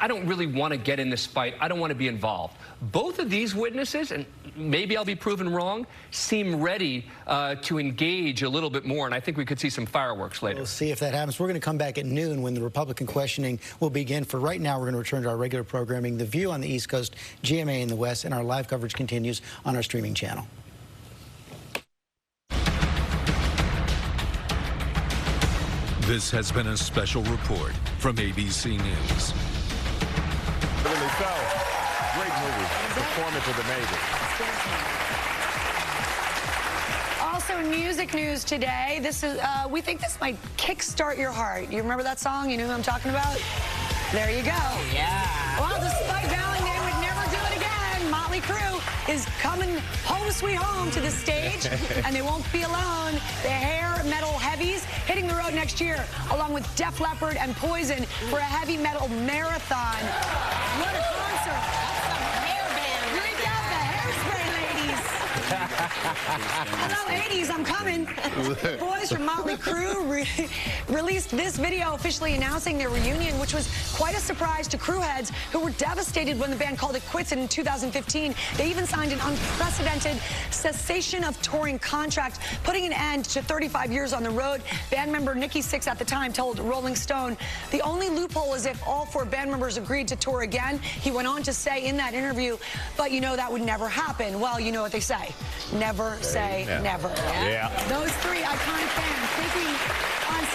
S16: I don't really want to get in this fight. I don't want to be involved. Both of these witnesses, and maybe I'll be proven wrong, seem ready to engage a little bit more, and I think we could see some fireworks later.
S2: We'll see if that happens. We're going to come back at noon when the Republican questioning will begin. For right now, we're going to return to our regular programming, The View on the East Coast, GMA in the West, and our live coverage continues on our streaming channel.
S17: This has been a special report from ABC News.
S18: Really so. Great movie. Performance was amazing.
S19: Also, music news today. This is, we think this might kickstart your heart. You remember that song? You know who I'm talking about? There you go.
S20: Yeah.
S19: Well, despite vowing they would never do it again, Motley Crue is coming home sweet home to the stage, and they won't be alone. The hair metal heavies hitting the road next year, along with Def Leppard and Poison for a heavy metal marathon. What a concert. That's some hair band. Bring out the hairspray, ladies. Hello, 80s, I'm coming. The boys from Motley Crue released this video officially announcing their reunion, which was quite a surprise to Crue heads who were devastated when the band called it quits in 2015. They even signed an unprecedented cessation of touring contract, putting an end to 35 years on the road. Band member Nikki Sixx at the time told Rolling Stone, "The only loophole is if all 4 band members agreed to tour again." He went on to say in that interview, "But you know that would never happen." Well, you know what they say. Never say never.
S18: Yeah.
S19: Those 3 iconic bands taking